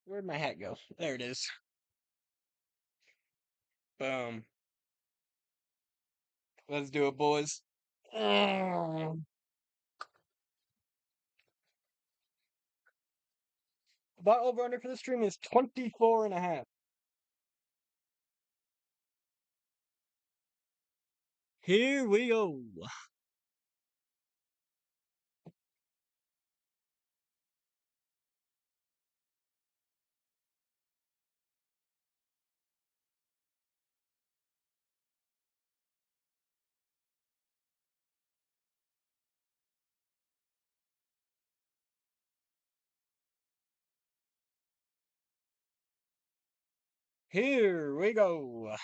Where'd my hat go? There it is. Boom. Let's do it, boys. About over under for the stream is 24 and a half. Here we go. Here we go.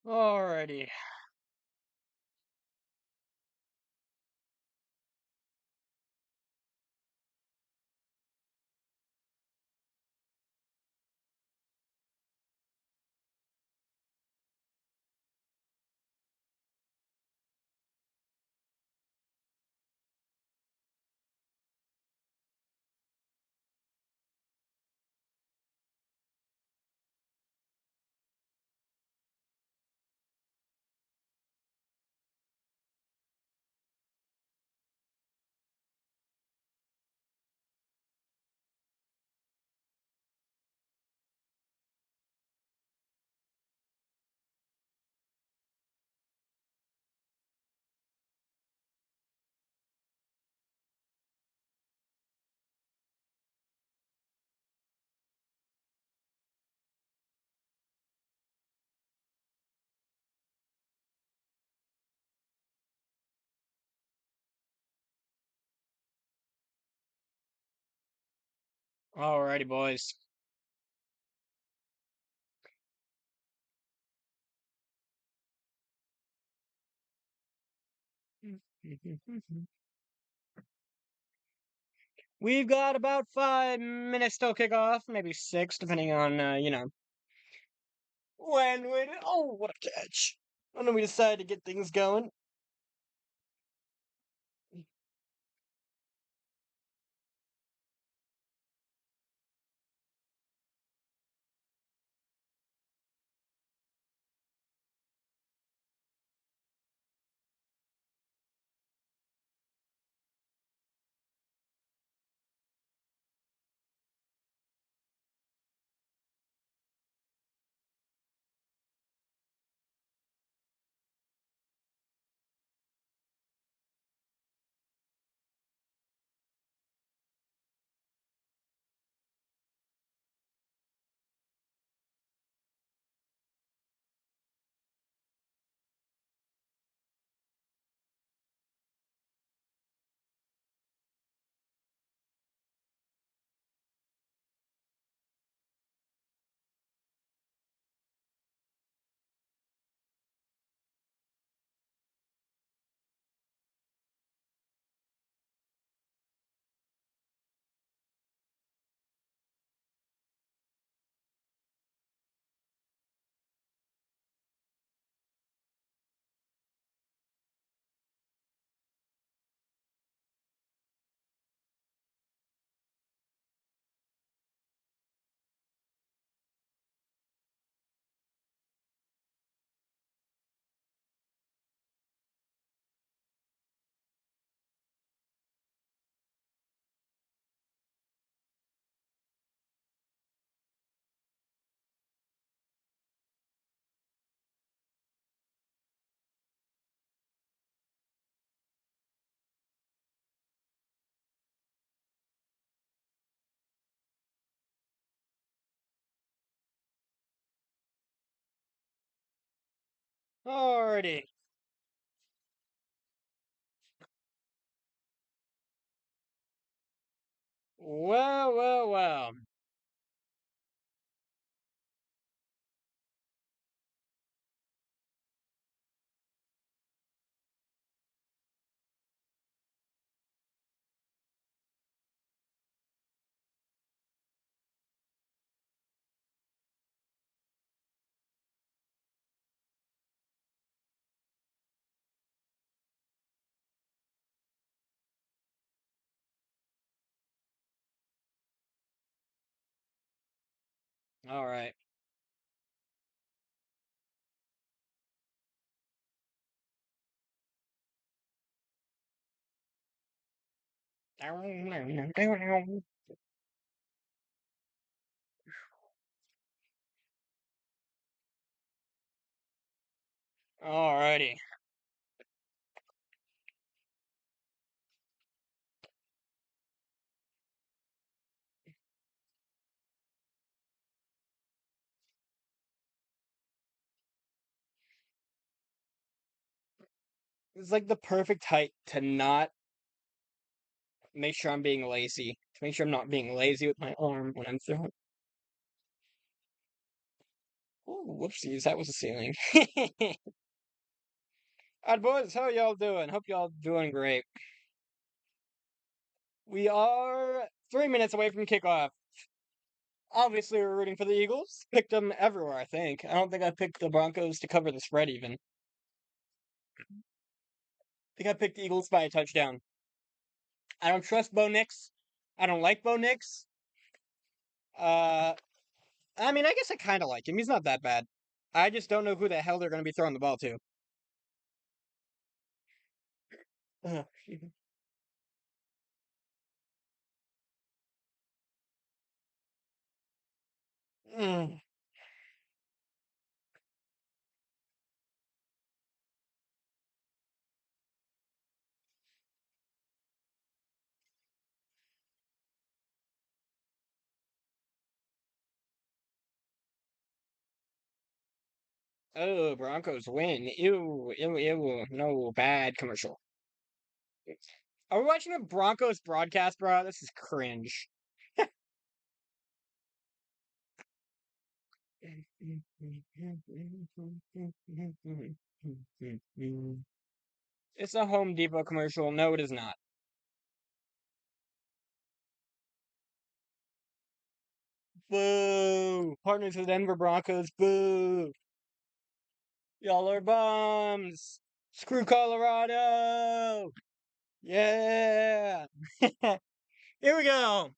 Alrighty. Alrighty, boys. We've got about 5 minutes till kickoff, maybe six, depending on, when we. Oh, what a catch! When we decide to get things going. Alrighty. Well, well, well. Alright. Alrighty. It's like the perfect height to not make sure I'm being lazy. To make sure I'm not being lazy with my arm when I'm throwing. Ooh, whoopsies, that was the ceiling. Alright, boys, how y'all doing? Hope y'all doing great. We are 3 minutes away from kickoff. Obviously, we're rooting for the Eagles. Picked them everywhere, I think. I don't think I picked the Broncos to cover the spread, even. I think I picked the Eagles by a touchdown. I don't trust Bo Nix. I don't like Bo Nix. Uh, I mean, I guess I kind of like him. He's not that bad. I just don't know who the hell they're going to be throwing the ball to. Ugh. Mm. Oh, Broncos win. Ew, ew, ew. No, bad commercial. Are we watching a Broncos broadcast, bro? This is cringe. It's a Home Depot commercial. No, it is not. Boo! Partners with Denver Broncos. Boo! Y'all are bums. Screw Colorado. Yeah. Here we go.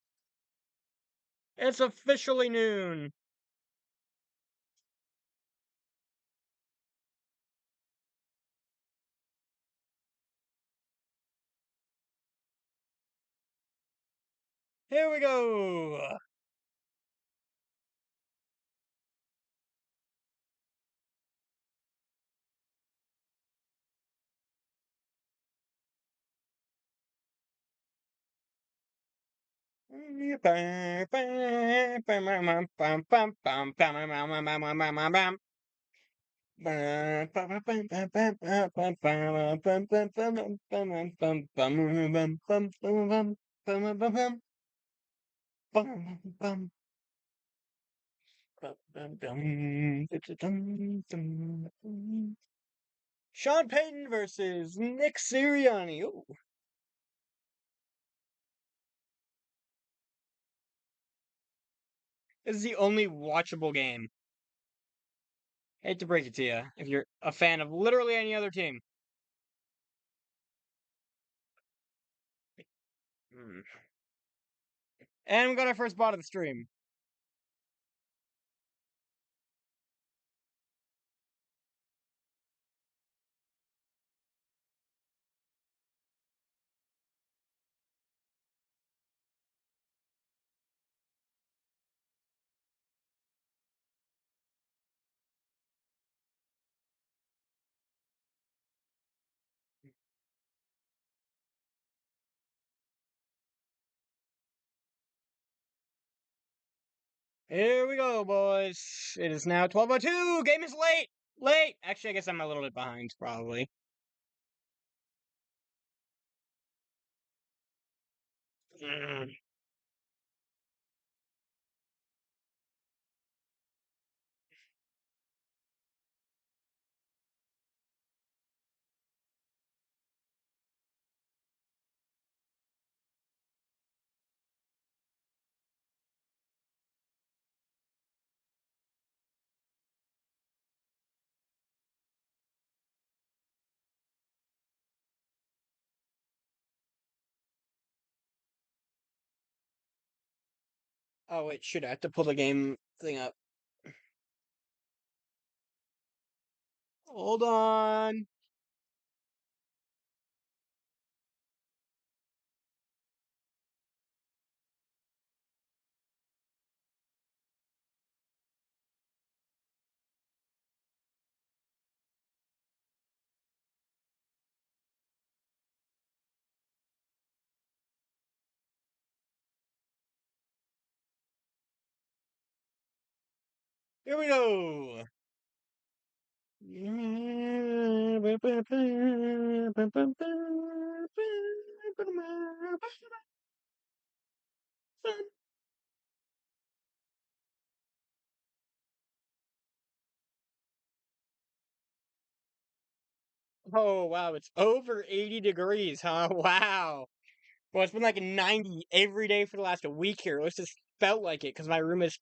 It's officially noon. Here we go. Sean Payton versus Nick Sirianni. Ooh, this is the only watchable game. Hate to break it to you, if you're a fan of literally any other team. And we got our first bot of the stream. Here we go, boys. It is now 12:02. Game is late. Late. Actually, I guess I'm a little bit behind, probably. Mm. Oh, wait, shoot. I have to pull the game thing up. Hold on. Here we go. Oh, wow. It's over 80 degrees, huh? Wow. Well, it's been like 90 every day for the last week here. It's just felt like it because my room is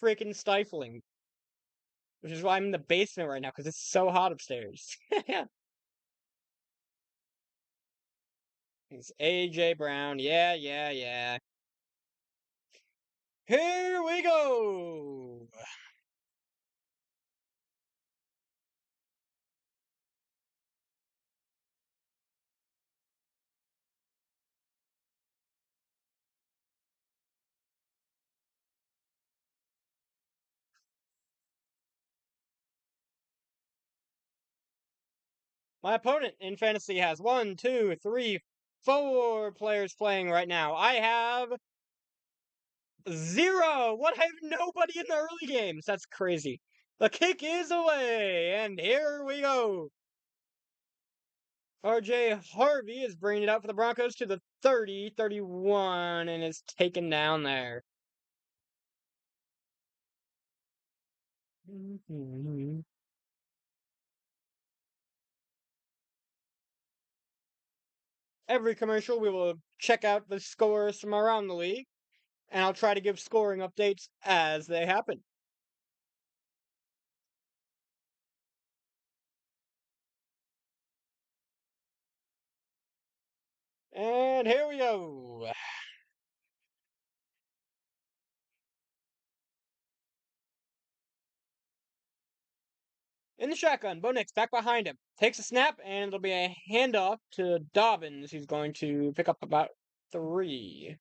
freaking stifling. Which is why I'm in the basement right now because it's so hot upstairs. Yeah. It's AJ Brown. Yeah, yeah, yeah. Here we go. My opponent in fantasy has one, two, three, four players playing right now. I have zero. What? I have nobody in the early games. That's crazy. The kick is away, and here we go. RJ Harvey is bringing it out for the Broncos to the 30-31 and is taken down there. every commercial, we will check out the scores from around the league, and I'll try to give scoring updates as they happen. And here we go. In the shotgun, Bo Nix back behind him. Takes a snap, and it'll be a handoff to Dobbins. He's going to pick up about 3.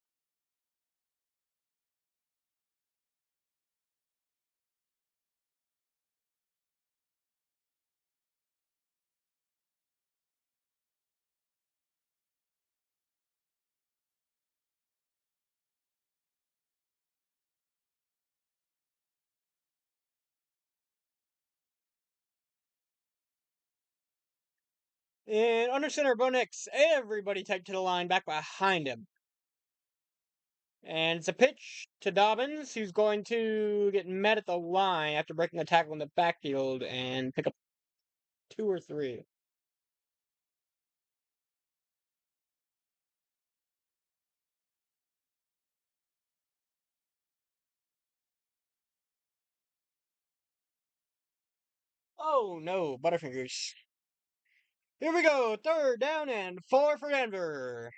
And under center, Bo Nix. Everybody take to the line back behind him. And it's a pitch to Dobbins, who's going to get met at the line after breaking a tackle in the backfield and pick up 2 or 3. Oh no, Butterfingers. Here we go, 3rd down and 4 for Denver.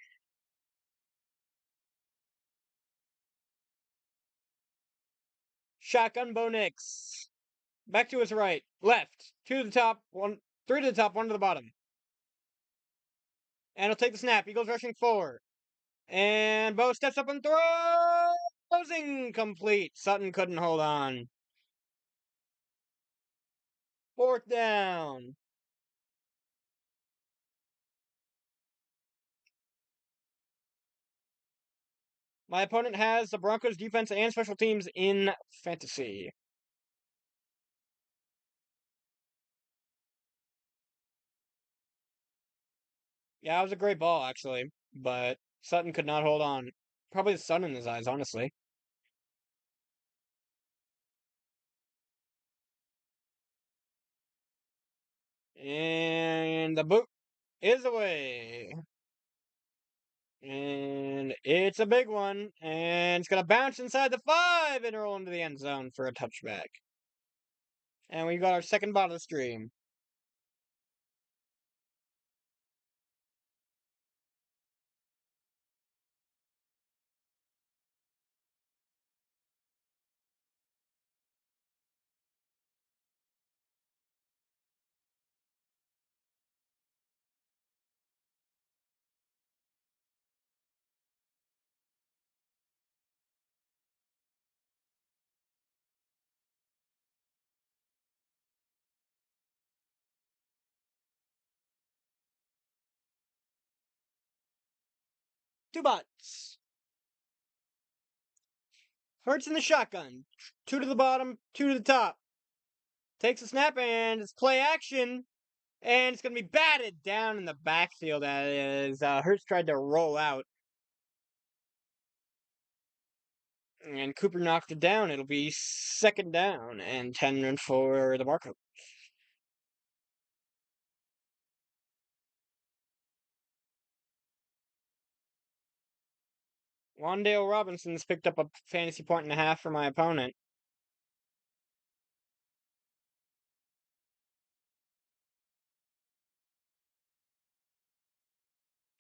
Shotgun Bo Nix. Back to his right, left, 2 to the top, 3 to the top, 1 to the bottom. And he'll take the snap. Eagles rushing 4. And Bo steps up and throws incomplete. Sutton couldn't hold on. 4th down. My opponent has the Broncos defense and special teams in fantasy. Yeah, it was a great ball, actually, but Sutton could not hold on. Probably the sun in his eyes, honestly. And the boot is away. And it's a big one. And it's going to bounce inside the 5 and roll into the end zone for a touchback. And we got our second bottom of the stream. Two bots. Hurts in the shotgun. 2 to the bottom, 2 to the top. Takes a snap and it's play action. And it's going to be batted down in the backfield as Hurts tried to roll out. And Cooper knocked it down. It'll be 2nd down and 10 for the Broncos. Wandale Robinson's picked up a fantasy point and a half for my opponent.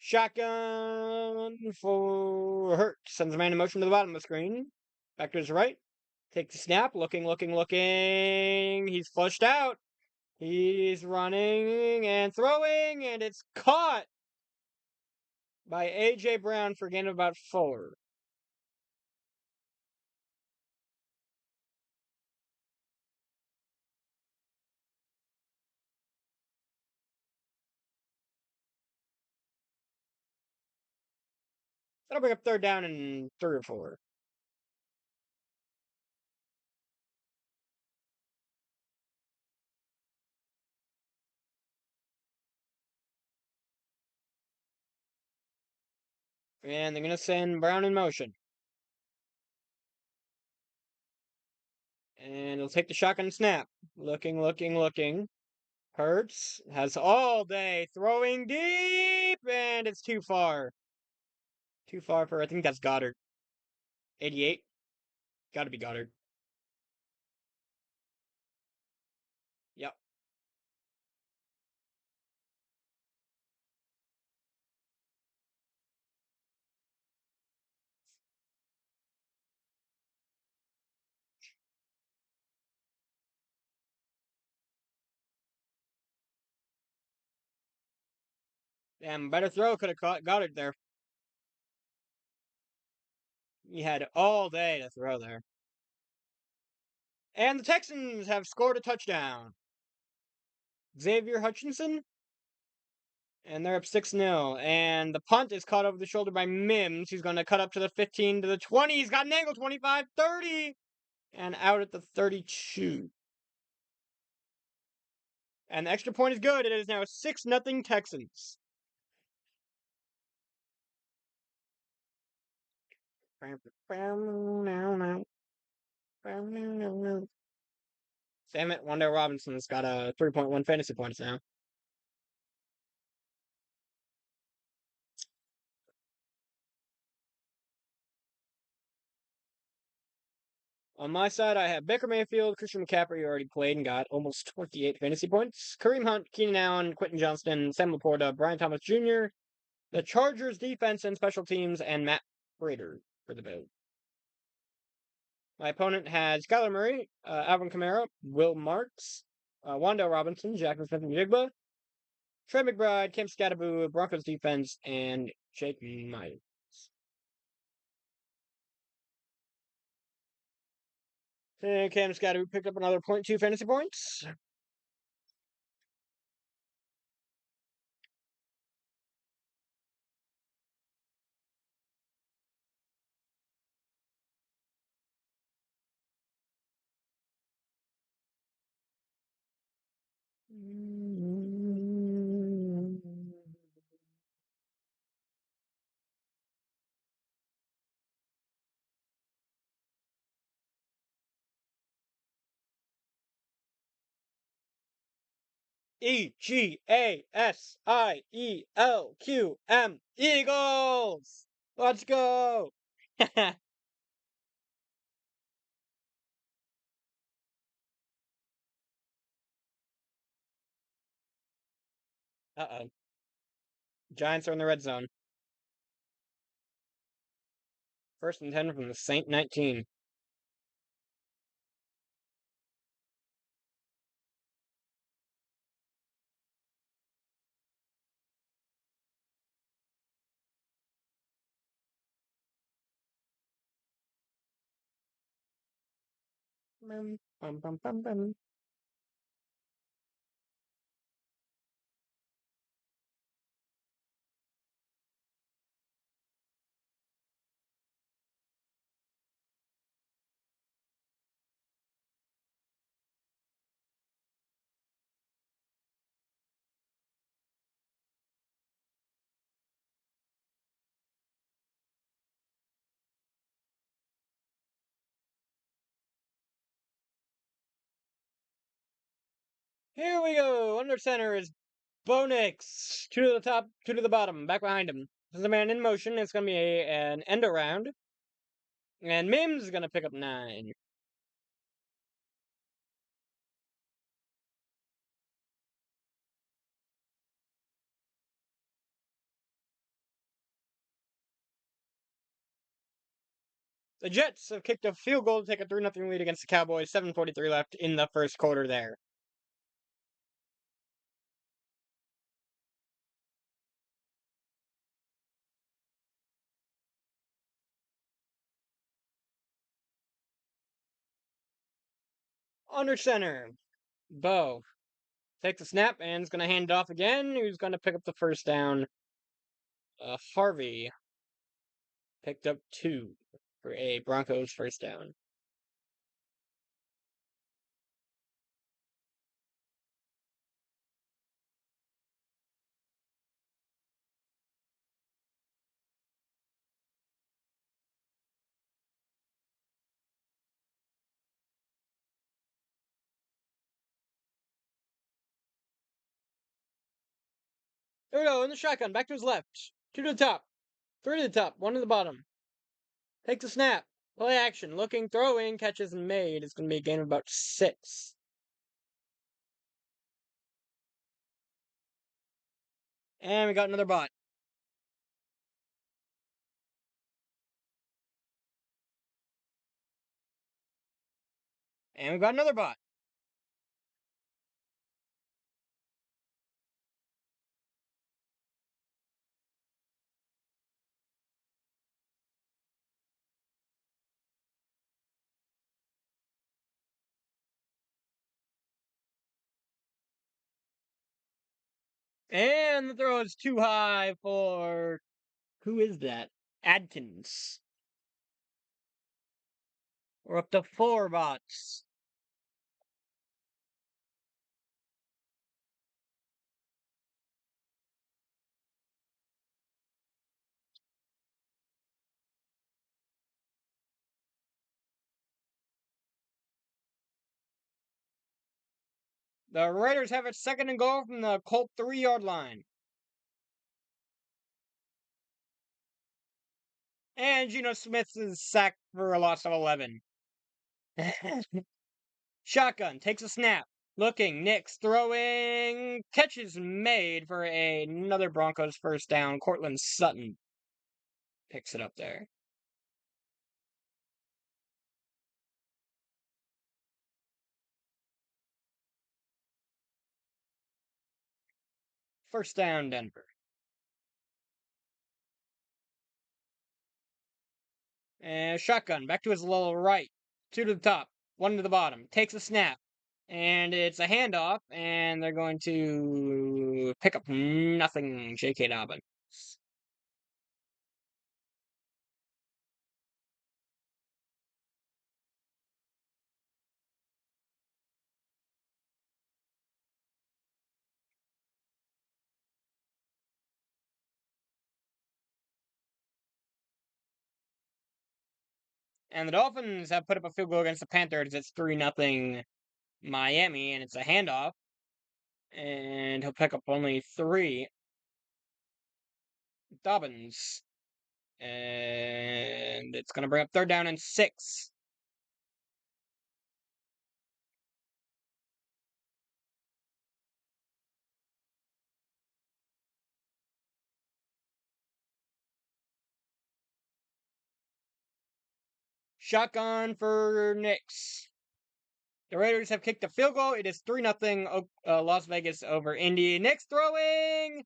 Shotgun for Hurts. Sends a man in motion to the bottom of the screen. Back to his right. Takes the snap. Looking. He's flushed out. He's running and throwing, and it's caught by A.J. Brown for a gain of about 4. That'll bring up 3rd down and 3 or 4. And they're going to send Brown in motion. And he'll take the shotgun snap. Looking. Hurts has all day throwing deep, and it's too far. Too far for, I think that's Goddard. 88? Gotta be Goddard. Yep. Damn, better throw could have caught Goddard there. He had all day to throw there. And the Texans have scored a touchdown. Xavier Hutchinson, and they're up 6-0. And the punt is caught over the shoulder by Mims. He's going to cut up to the 15, to the 20. He's got an angle, 25, 30, and out at the 32. And the extra point is good. It is now 6-0 Texans. Damn it, Wanda Robinson's got a 3.1 fantasy points now. On my side, I have Baker Mayfield, Christian McCaffrey, who already played and got almost 28 fantasy points. Kareem Hunt, Keenan Allen, Quentin Johnston, Sam Laporta, Brian Thomas Jr., the Chargers defense and special teams, and Matt Prater for the Bills. My opponent has Kyler Murray, Alvin Kamara, Will Marks, Wando Robinson, Jackson Smith-Njigba, Trey McBride, Cam Scattaboo, Broncos defense, and Jake Myers. And Cam Scattaboo picked up another 0.2 fantasy points. EGASIELQM Eagles! Let's go! Uh-oh. Giants are in the red zone. 1st and 10 from the Saint 19. Bum, bum, bum, bum, bum. Here we go. Under center is Bo Nix. 2 to the top, 2 to the bottom. Back behind him. This is a man in motion. It's going to be an end around. And Mims is going to pick up 9. The Jets have kicked a field goal to take a 3-0 lead against the Cowboys. 7:43 left in the first quarter there. Under center, Bo takes a snap and is going to hand it off again. Who's going to pick up the first down? Harvey picked up 2 for a Broncos first down. There we go, in the shotgun, back to his left. 2 to the top. 3 to the top, 1 to the bottom. Takes a snap. Play action. Looking, throwing, catches made. It's going to be a game of about 6. And we got another bot. And we got another bot. And the throw is too high for... Who is that? Adkins. We're up to 4 bots. The Raiders have a 2nd and goal from the Colt 3-yard line. And Geno Smith is sacked for a loss of 11. Shotgun, takes a snap. Looking, Nix throwing, catches made for another Broncos first down. Cortland Sutton picks it up there. First down, Denver. And shotgun, back to his little right. 2 to the top, 1 to the bottom. Takes a snap. And it's a handoff, and they're going to pick up nothing, J.K. Dobbins. And the Dolphins have put up a field goal against the Panthers. It's 3-0 Miami, and it's a handoff. And he'll pick up only 3. Dobbins. And it's going to bring up 3rd down and 6. Shotgun for Knicks. The Raiders have kicked a field goal. It is 3-0 Las Vegas over Indy. Knicks throwing!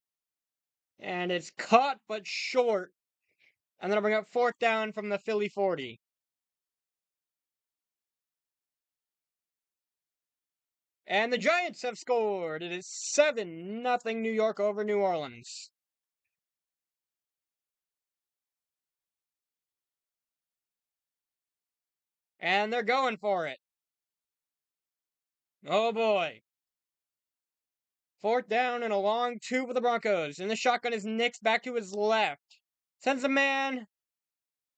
And it's caught but short. And then I'll bring up 4th down from the Philly 40. And the Giants have scored. It is 7-0 New York over New Orleans. And they're going for it. Oh boy. 4th down and a long 2 for the Broncos. And the shotgun is Knicks back to his left. Sends a man.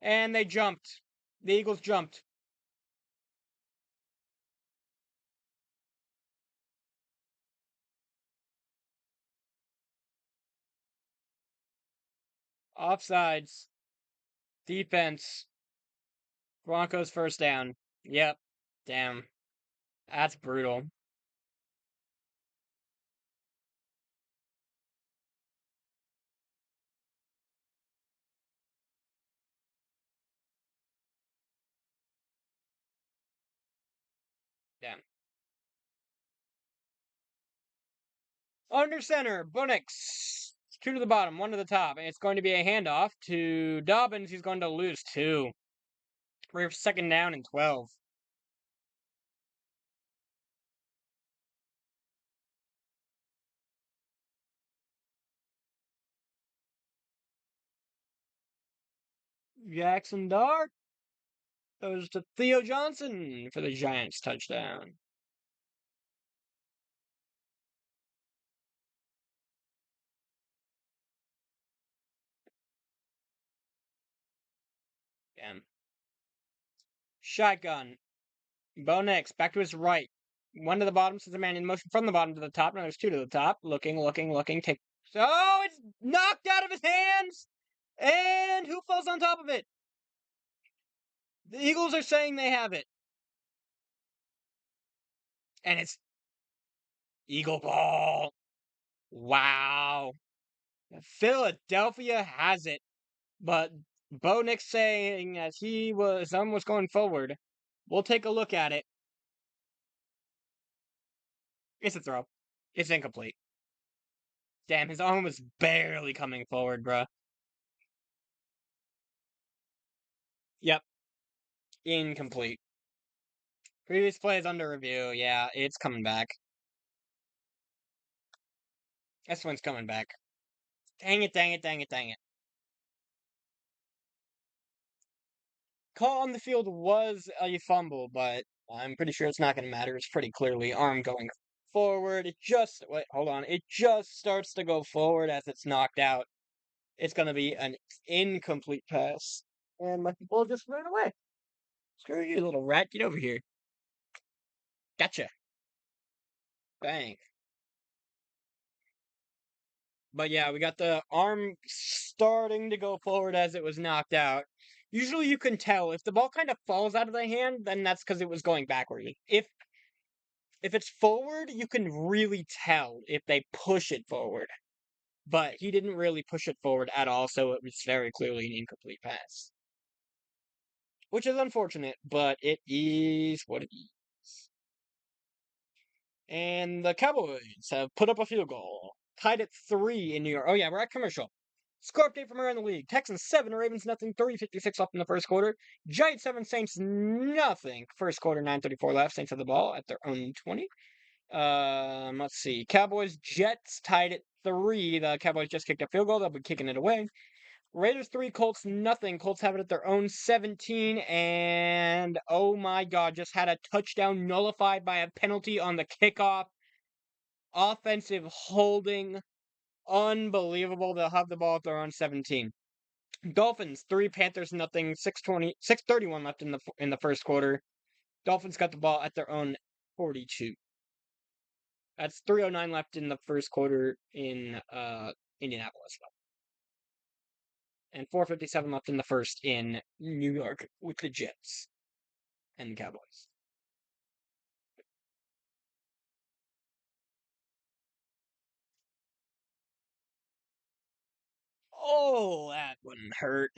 And they jumped. The Eagles jumped. Offsides. Defense. Broncos first down. Yep. Damn. That's brutal. Damn. Under center, Bunix. 2 to the bottom, 1 to the top. And it's going to be a handoff to Dobbins. He's going to lose 2. For 2nd down and 12. Jackson Dart goes to Theo Johnson for the Giants touchdown. Damn. Shotgun. Bo Nix back to his right. 1 to the bottom, sends a man in motion from the bottom to the top. Now there's 2 to the top. Looking. So it's knocked out of his hands. And who falls on top of it? The Eagles are saying they have it. And it's Eagle ball. Wow. Philadelphia has it. But Bo Nix saying as he was almost going forward. We'll take a look at it. It's a throw. It's incomplete. Damn, his arm was barely coming forward, bruh. Yep. Incomplete. Previous play is under review. Yeah, it's coming back. This one's coming back. Dang it, dang it, dang it, dang it. Call on the field was a fumble, but I'm pretty sure it's not going to matter. It's pretty clearly arm going forward. It just, wait, hold on. It just starts to go forward as it's knocked out. It's going to be an incomplete pass. And my ball just ran away. Screw you, little rat. Get over here. Gotcha. Bang. But yeah, we got the arm starting to go forward as it was knocked out. Usually you can tell if the ball kind of falls out of the hand, then that's because it was going backward. If it's forward, you can really tell if they push it forward. But he didn't really push it forward at all, so it was very clearly an incomplete pass. Which is unfortunate, but it is what it is. And the Cowboys have put up a field goal. Tied at 3 in New York. Oh yeah, we're at commercial. Score update from around the league. Texans 7, Ravens nothing, 3:56 left in the first quarter. Giants 7, Saints nothing. First quarter, 9:34 left. Saints have the ball at their own 20. Let's see. Cowboys, Jets tied at 3. The Cowboys just kicked a field goal. They'll be kicking it away. Raiders 3, Colts nothing. Colts have it at their own 17. And oh my god, just had a touchdown nullified by a penalty on the kickoff. Offensive holding. Unbelievable. They'll have the ball at their own 17. Dolphins 3, Panthers nothing. 6:31 left in the first quarter. Dolphins got the ball at their own 42. That's 3:09 left in the first quarter in Indianapolis. And 4:57 left in the first in New York with the Jets and the Cowboys. Oh, that wouldn't hurt.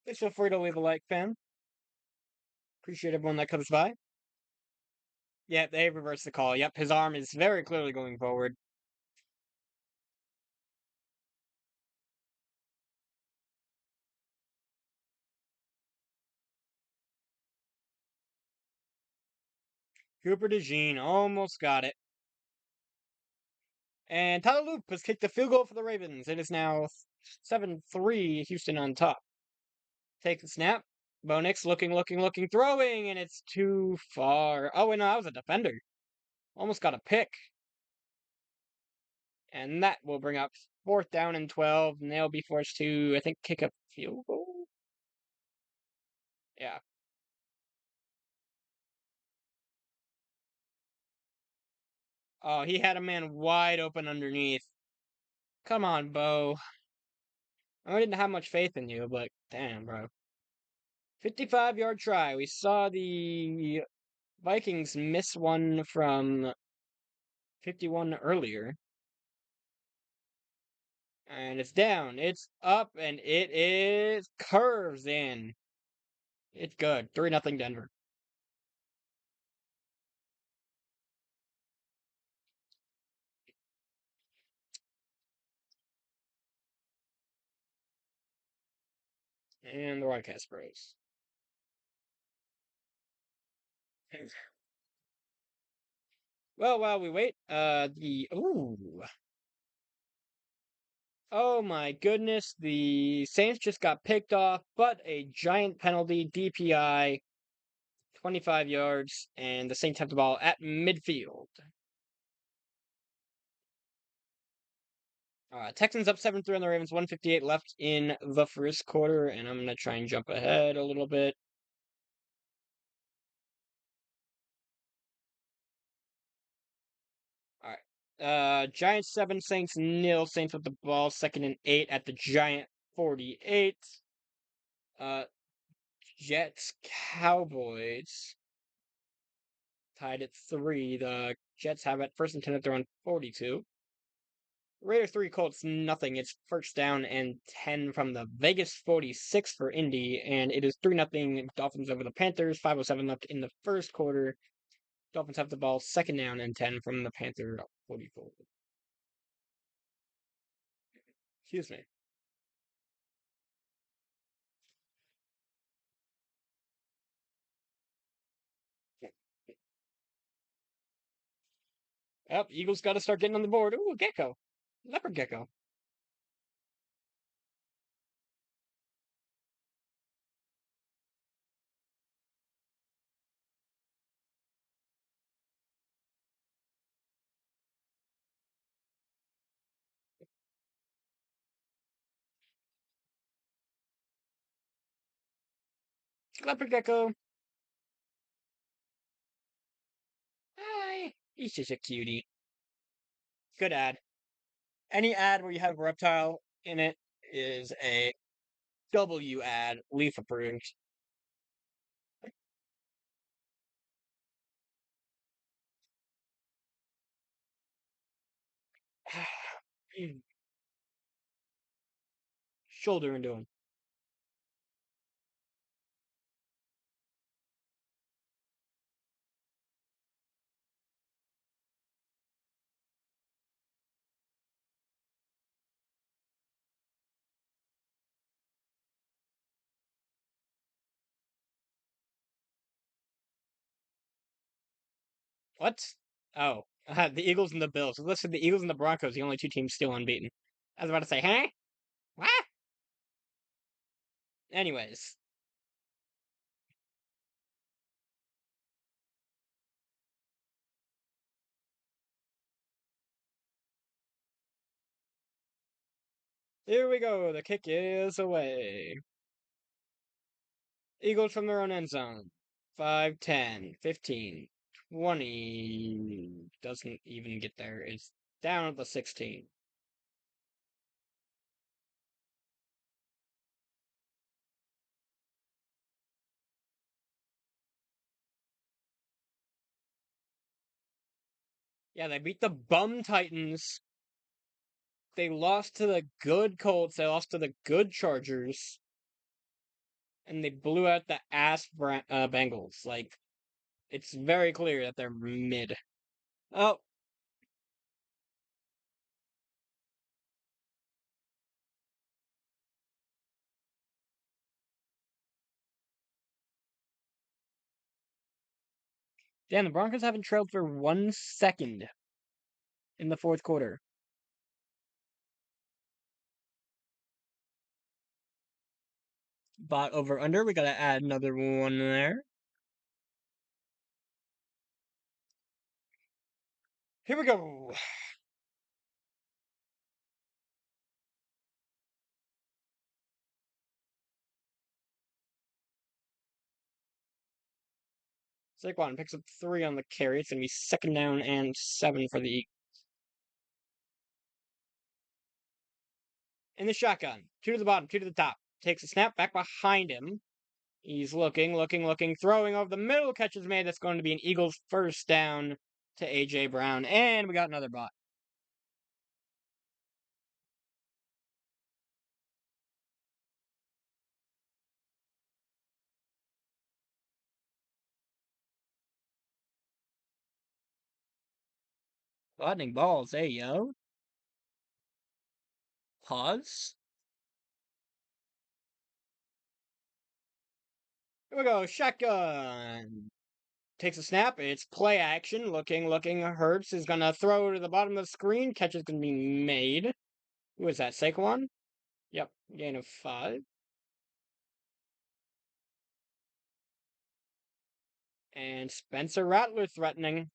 Please feel free to leave a like, fam. Appreciate everyone that comes by. Yeah, they reversed the call. Yep, his arm is very clearly going forward. Cooper DeJean almost got it. And Tyler Loop has kicked the field goal for the Ravens. It is now 7-3, Houston on top. Take the snap. Bo Nix looking, throwing, and it's too far. Oh, wait, no, that was a defender. Almost got a pick. And that will bring up 4th down and 12, and they'll be forced to, I think, kick a field goal? Yeah. Oh, he had a man wide open underneath. Come on, Bo. I didn't have much faith in you, but damn, bro. 55-yard try. We saw the Vikings miss one from 51 earlier. And it's down. It's up, and it is curves in. It's good. 3-0 Denver. And the broadcast bros. Well, while we wait, oh my goodness, the Saints just got picked off, but a giant penalty, DPI, 25 yards, and the Saints have the ball at midfield. Texans up 7-3 on the Ravens, 158 left in the first quarter, and I'm going to try and jump ahead a little bit. Giants 7, Saints 0. Saints with the ball, 2nd and 8 at the Giant 48. Jets Cowboys tied at 3. The Jets have it 1st and 10 at their own 42. Raiders 3, Colts nothing. It's 1st down and 10 from the Vegas 46 for Indy, and it is 3-0 Dolphins over the Panthers. 5:07 left in the first quarter. Dolphins have the ball, 2nd down and 10 from the Panther 44. Excuse me. Yep, Eagles got to start getting on the board. Ooh, a gecko. Leopard gecko. Leopard gecko. Hi. He's just a cutie. Good ad. Any ad where you have a reptile in it is a W ad. Leaf approved. Shoulder into him. What? Oh, the Eagles and the Bills. Listen, the Eagles and the Broncos, the only 2 teams still unbeaten. I was about to say, huh? What? Anyways, here we go. The kick is away. Eagles from their own end zone. 5, 10, 15, 20. Doesn't even get there. It's down at the 16. Yeah, they beat the bum Titans. They lost to the good Colts. They lost to the good Chargers. And they blew out the ass Bengals. Like, it's very clear that they're mid. Oh, damn, the Broncos haven't trailed for 1 second in the fourth quarter. Bot over under. We gotta add another one there. Here we go. Saquon picks up 3 on the carry. It's gonna be 2nd down and 7 for the Eagles. In the shotgun. 2 to the bottom, 2 to the top. Takes a snap back behind him. He's looking, throwing over the middle. Catch is made. That's going to be an Eagles 1st down to A.J. Brown. And we got another bot. Lightning balls, hey yo. Pause. Here we go. Shotgun. Takes a snap. It's play action. Looking. Hurts is gonna throw to the bottom of the screen. Catch is gonna be made. Who is that? Saquon? Yep. Gain of 5. And Spencer Rattler threatening.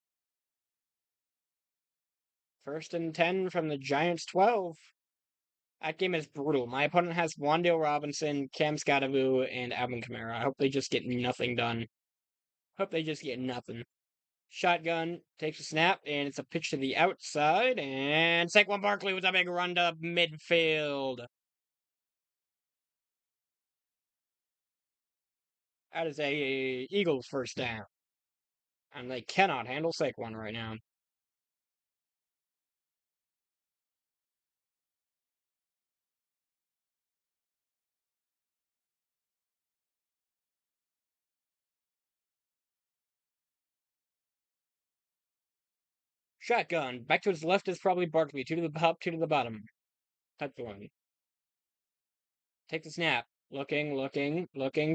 1st and 10 from the Giants' 12. That game is brutal. My opponent has Wan'Dale Robinson, Cam Scottaboo, and Alvin Kamara. I hope they just get nothing done. Hope they just get nothing. Shotgun takes a snap, and it's a pitch to the outside, and Saquon Barkley with a big run to midfield. That is a Eagles first down. And they cannot handle Saquon right now. Shotgun. Back to his left is probably Barkley. 2 to the top, 2 to the bottom. Touchdown. Takes a snap. Looking,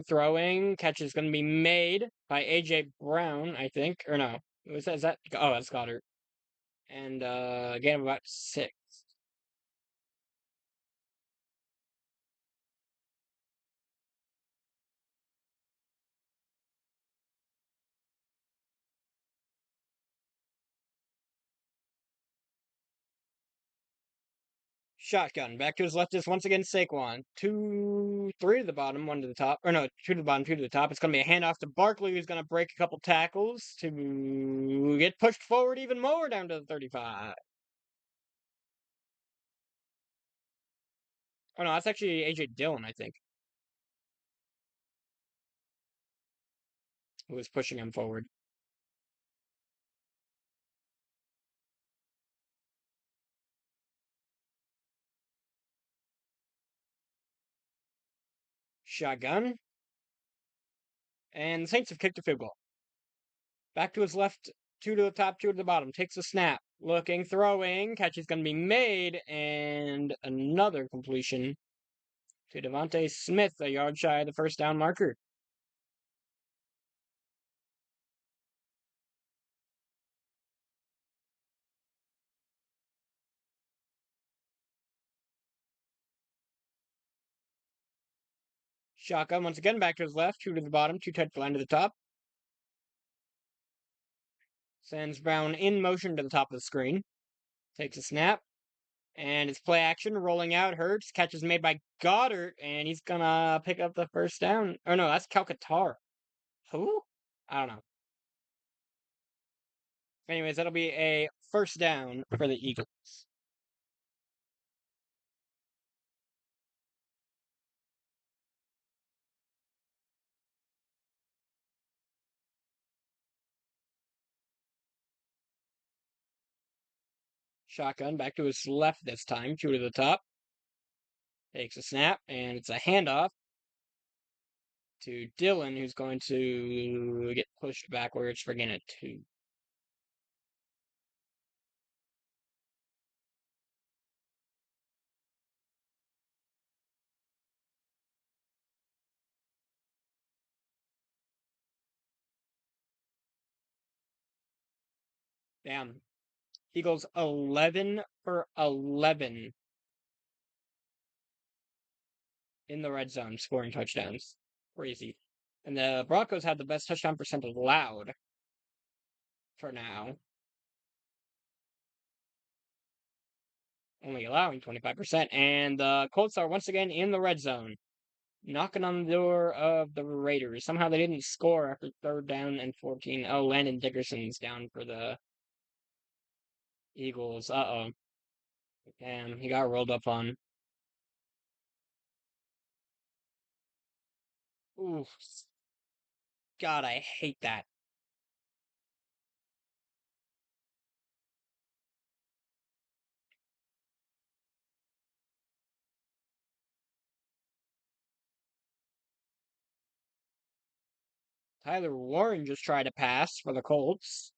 throwing. Catch is going to be made by A.J. Brown, I think. Or no. Is that? Oh, that's Goddard. And, gain of about 6. Shotgun. Back to his left is once again Saquon. 2, 3 to the bottom, 1 to the top. Or no, 2 to the bottom, 2 to the top. It's going to be a handoff to Barkley, who's going to break a couple tackles to get pushed forward even more down to the 35. Oh no, that's actually AJ Dillon, I think, who was pushing him forward. Shotgun. And the Saints have kicked a field goal. Back to his left, 2 to the top, 2 to the bottom. Takes a snap. Looking, throwing. Catch is going to be made. And another completion to Devontae Smith, a yard shy of the first down marker. Shotgun once again back to his left, 2 to the bottom, 2 touchdown to the top. Sends Brown in motion to the top of the screen. Takes a snap. And it's play action, rolling out, Hurts. Catch is made by Goddard, and he's gonna pick up the first down. Oh no, that's Calcatar. Who? I don't know. Anyways, that'll be a first down for the Eagles. Shotgun back to his left this time, 2 to the top. Takes a snap, and it's a handoff to Dillon, who's going to get pushed backwards for gain of 2. Damn. Eagles 11 for 11 in the red zone, scoring touchdowns. Crazy. And the Broncos had the best touchdown percent allowed for now. Only allowing 25%. And the Colts are once again in the red zone, knocking on the door of the Raiders. Somehow they didn't score after 3rd down and 14. Oh, Landon Dickerson's down for the Eagles. Uh-oh. Damn, he got rolled up on. Ooh. God, I hate that. Tyler Warren just tried to pass for the Colts.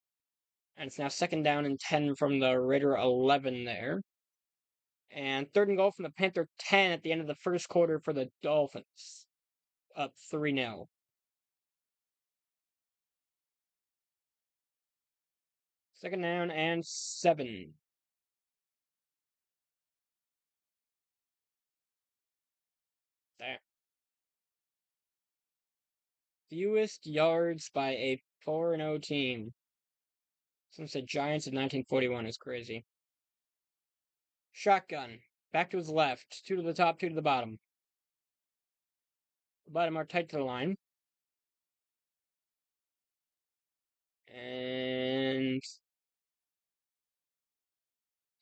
And it's now 2nd down and 10 from the Raider 11 there. And 3rd and goal from the Panther 10 at the end of the first quarter for the Dolphins. Up 3-0. 2nd down and 7. There. Fewest yards by a 4-0 team. Someone said Giants in 1941 is crazy. Shotgun. Back to his left. Two to the top, two to the bottom. The bottom are tight to the line. And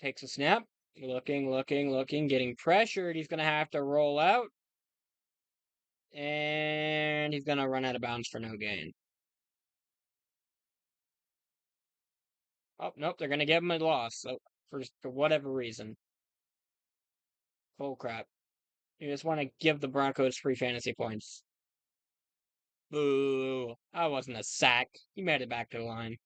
takes a snap. Looking, getting pressured. He's going to have to roll out. And he's going to run out of bounds for no gain. Oh, nope, they're going to give him a loss so, for whatever reason. Full crap. You just want to give the Broncos free fantasy points. Boo. That wasn't a sack. He made it back to the line.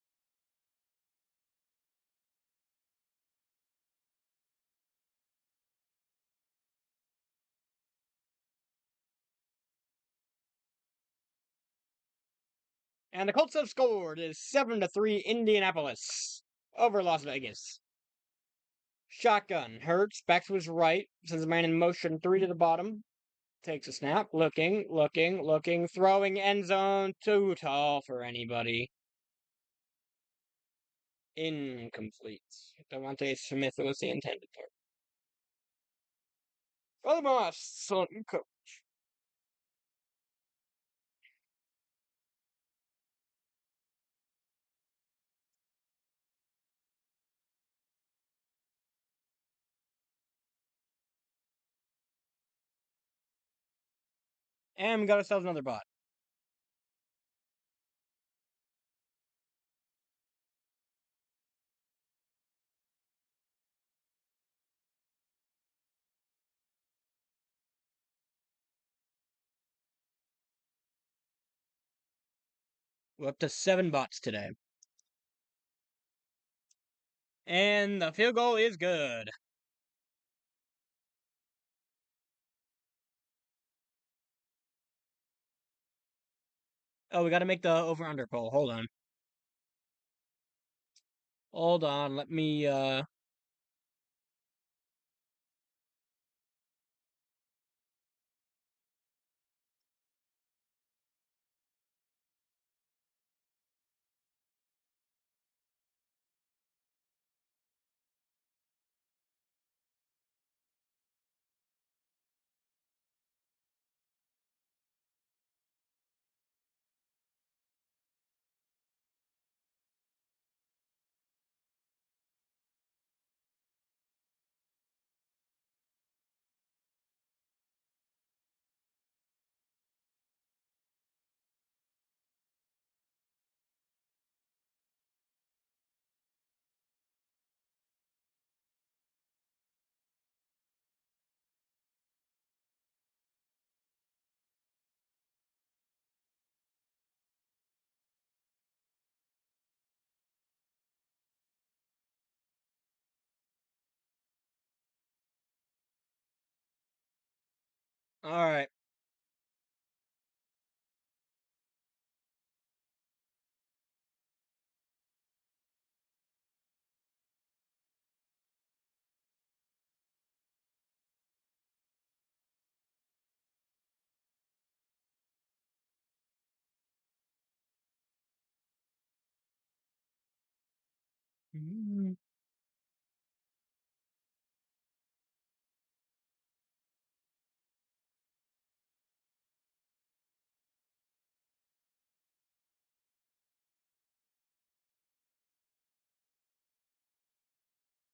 And the Colts have scored. It is 7-3 Indianapolis over Las Vegas. Shotgun. Hurts. Back to his right. Sends a man in motion. 3 to the bottom. Takes a snap. Looking. Throwing end zone. Too tall for anybody. Incomplete. Devontae Smith was the intended target. Brother Moss, son, coach. And we got ourselves another bot. We're up to 7 bots today. And the field goal is good. Oh, we got to make the over-under poll. Hold on. Let me, alright.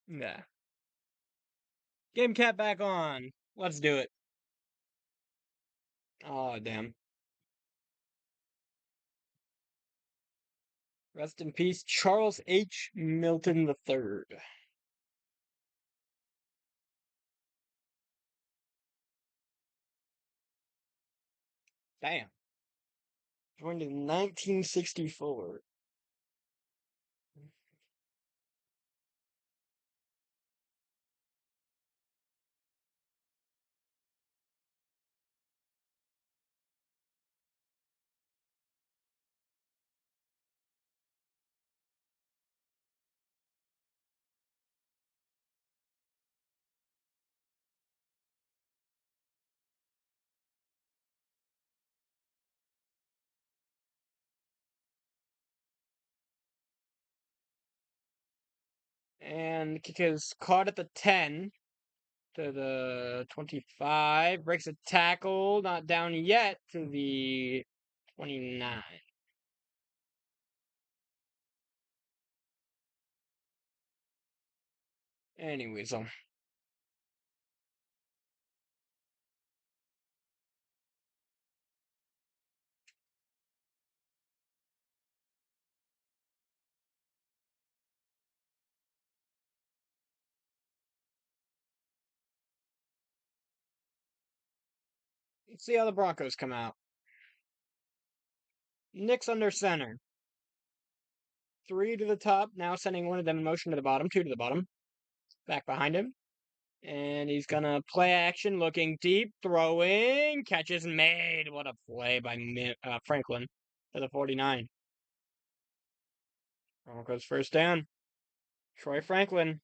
Yeah. Game cap back on. Let's do it. Oh, damn. Rest in peace, Charles H. Milton III. Damn. Joined in 1964. And kick is caught at the 10 to the 25. Breaks a tackle, not down yet to the 29. Anyways, let's see how the Broncos come out. Nick's under center. 3 to the top, now sending one of them in motion to the bottom, 2 to the bottom. Back behind him. And he's gonna play action, looking deep, throwing, catches made. What a play by Franklin to the 49. Broncos first down. Troy Franklin.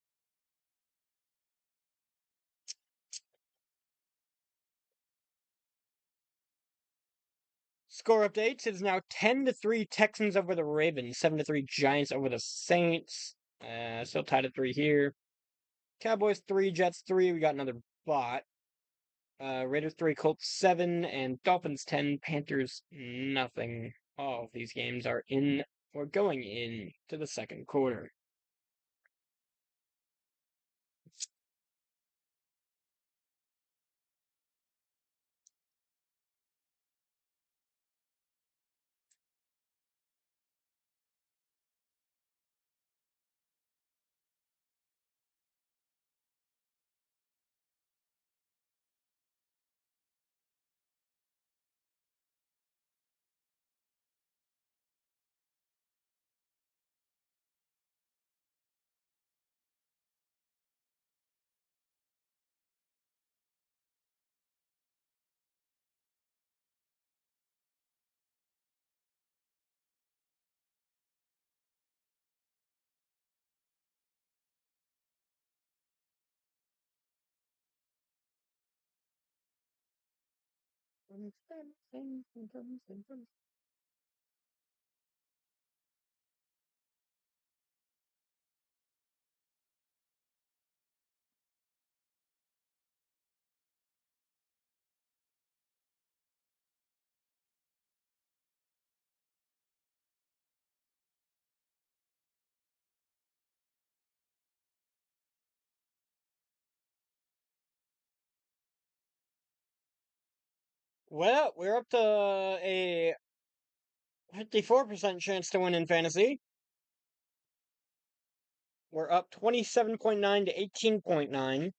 Score updates. It is now 10-3 Texans over the Ravens, 7-3 Giants over the Saints. Still tied at 3 here. Cowboys 3, Jets 3. We got another bot. Raiders 3, Colts 7, and Dolphins 10, Panthers nothing. All of these games are in or going in to the second quarter. Well, we're up to a 54% chance to win in fantasy. We're up 27.9 to 18.9.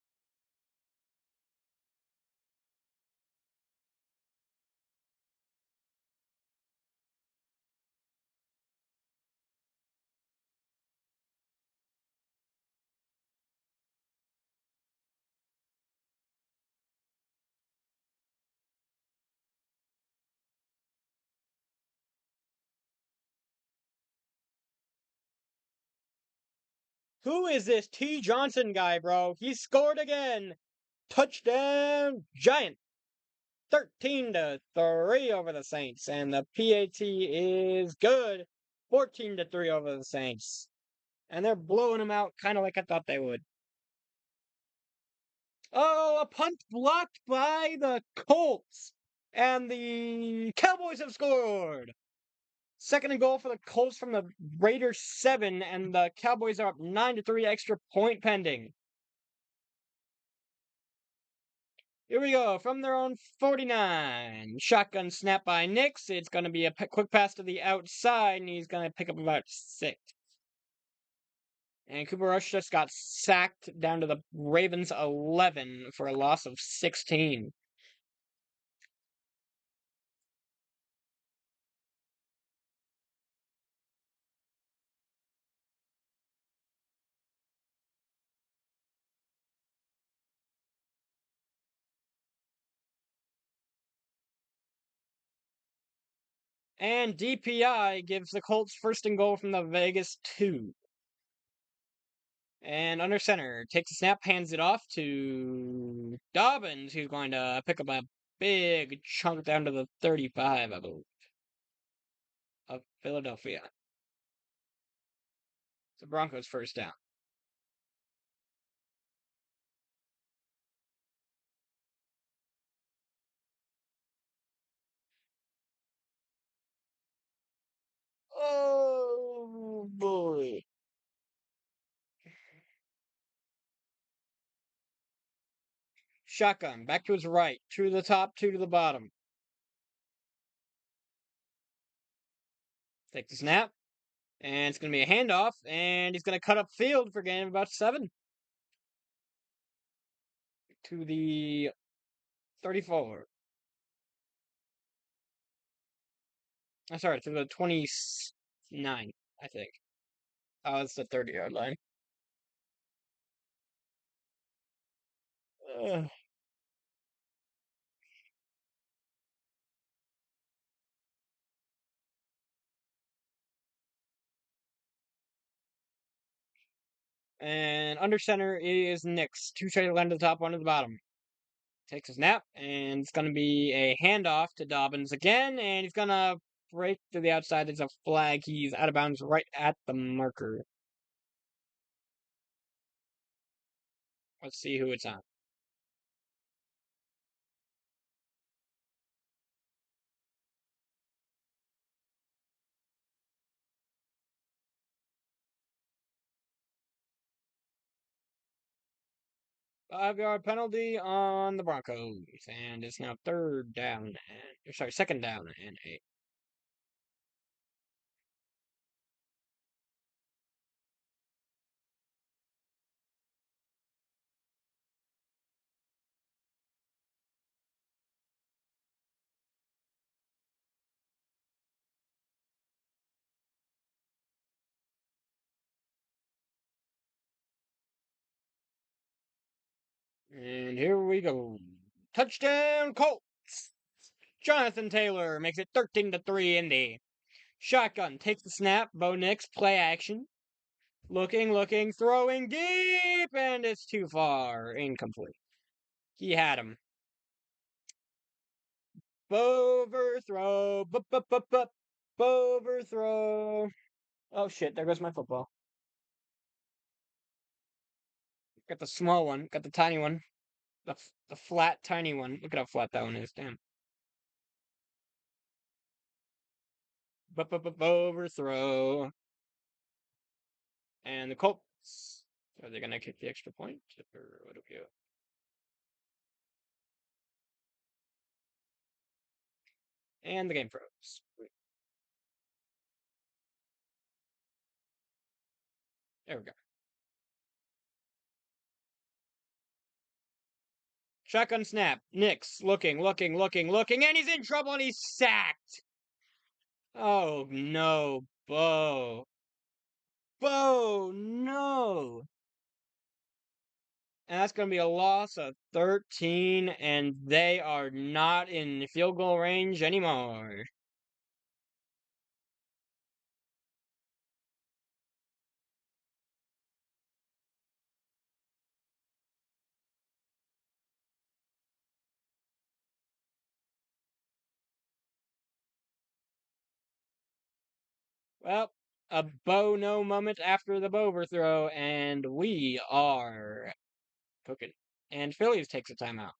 Who is this T. Johnson guy, bro? He scored again. Touchdown, Giant. 13-3 over the Saints, and the PAT is good. 14-3 over the Saints, and they're blowing them out, kind of like I thought they would. Oh, a punt blocked by the Colts, and the Cowboys have scored. Second and goal for the Colts from the Raiders 7, and the Cowboys are up 9-3, extra point pending. Here we go, from their own 49. Shotgun snap by Nix. It's going to be a quick pass to the outside, and he's going to pick up about 6. And Cooper Rush just got sacked down to the Ravens 11 for a loss of 16. And DPI gives the Colts first and goal from the Vegas 2. And under center, takes a snap, hands it off to Dobbins, who's going to pick up a big chunk down to the 35, I believe, of Philadelphia. The Broncos first down. Shotgun, back to his right. Two to the top, two to the bottom. Take the snap. And it's going to be a handoff. And he's going to cut up field for a gain of about 7. To the 34. I'm sorry, to the 29, I think. Oh, it's the 30-yard line. Ugh. And under center is Nix. Two straight line to the top, one to the bottom. Takes a snap, and it's going to be a handoff to Dobbins again, and he's going to break to the outside. There's a flag. He's out of bounds right at the marker. Let's see who it's on. Five-yard penalty on the Broncos, and it's now second down and 8. And here we go. Touchdown Colts! Jonathan Taylor makes it 13-3 Indy. Shotgun takes the snap. Bo Nix, play action. Looking, throwing deep, and it's too far. Incomplete. He had him. Overthrow. Overthrow. Oh shit, there goes my football. Got the small one, got the tiny one. The flat, tiny one. Look at how flat that one is, damn. Overthrow. And the Colts. Are they gonna kick the extra point? Or what do we do? And the game froze. There we go. Shotgun snap. Nix looking, and he's in trouble and he's sacked. Oh no, Bo. Bo, no. And that's going to be a loss of 13, and they are not in field goal range anymore. Well, a Bo no moment after the Bo overthrow, and we are cooking. And Phillies takes a timeout.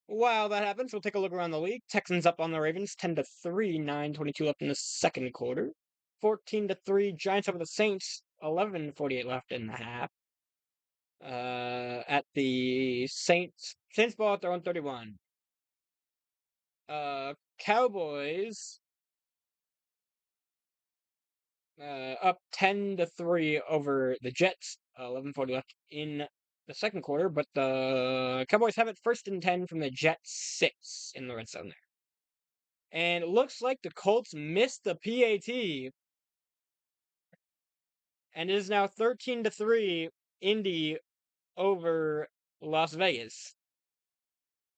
While that happens, we'll take a look around the league. Texans up on the Ravens, 10-3, 9:22 left in the second quarter. 14-3, Giants over the Saints, 11:48 left in the half. At the Saints ball at their own 31. Cowboys up 10-3 over the Jets. 11:40 left in the second quarter, but the Cowboys have it 1st and 10 from the Jets 6 in the red zone there. And it looks like the Colts missed the PAT, and it is now 13-3 Indy over Las Vegas.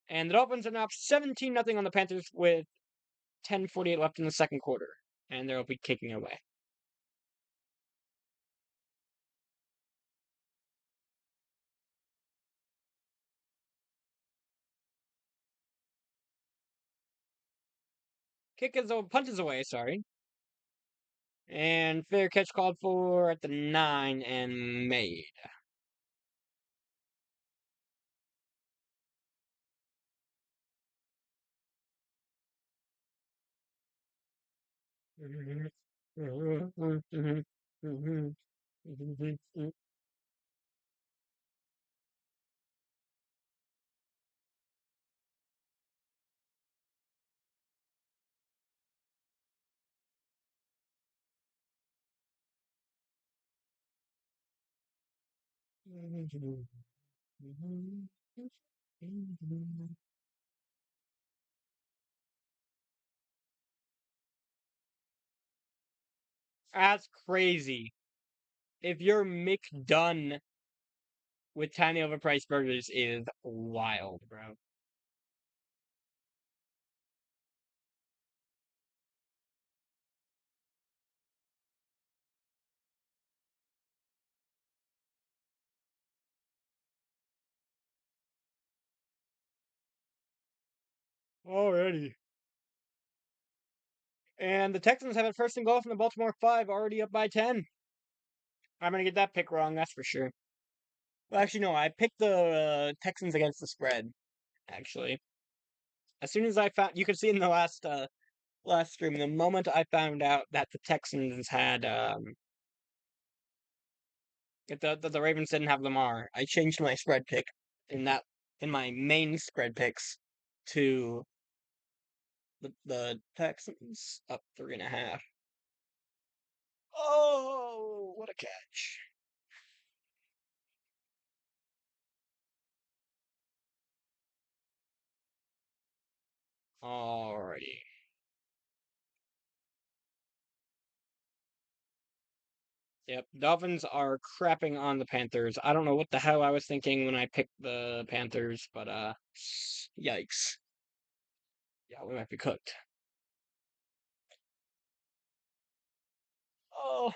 And the Dolphins are now up 17-0 on the Panthers with 10:48 left in the second quarter, and they'll be kicking away. Punt is away, sorry. And fair catch called for at the 9 and made. That's crazy. If you're McDone with tiny overpriced burgers is wild, bro. Already. And the Texans have it first and goal from the Baltimore 5, already up by 10. I'm going to get that pick wrong, that's for sure. Well, actually, no, I picked the Texans against the spread, actually. As soon as I found, you could see in the last stream, the moment I found out that the Texans had, that the Ravens didn't have Lamar, I changed my spread pick in that, in my main spread picks to the Texans up 3.5. Oh, what a catch. Alrighty. Yep, Dolphins are crapping on the Panthers. I don't know what the hell I was thinking when I picked the Panthers, but yikes. Yeah, we might be cooked. Oh,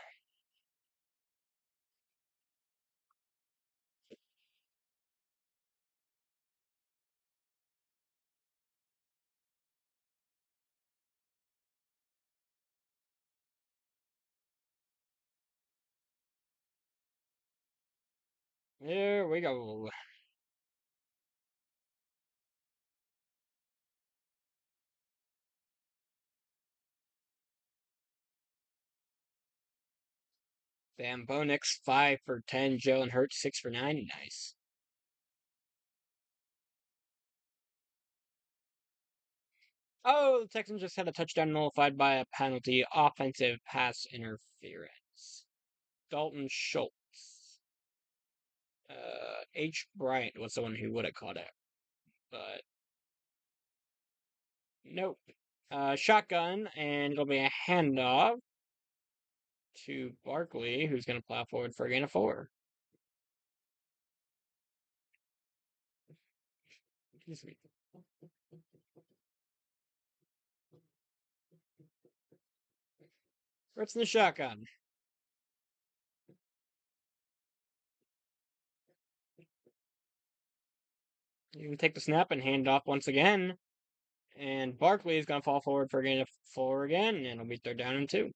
there we go. Damn, Bo Nix 5 for 10, Joe and Hurts 6 for 9. Nice. Oh, the Texans just had a touchdown nullified by a penalty, offensive pass interference. Dalton Schultz. H. Bryant was the one who would have caught it, but nope. Shotgun, and it'll be a handoff to Barkley, who's going to plow forward for a gain of 4. Excuse me. What's in the shotgun? You can take the snap and hand off once again. And Barkley is going to fall forward for a gain of 4 again, and it'll be 3rd down and 2.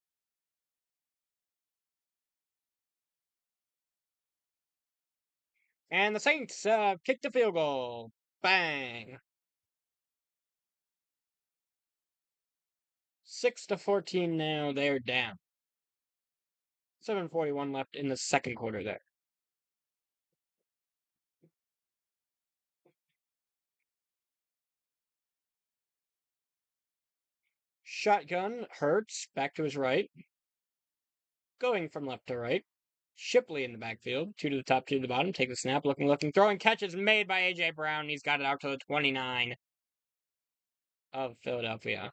And the Saints kicked the field goal. Bang. 6-14 now. They're down. 7:41 left in the second quarter there. Shotgun, Hurts, back to his right. Going from left to right. Shipley in the backfield. 2 to the top, 2 to the bottom. Take the snap, looking, throwing. Catches made by A.J. Brown. He's got it out to the 29 of Philadelphia.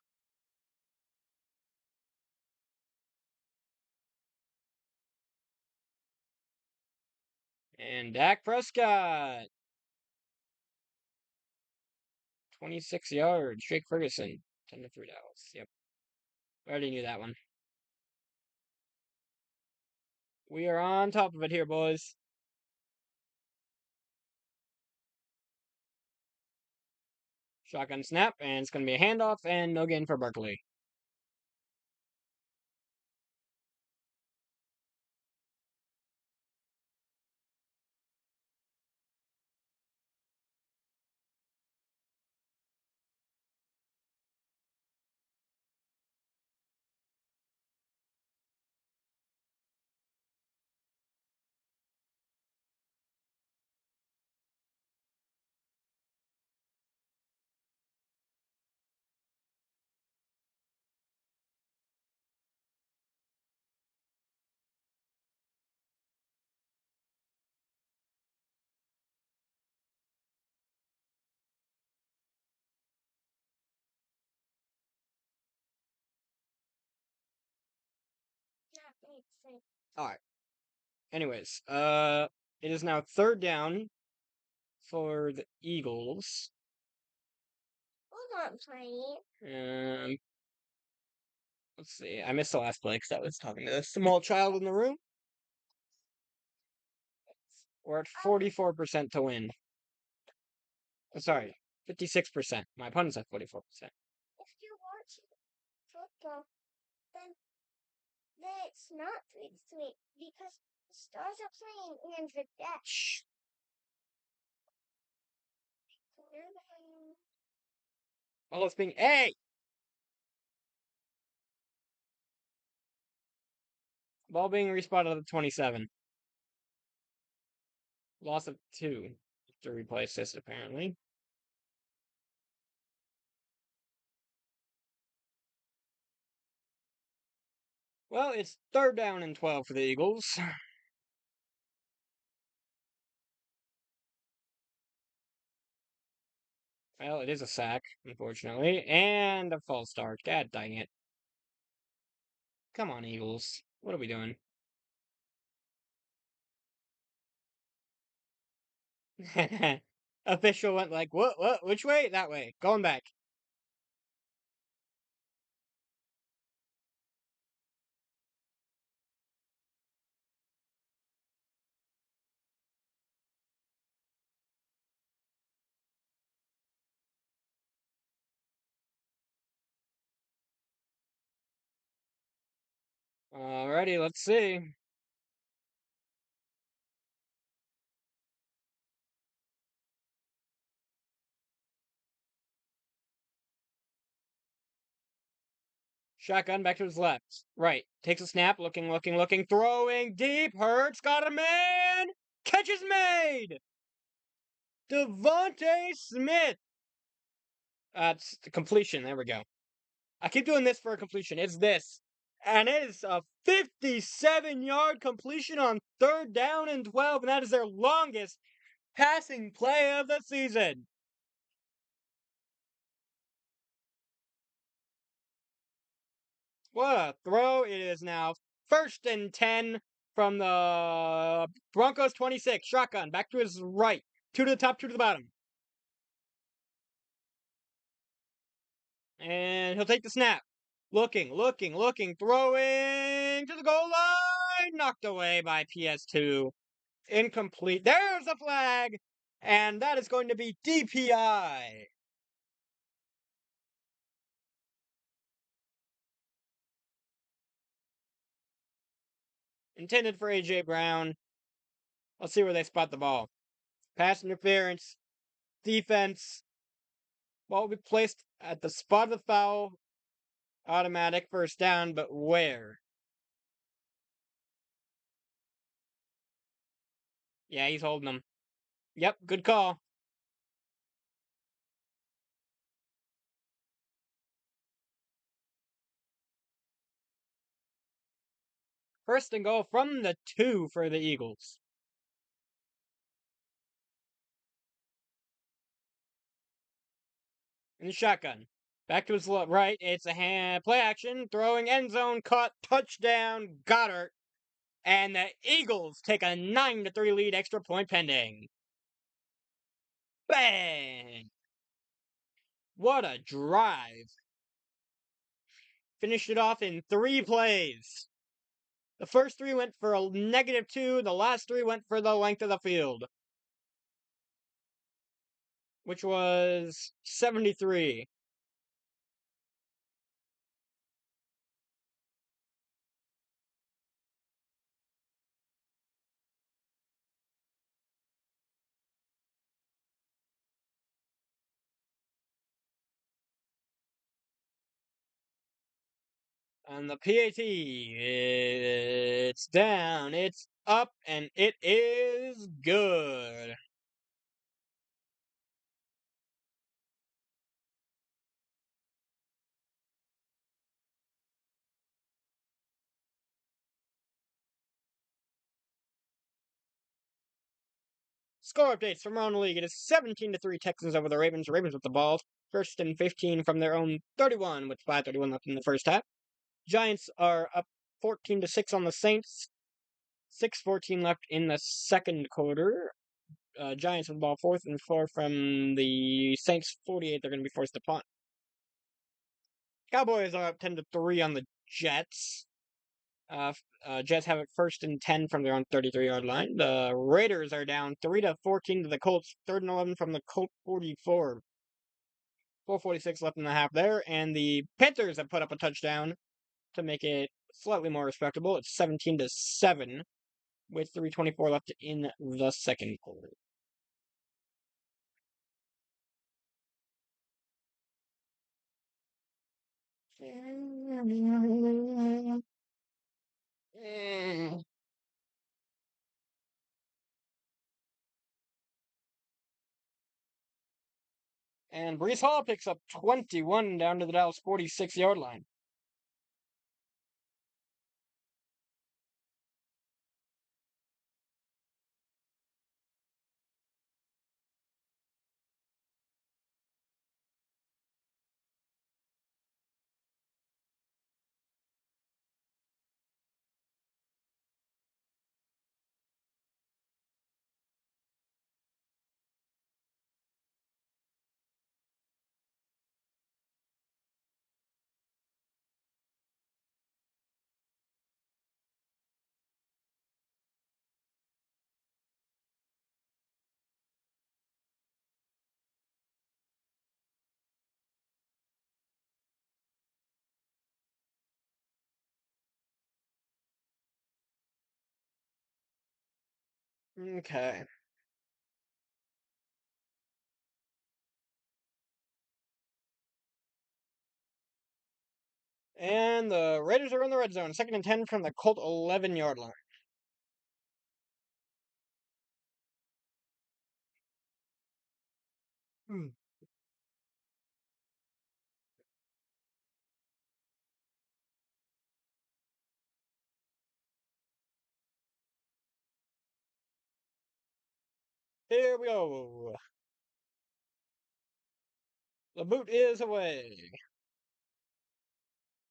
And Dak Prescott. 26 yards. Jake Ferguson. 10-3 Dallas. Yep. We already knew that one. We are on top of it here, boys. Shotgun snap, and it's going to be a handoff, and no gain for Barkley. All right. Anyways, it is now third down for the Eagles. Let's see. I missed the last play because I was talking to a small child in the room. We're at 44% to win. Sorry, 56%. My opponent's at 44%. If you watch football, then it's not 3-3 because the Stars are playing in the dash. Well, it's being hey. Ball being respotted at the 27. Loss of 2 to replace this, apparently. Well, it's third down and 12 for the Eagles. Well, it is a sack, unfortunately, and a false start. God dang it. Come on, Eagles. What are we doing? Official went like, what, which way? That way. Going back. Alrighty, let's see. Shotgun back to his left. Right. Takes a snap. Looking. Throwing deep. Hurts. Got a man. Catch is made. Devontae Smith. It's the completion. There we go. I keep doing this for a completion. It's this. And it is a 57-yard completion on third down and 12. And that is their longest passing play of the season. What a throw. It is now first and 10 from the Broncos 26. Shotgun. Back to his right. 2 to the top, 2 to the bottom. And he'll take the snap. Looking. Throwing to the goal line. Knocked away by PS2. Incomplete. There's a flag. And that is going to be DPI. Intended for A.J. Brown. Let's see where they spot the ball. Pass interference. Defense. Ball will be placed at the spot of the foul. Automatic first down, but where? Yeah, he's holding them. Yep, good call. First and goal from the 2 for the Eagles. In the shotgun. Back to his right. It's a hand play action. Throwing end zone cut. Touchdown. Goddard. And the Eagles take a 9-3 lead, extra point pending. Bang! What a drive. Finished it off in 3 plays. The first 3 went for a -2. The last 3 went for the length of the field, which was 73. On the PAT, it's down, it's up, and it is good. Score updates from around the league. It is 17-3 Texans over the Ravens. Ravens with the ball. First and 15 from their own 31 with 5:31 left in the first half. Giants are up 14-6 on the Saints. 6:14 left in the second quarter. Giants with the ball 4th and 4 from the Saints 48. They're going to be forced to punt. Cowboys are up 10-3 on the Jets. Jets have it 1st and 10 from their own 33-yard line. The Raiders are down 3-14 to the Colts. 3rd and 11 from the Colt 44. 4:46 left in the half there, and the Panthers have put up a touchdown to make it slightly more respectable. It's 17-7 with 3:24 left in the second quarter. And Brees Hall picks up 21 down to the Dallas 46-yard line. Okay. And the Raiders are in the red zone. 2nd and 10 from the Colt 11-yard line. Here we go. The boot is away.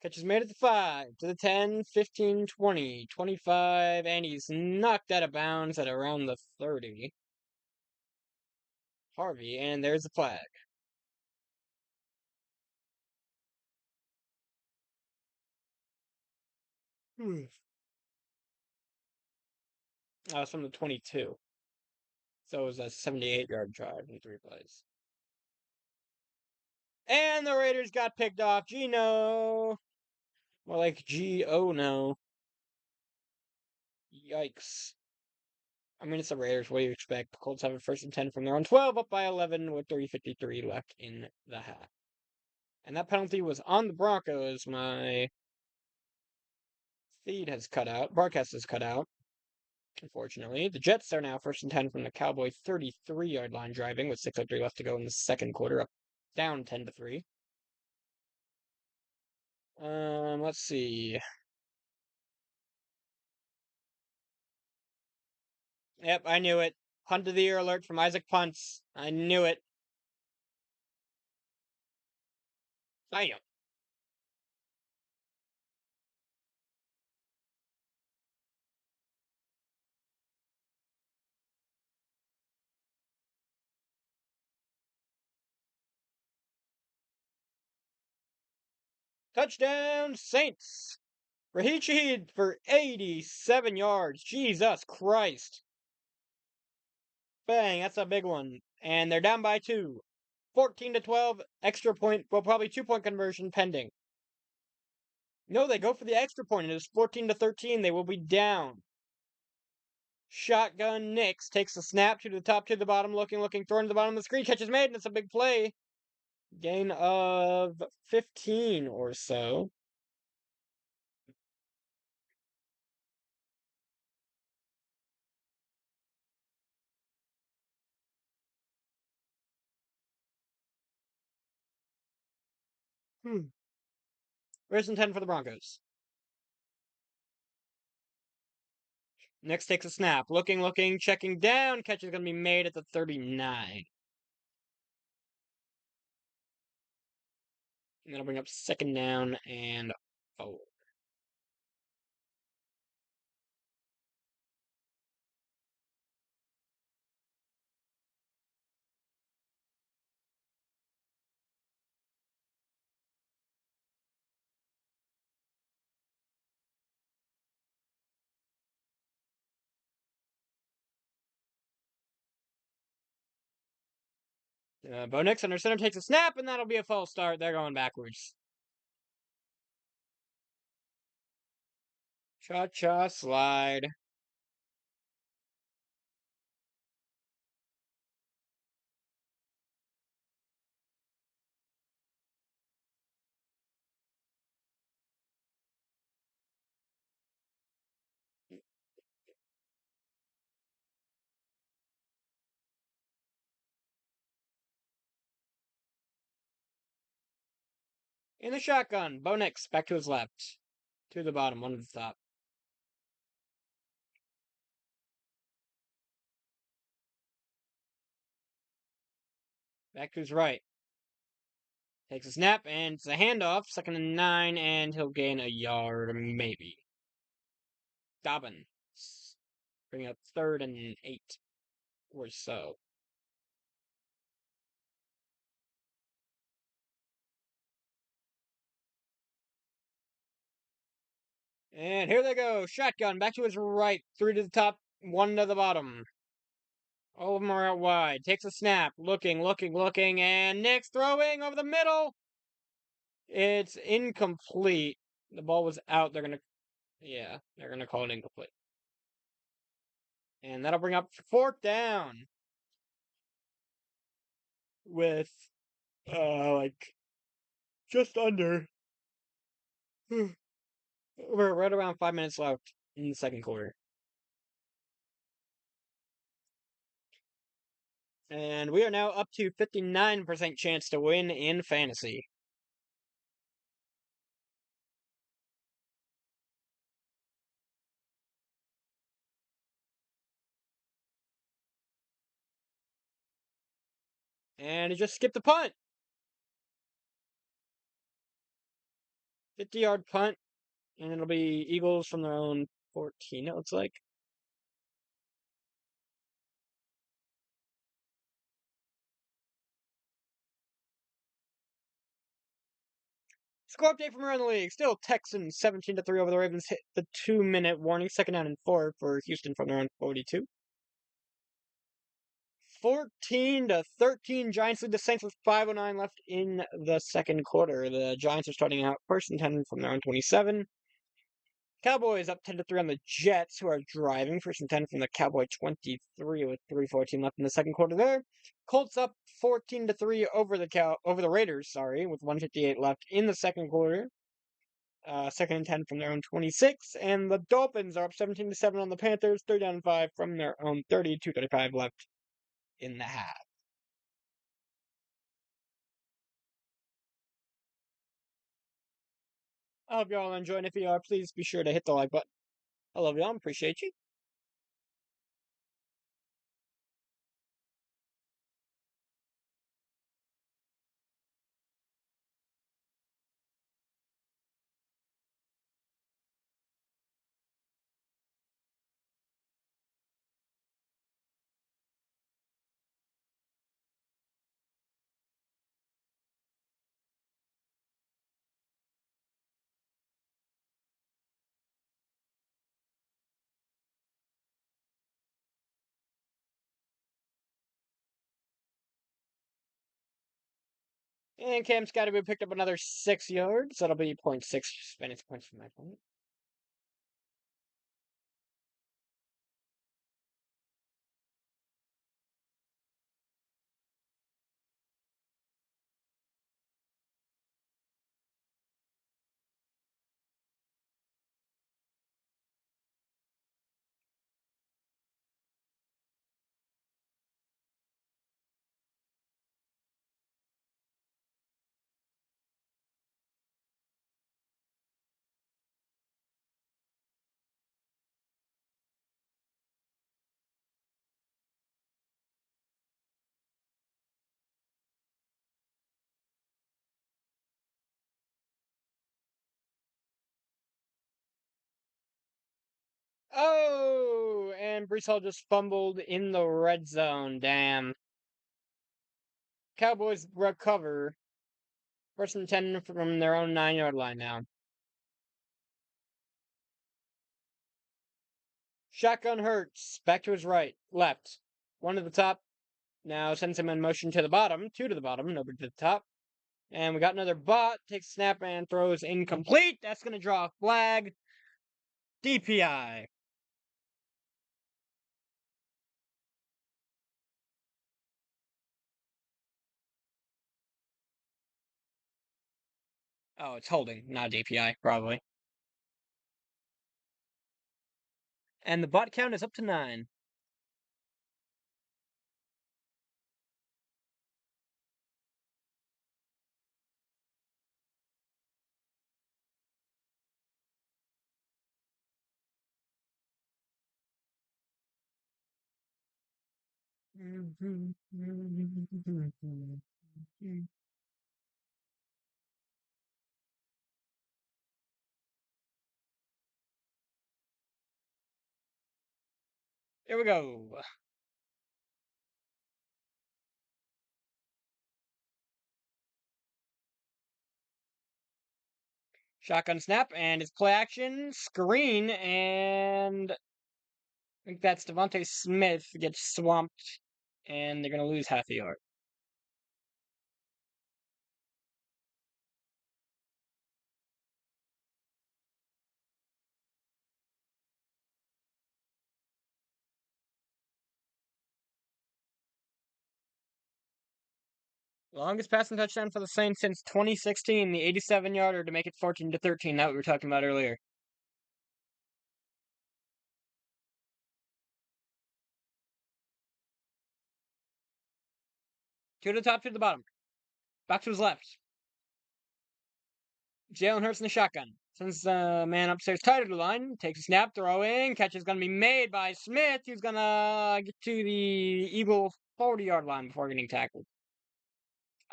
Catch is made at the 5, to the 10, 15, 20, 25, and he's knocked out of bounds at around the 30. Harvey, and there's the flag. That was from the 22. So it was a 78-yard drive in 3 plays. And the Raiders got picked off. Gino. More like G-O no. Yikes. I mean, it's the Raiders. What do you expect? The Colts have a 1st and 10 from their own 12, up by 11 with 3:53 left in the half. And that penalty was on the Broncos. My feed has cut out. Broadcast has cut out, unfortunately. The Jets are now 1st and 10 from the Cowboy 33-yard line driving with 6:03 left to go in the second quarter, up down 10-3. Let's see. Yep, I knew it. Punt of the year alert from Isaac Punts. I knew it. Bam. Touchdown, Saints. Raheem Shaheed for 87 yards. Jesus Christ. Bang, that's a big one. And they're down by 2. 14-12, extra point, well, probably 2-point conversion pending. No, they go for the extra point. It is 14-13. They will be down. Shotgun Nix takes the snap to the top, to the bottom, looking, throwing to the bottom of the screen. Catch is made, and it's a big play. Gain of 15 or so. First and 10 for the Broncos. Nix takes a snap. Looking, checking down. Catch is going to be made at the 39. And that'll bring up 2nd down and 4. Bo Nix under center takes a snap, and that'll be a false start. They're going backwards. Cha-cha slide. In the shotgun, Bo Nix back to his left. To the bottom, one to the top. Back to his right. Takes a snap, and it's a handoff. 2nd and 9, and he'll gain a yard, maybe. Dobbins. Bring up 3rd and 8 or so. And here they go. Shotgun back to his right. 3 to the top, 1 to the bottom. All of them are out wide. Takes a snap. Looking, and Nick's throwing over the middle. It's incomplete. The ball was out. They're going to call it incomplete. And that'll bring up 4th down. With, just under. We're right around 5 minutes left in the second quarter. And we are now up to 59% chance to win in fantasy. And he just skipped the punt. 50-yard punt. And it'll be Eagles from their own 14, it looks like. Score update from around the league. Still Texans 17-3 over the Ravens. Hit the 2-minute warning. 2nd down and 4 for Houston from their own 42. 14-13. Giants lead the Saints with 5:09 left in the second quarter. The Giants are starting out 1st and 10 from their own 27. Cowboys up 10-3 on the Jets, who are driving 1st and 10 from the Cowboy 23 with 3:14 left in the second quarter there. Colts up 14-3 over the Raiders, with 1:58 left in the second quarter. 2nd and 10 from their own 26, and the Dolphins are up 17-7 on the Panthers, 3rd down and 5 from their own 30, 2:35 left in the half. I hope y'all are enjoying. If you are, please be sure to hit the like button. I love y'all. Appreciate you. And Cam Scotty picked up another 6 yards. That'll be 0.6 fantasy points for my opponent. Oh, and Brees Hall just fumbled in the red zone. Damn. Cowboys recover. 1st and 10 from their own 9-yard line now. Shotgun Hurts. Back to his left. 1 to the top, Now sends him in motion to the bottom, two to the bottom, nobody to the top. And we got another bot, takes a snap and throws incomplete. That's going to draw a flag. DPI. Oh, it's holding, not DPI, probably. And the bot count is up to 9. Here we go. Shotgun snap, and his play action, screen, and I think that's Devontae Smith gets swamped, and they're going to lose half the yard. Longest passing touchdown for the Saints since 2016, the 87-yarder to make it 14-13, that we were talking about earlier. Two to the top, two to the bottom. Back to his left. Jalen Hurts in the shotgun. Sends the man upstairs tighter to the line. Takes a snap, throwing. Catch is going to be made by Smith. He's going to get to the Eagle 40-yard line before getting tackled.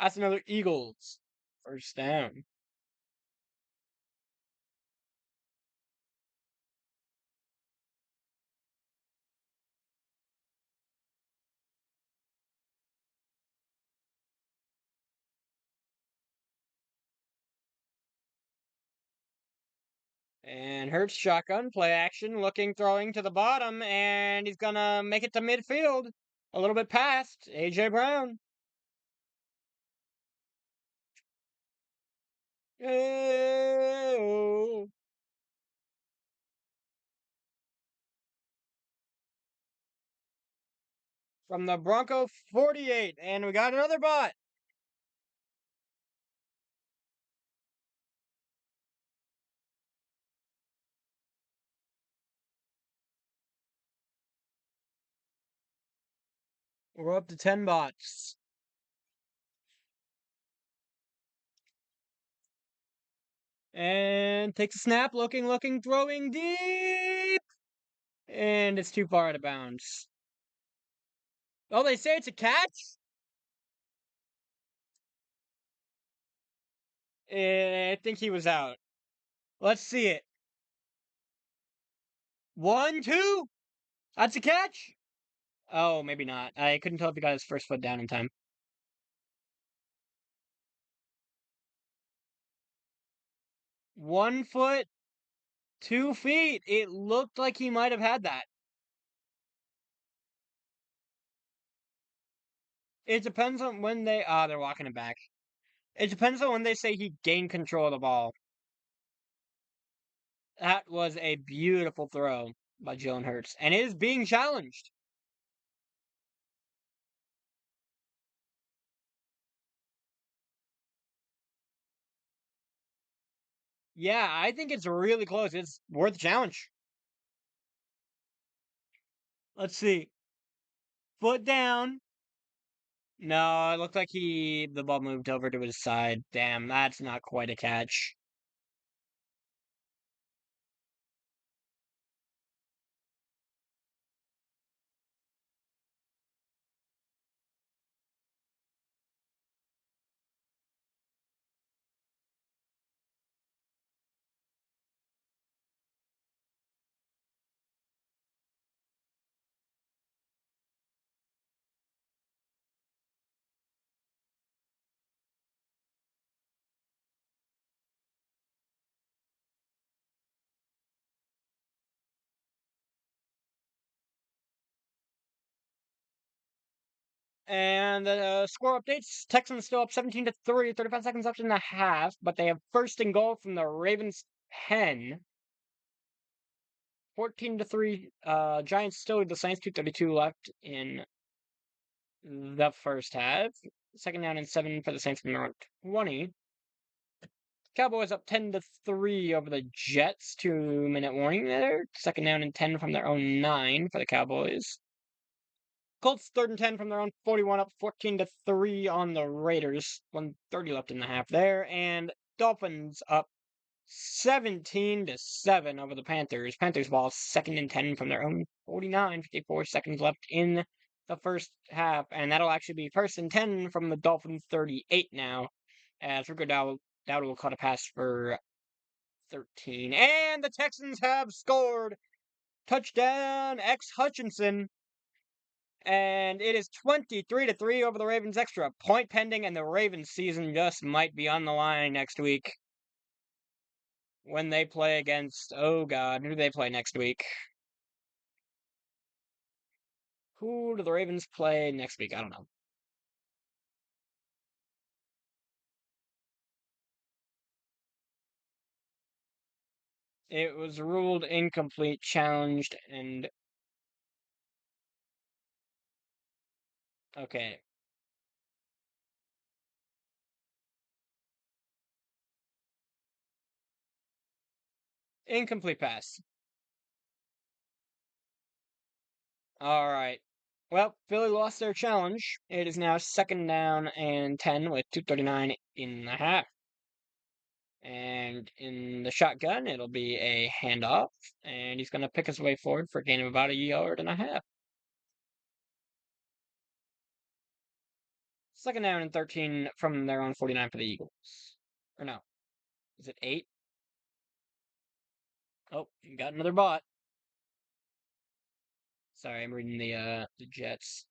That's another Eagles first down. And Hurts shotgun, play action, looking, throwing to the bottom, and he's going to make it to midfield. A little bit past A.J. Brown. Oh. From the Bronco 48, and we got another bot. We're up to 10 bots. And takes a snap, looking, throwing deep. And it's too far out of bounds. Oh, they say it's a catch? I think he was out. Let's see it. 1, 2. That's a catch? Oh, maybe not. I couldn't tell if he got his first foot down in time. 1 foot, 2 feet. It looked like he might have had that. It depends on when they... they're walking it back. It depends on when they say he gained control of the ball. That was a beautiful throw by Jalen Hurts. And it is being challenged. Yeah, I think it's really close. It's worth a challenge. Let's see. Foot down. No, it looked like the ball moved over to his side. Damn, that's not quite a catch. And the score updates: Texans still up 17-3, 35 seconds left in the half, but they have first and goal from the Ravens 10. 14-3. Giants still lead the Saints. 2:32 left in the first half. Second down and 7 for the Saints from their own 20. Cowboys up 10-3 over the Jets. 2-minute warning there. Second down and 10 from their own 9 for the Cowboys. Colts 3rd and 10 from their own 41, up 14-3 on the Raiders. 1:30 left in the half there. And Dolphins up 17-7 over the Panthers. Panthers ball 2nd and 10 from their own 49, 54 seconds left in the first half. And that'll actually be 1st and 10 from the Dolphins 38 now, as Rico Dowdle will caught a pass for 13. And the Texans have scored. Touchdown, X Hutchinson. And it is 23-3 over the Ravens. Extra point pending, and the Ravens season just might be on the line next week when they play against, oh god, who do they play next week? Who do the Ravens play next week? I don't know. It was ruled incomplete, challenged, and okay. Incomplete pass. Alright. Well, Philly lost their challenge. It is now 2nd down and 10 with 2:39 in the half. And in the shotgun, it'll be a handoff. And he's going to pick his way forward for a gain of about 1.5 yards. 2nd down and 13 from their own 49 for the Eagles. Or no. Is it 8? Oh, you got another bot. Sorry, I'm reading the Jets.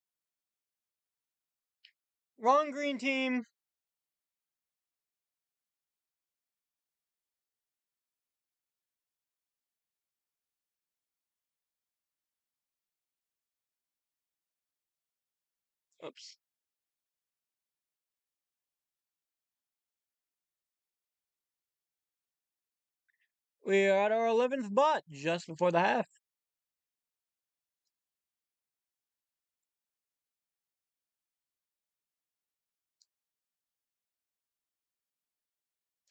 Wrong green team. Oops. We are at our 11th bot just before the half.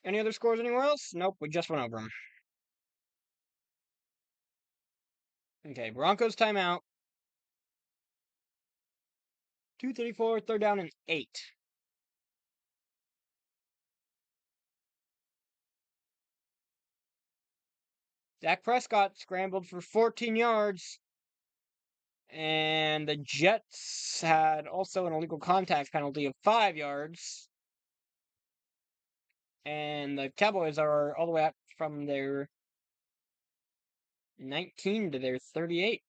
Any other scores anywhere else? Nope, we just went over them. Okay, Broncos timeout. 2:34, 3rd down and 8. Dak Prescott scrambled for 14 yards. And the Jets had also an illegal contact penalty of 5 yards. And the Cowboys are all the way up from their 19 to their 38.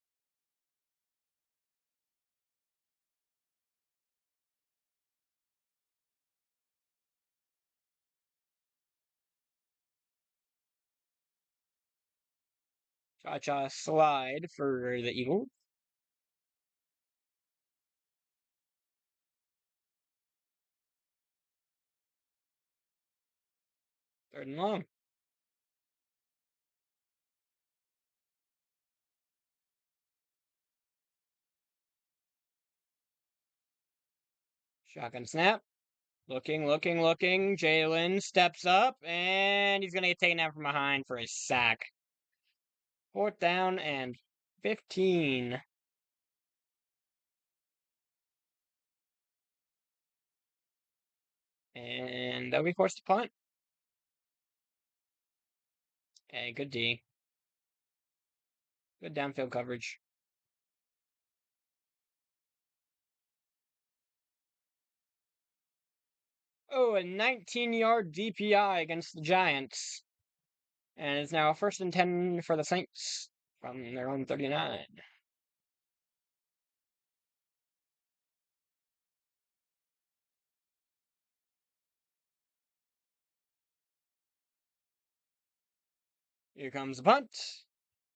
Cha-cha slide for the Eagles. Third and long. Shotgun snap. Looking. Jalen steps up, and he's going to get taken out from behind for a sack. 4th down and 15. And that'll be forced to punt. Okay, good D. Good downfield coverage. Oh, a 19-yard DPI against the Giants. And it's now 1st and 10 for the Saints from their own 39. Here comes the punt.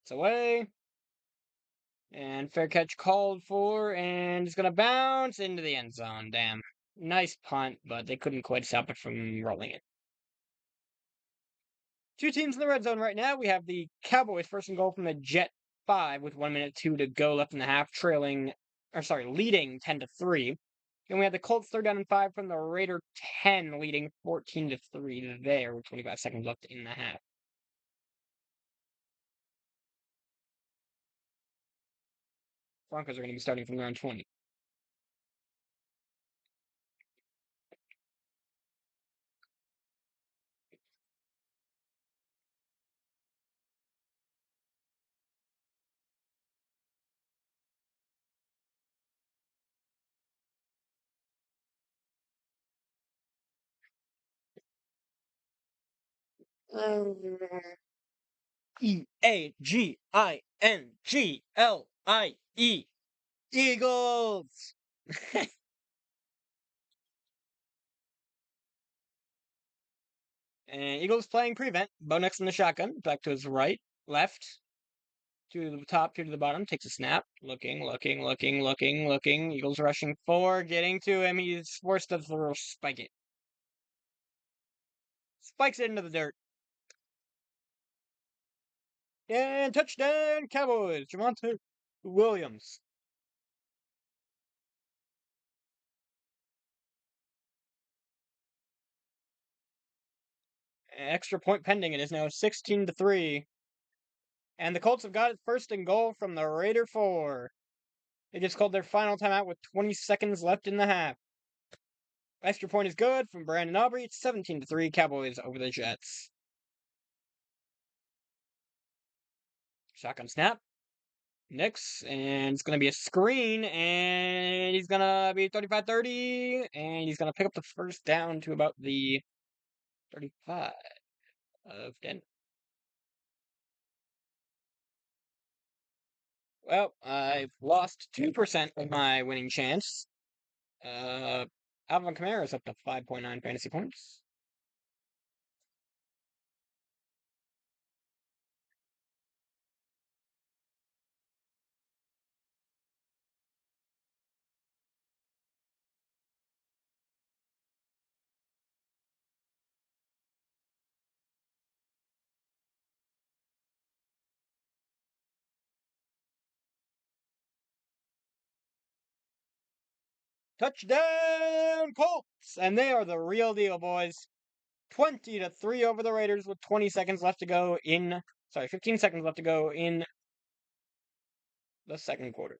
It's away. And fair catch called for, and it's going to bounce into the end zone. Damn. Nice punt, but they couldn't quite stop it from rolling it. Two teams in the red zone right now. We have the Cowboys first and goal from the Jet 5 with 1:02 to go left in the half, leading 10-3. Then we have the Colts third down and 5 from the Raider 10, leading 14-3 there with 25 seconds left in the half. Broncos are going to be starting from their own 20. Eaglie. Eagles! And Eagles playing prevent. Bo Nix in the shotgun. Back to his right. Left. Two to the top, two to the bottom. Takes a snap. Looking. Eagles rushing 4. Getting to him. He's forced to spike it. Spikes it into the dirt. And touchdown, Cowboys. Javonte Williams. Extra point pending. It is now 16-3. And the Colts have got it first and goal from the Raider 4. They just called their final timeout with 20 seconds left in the half. Extra point is good from Brandon Aubrey. It's 17-3. Cowboys over the Jets. Shotgun snap. Nix, and it's going to be a screen, and he's going to be 35-30, and he's going to pick up the first down to about the 35 of Denver. Well, I've lost 2% of my winning chance. Alvin Kamara is up to 5.9 fantasy points. Touchdown, Colts! And they are the real deal, boys. 20-3 over the Raiders with 15 seconds left to go in the second quarter.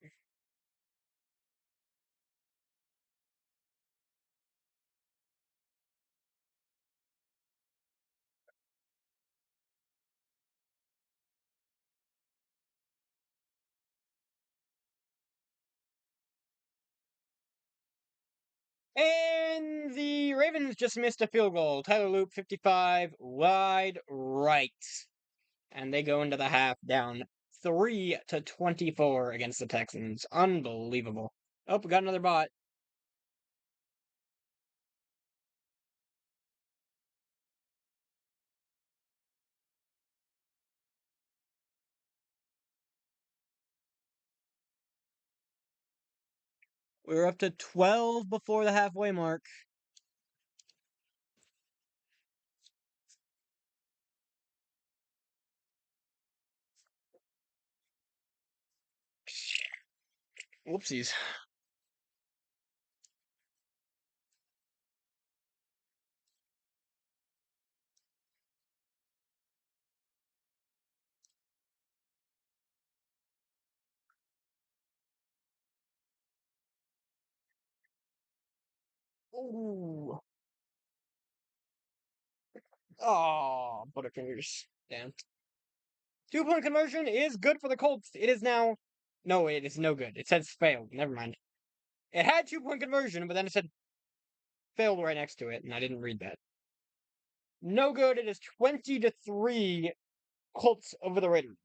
And the Ravens just missed a field goal. Tyler Loop, 55, wide right. And they go into the half down 3-24 against the Texans. Unbelievable. Oh, we got another bot. We're up to 12 before the halfway mark. Whoopsies. Ooh. Oh, butterfingers. Damn. 2-point conversion is good for the Colts. It is now. No, it is no good. It says failed. Never mind. It had 2-point conversion, but then it said failed right next to it, and I didn't read that. No good. It is 20-3 Colts over the Raiders.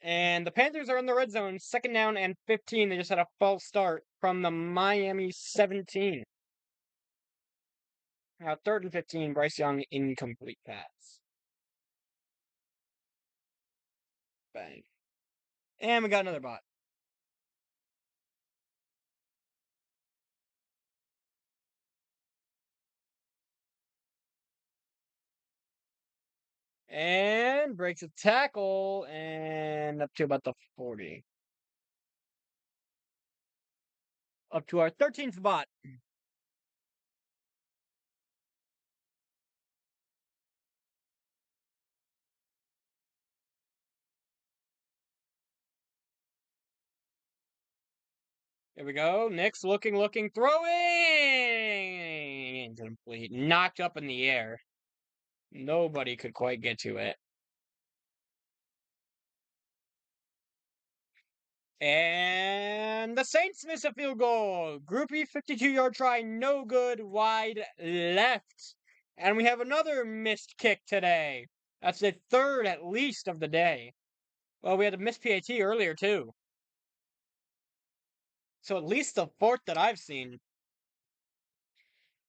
And the Panthers are in the red zone, second down and 15. They just had a false start from the Miami 17. Now, third and 15, Bryce Young, incomplete pass. Bang. And we got another bot. And breaks a tackle and up to about the 40. Up to our 13th bot. Here we go. Nick's looking, throwing! Incomplete. Knocked up in the air. Nobody could quite get to it. And the Saints miss a field goal. Groupie 52-yard try, no good, wide left. And we have another missed kick today. That's the third at least of the day. Well, we had a missed PAT earlier too. So at least the fourth that I've seen.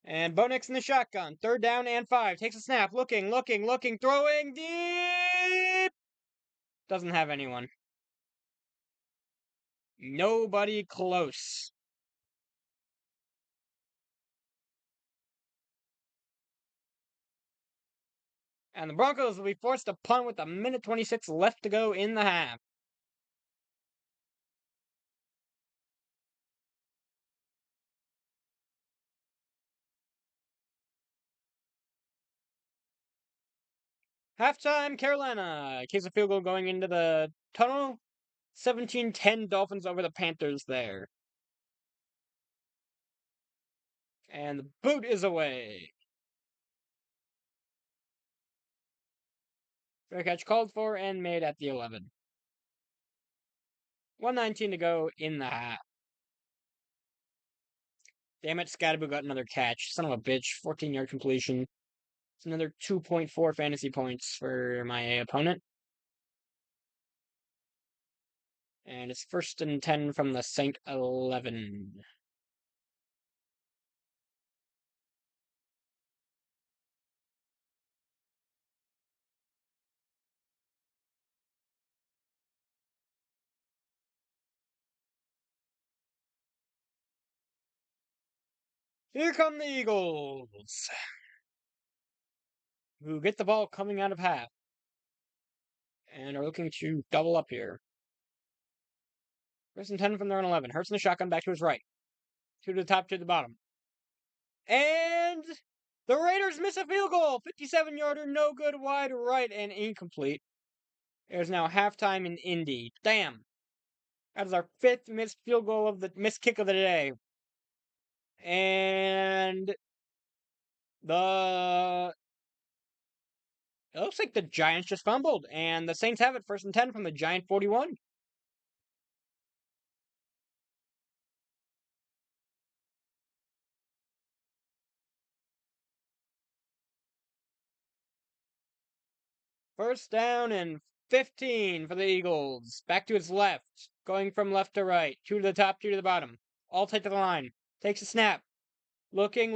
And Bo Nix in the shotgun. 3rd down and 5. Takes a snap. Looking, throwing deep. Doesn't have anyone. Nobody close. And the Broncos will be forced to punt with 1:26 left to go in the half. Halftime, Carolina kicks a field goal going into the tunnel. 17-10 Dolphins over the Panthers there. And the boot is away. Fair catch called for and made at the 11. 1:19 to go in the half. Damn it, Scatterboo got another catch. Son of a bitch. 14-yard completion. It's another 2.4 fantasy points for my opponent. And it's 1st and 10 from the Saint 11. Here come the Eagles, who get the ball coming out of half and are looking to double up here. 1st and 10 from their own 11. Hurts in the shotgun back to his right. 2 to the top, 2 to the bottom. And the Raiders miss a field goal. 57-yarder, no good, wide right, and incomplete. There's now halftime in Indy. Damn. That is our 5th missed field goal of the missed kick of the day. And it looks like the Giants just fumbled, and the Saints have it 1st and 10 from the Giant 41. First down and 15 for the Eagles. Back to his left. Going from left to right. 2 to the top, 2 to the bottom. All tight to the line. Takes a snap. Looking.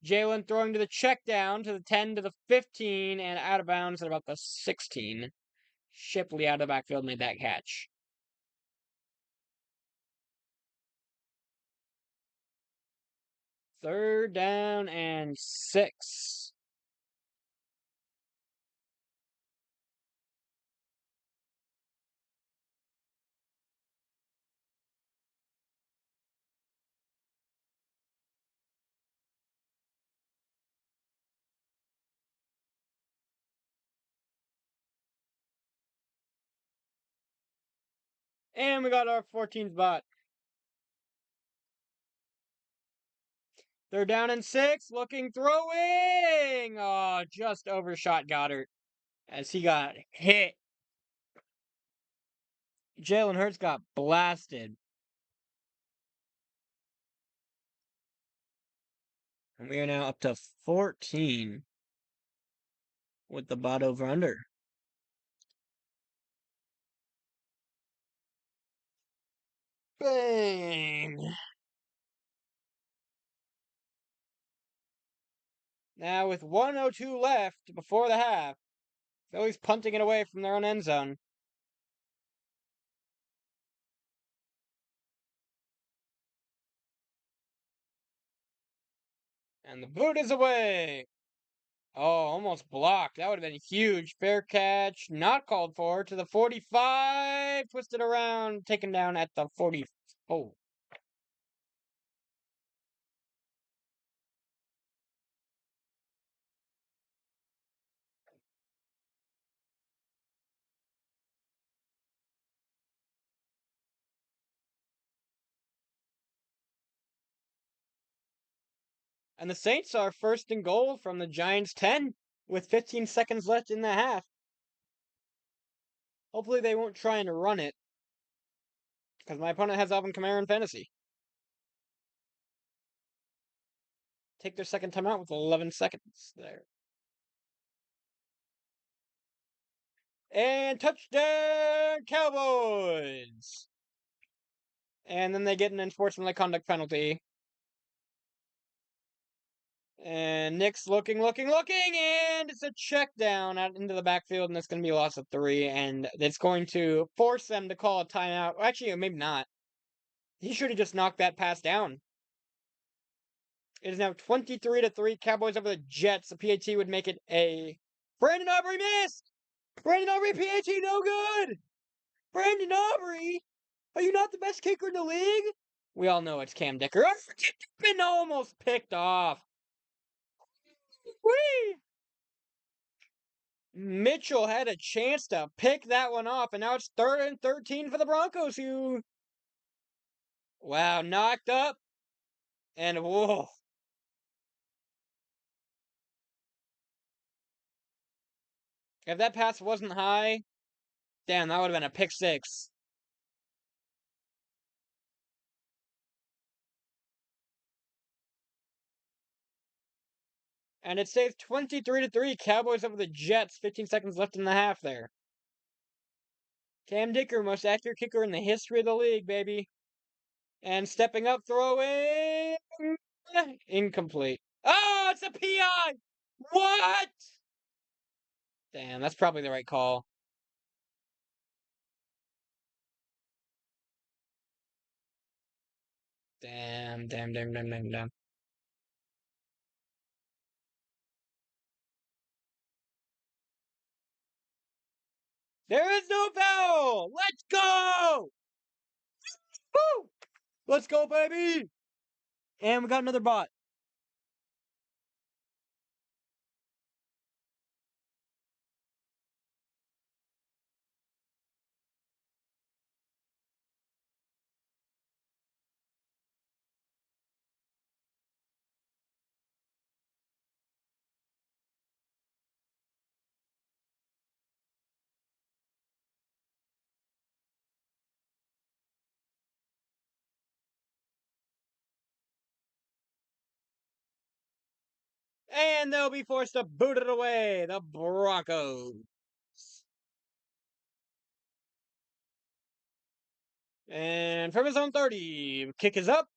Jalen throwing to the check down to the 10 to the 15 and out of bounds at about the 16. Shipley out of the backfield made that catch. Third down and 6. And we got our 14th bot. 3rd down and 6. Looking, throwing. Oh, just overshot Goddard as he got hit. Jalen Hurts got blasted. And we are now up to 14 with the bot over under. Bang! Now with 1:02 left before the half, Philly's punting it away from their own end zone. And the boot is away. Oh, almost blocked. That would have been huge. Fair catch. Not called for. To the 45. Twisted around. Taken down at the 40. Oh. And the Saints are first and goal from the Giants' 10 with 15 seconds left in the half. Hopefully they won't try and run it. Because my opponent has Alvin Kamara in fantasy. Take their second timeout with 11 seconds there. And touchdown, Cowboys! And then they get an enforcement conduct penalty. And Nick's looking, and it's a check down out into the backfield, and it's going to be a loss of 3, and it's going to force them to call a timeout. Well, actually, maybe not. He should have just knocked that pass down. It is now 23-3, Cowboys over the Jets. The PAT would make it a... Brandon Aubrey missed! Brandon Aubrey, PAT, no good! Brandon Aubrey? Are you not the best kicker in the league? We all know it's Cam Dicker. Been almost picked off. Whee! Mitchell had a chance to pick that one off, and now it's 3rd and 13 for the Broncos, who... Wow, knocked up. And whoa. If that pass wasn't high, damn, that would have been a pick 6. And it saves 23-3, Cowboys over the Jets. 15 seconds left in the half there. Cam Dicker, most accurate kicker in the history of the league, baby. And stepping up, throwing... Incomplete. Oh, it's a PI! What? Damn, that's probably the right call. Damn. There is no foul! Let's go! Woo! Let's go, baby! And we got another bot. And they'll be forced to boot it away, the Broncos. And from his own 30, kick is up.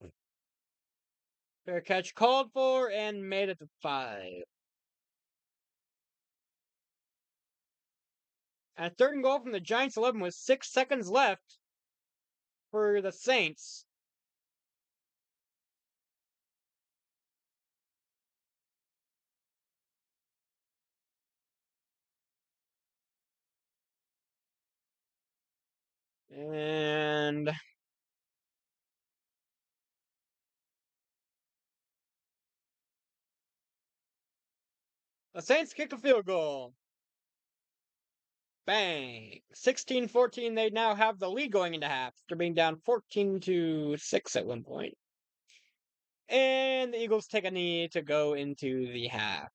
Fair catch called for and made it to 5. At 3rd and goal from the Giants 11 with 6 seconds left for the Saints. And the Saints kicked a field goal. Bang! 16-14, they now have the lead going into half after being down 14-6 at one point. And the Eagles take a knee to go into the half.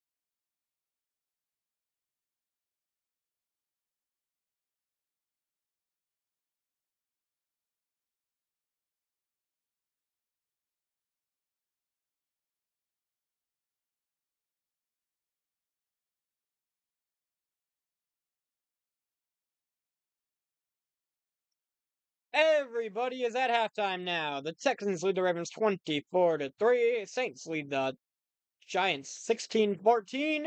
Everybody is at halftime now. The Texans lead the Ravens 24-3. Saints lead the Giants 16-14.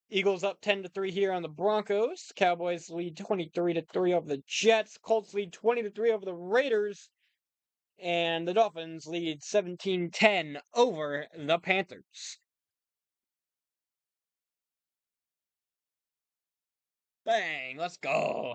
Eagles up 10-3 here on the Broncos. Cowboys lead 23-3 over the Jets. Colts lead 20-3 over the Raiders. And the Dolphins lead 17-10 over the Panthers. Bang, let's go.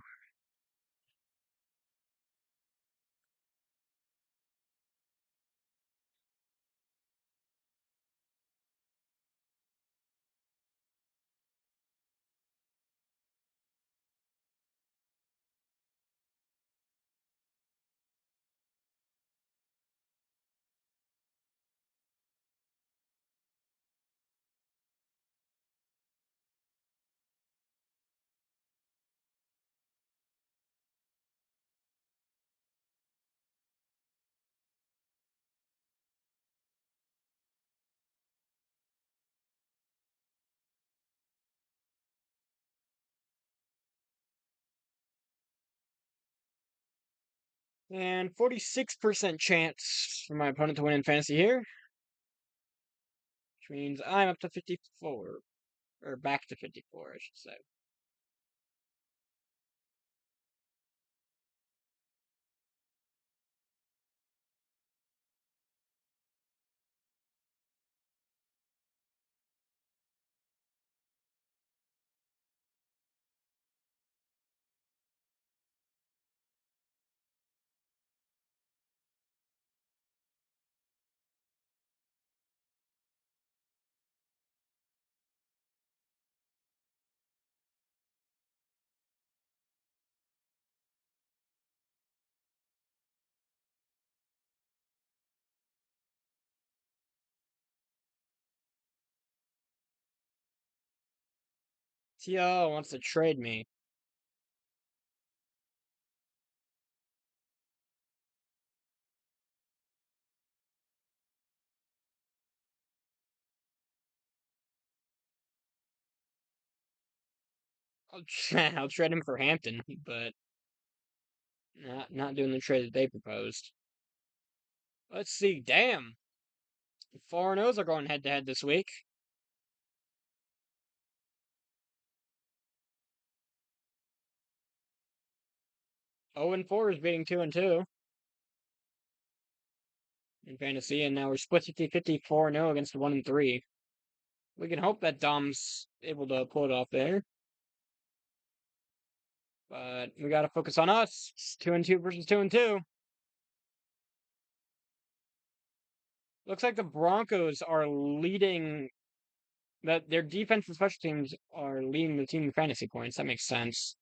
And 46% chance for my opponent to win in fantasy here, which means I'm up to 54. Or back to 54, I should say. T.O. wants to trade me. I'll trade him for Hampton, but not doing the trade that they proposed. Let's see. Damn. 4-0s are going head to head this week. 0-4 is beating 2-2 in fantasy, and now we're split 50-50, 4-0 against 1-3. We can hope that Dom's able to pull it off there. But we gotta focus on us. It's 2-2 versus 2-2. Looks like the Broncos are leading. That their defense and special teams are leading the team in fantasy points. That makes sense.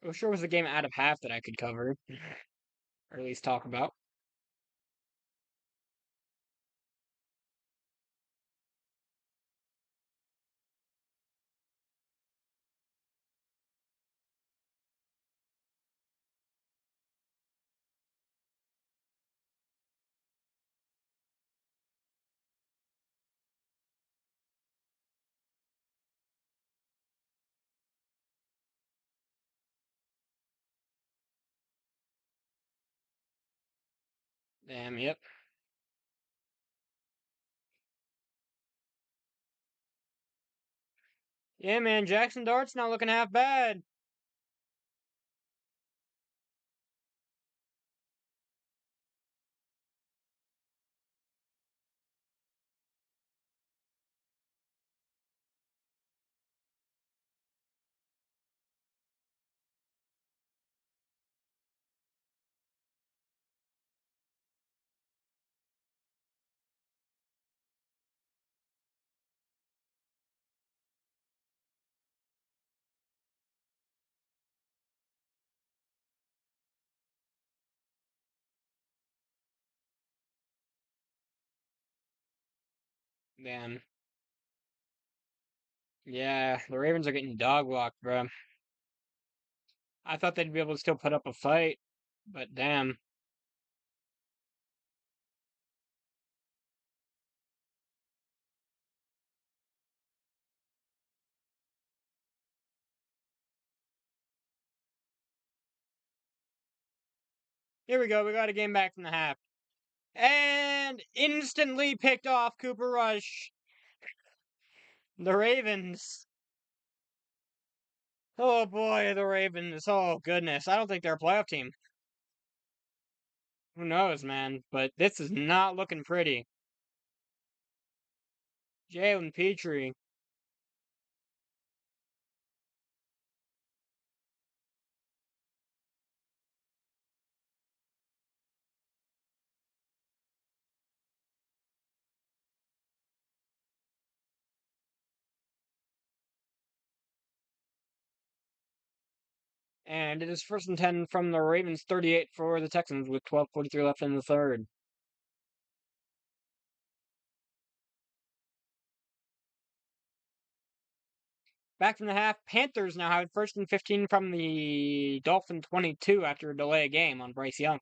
It sure was a game out of half that I could cover, or at least talk about. Damn, yep. Yeah, man, Jackson Dart's not looking half bad. Damn. Yeah, the Ravens are getting dog walked, bro. I thought they'd be able to still put up a fight, but damn. Here we go. We got a game back from the half. And instantly picked off Cooper Rush. The Ravens. Oh boy, the Ravens. Oh goodness. I don't think they're a playoff team. Who knows, man? But this is not looking pretty. Jalen Petrie. And it is first and 10 from the Ravens, 38 for the Texans with 12:43 left in the third. Back from the half, Panthers now have first and 15 from the Dolphin 22 after a delay of game on Bryce Young.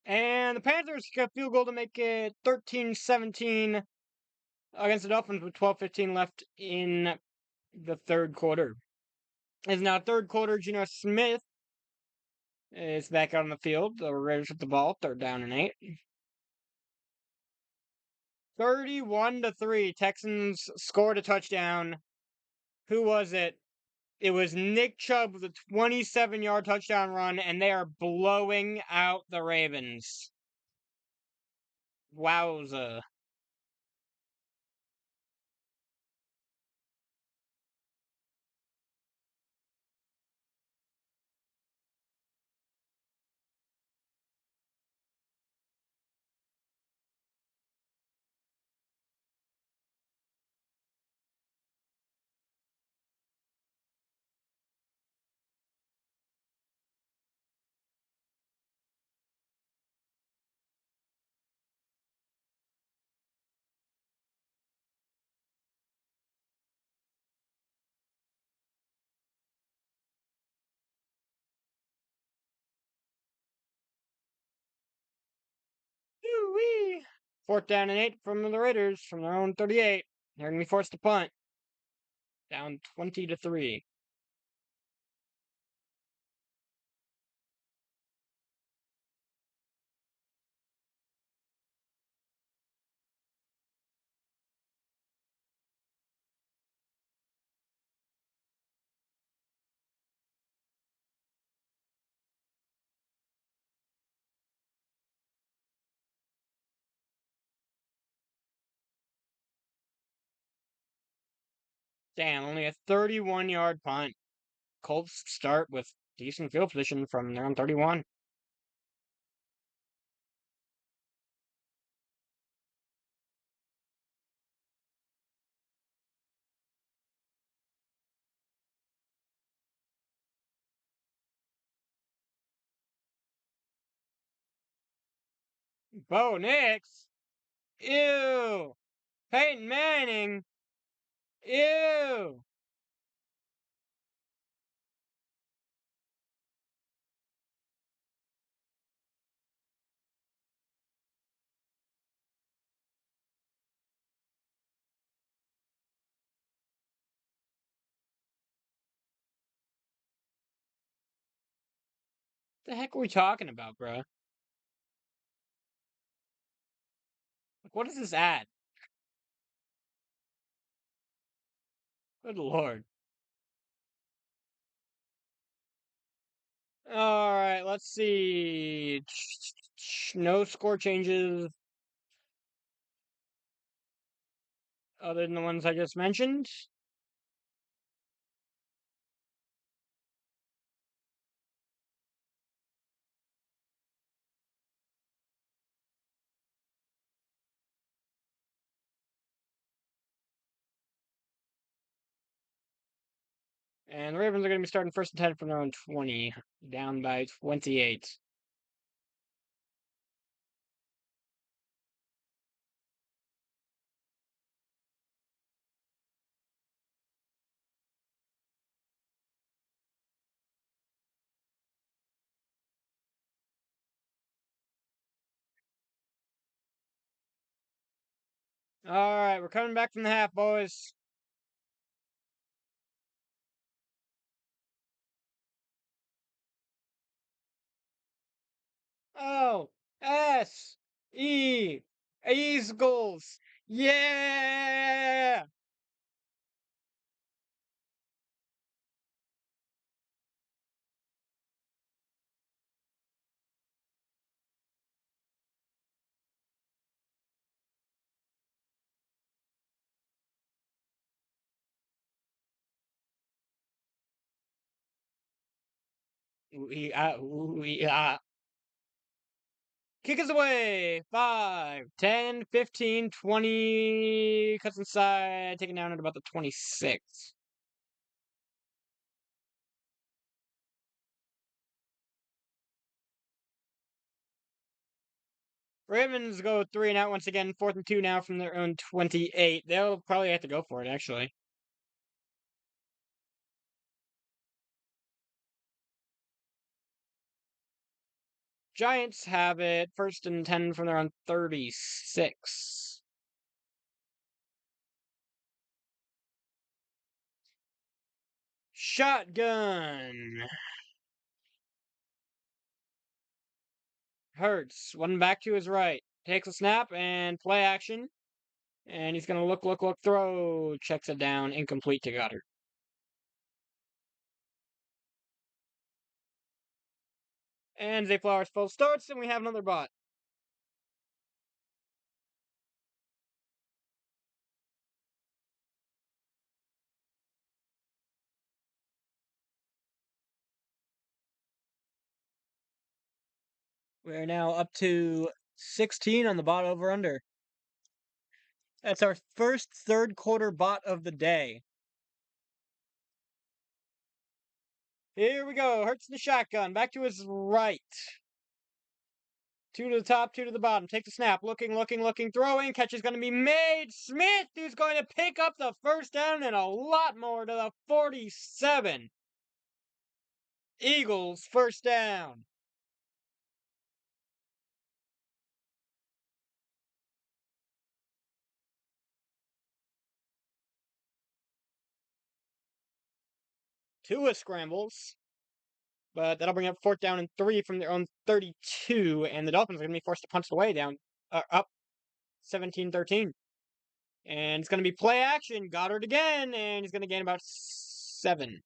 And the Panthers got a field goal to make it 13-17 against the Dolphins with 12:15 left in the third quarter. It's now third quarter. Geno Smith is back out on the field. The Raiders with the ball, third down and 8. 31-3. Texans scored a touchdown. Who was it? It was Nick Chubb with a 27-yard touchdown run, and they are blowing out the Ravens. Wowza. Woo-wee. 4th down and 8 from the Raiders from their own 38. They're going to be forced to punt. Down 20-3. Damn, only a 31-yard punt. Colts start with decent field position from their own 31. Bo Nix. Ew. Peyton Manning. Ew. The heck are we talking about, bro? Like, what is this ad? Good lord. Alright, let's see. No score changes other than the ones I just mentioned. And the Ravens are going to be starting 1st and 10 from their own 20, down by 28. Alright, we're coming back from the half, boys. Oh, S, E, Eagles. Yeah! We, Kick us away. 5, 10, 15, 20. Cuts inside. Taken down at about the 26. Ravens go 3 and out once again. 4th and 2 now from their own 28. They'll probably have to go for it, actually. Giants have it. 1st and 10 from their own 36. Shotgun. Hurts. One back to his right. Takes a snap and play action. And he's going to look, throw. Checks it down. Incomplete to Goddard. And Zay Flowers full starts, and we have another bot. We're now up to 16 on the bot over under. That's our first 3rd quarter bot of the day. Here we go. Hurts the shotgun. Back to his right. 2 to the top, 2 to the bottom. Takes the snap. Looking. Throwing. Catch is going to be made. Smith, who's going to pick up the 1st down and a lot more to the 47. Eagles 1st down. Tua scrambles, but that'll bring up 4th down and 3 from their own 32, and the Dolphins are going to be forced to punch away down, up 17-13. And it's going to be play action. Goddard again, and he's going to gain about 7.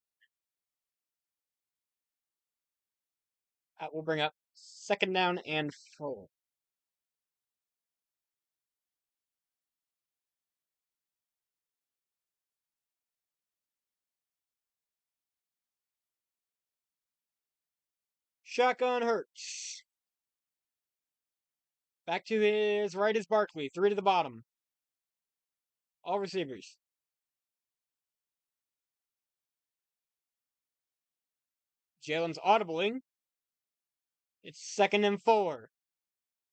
That will bring up 2nd down and 4. Shotgun Hurts. Back to his right is Barkley. 3 to the bottom. All receivers. Jalen's audibling. It's 2nd and 4.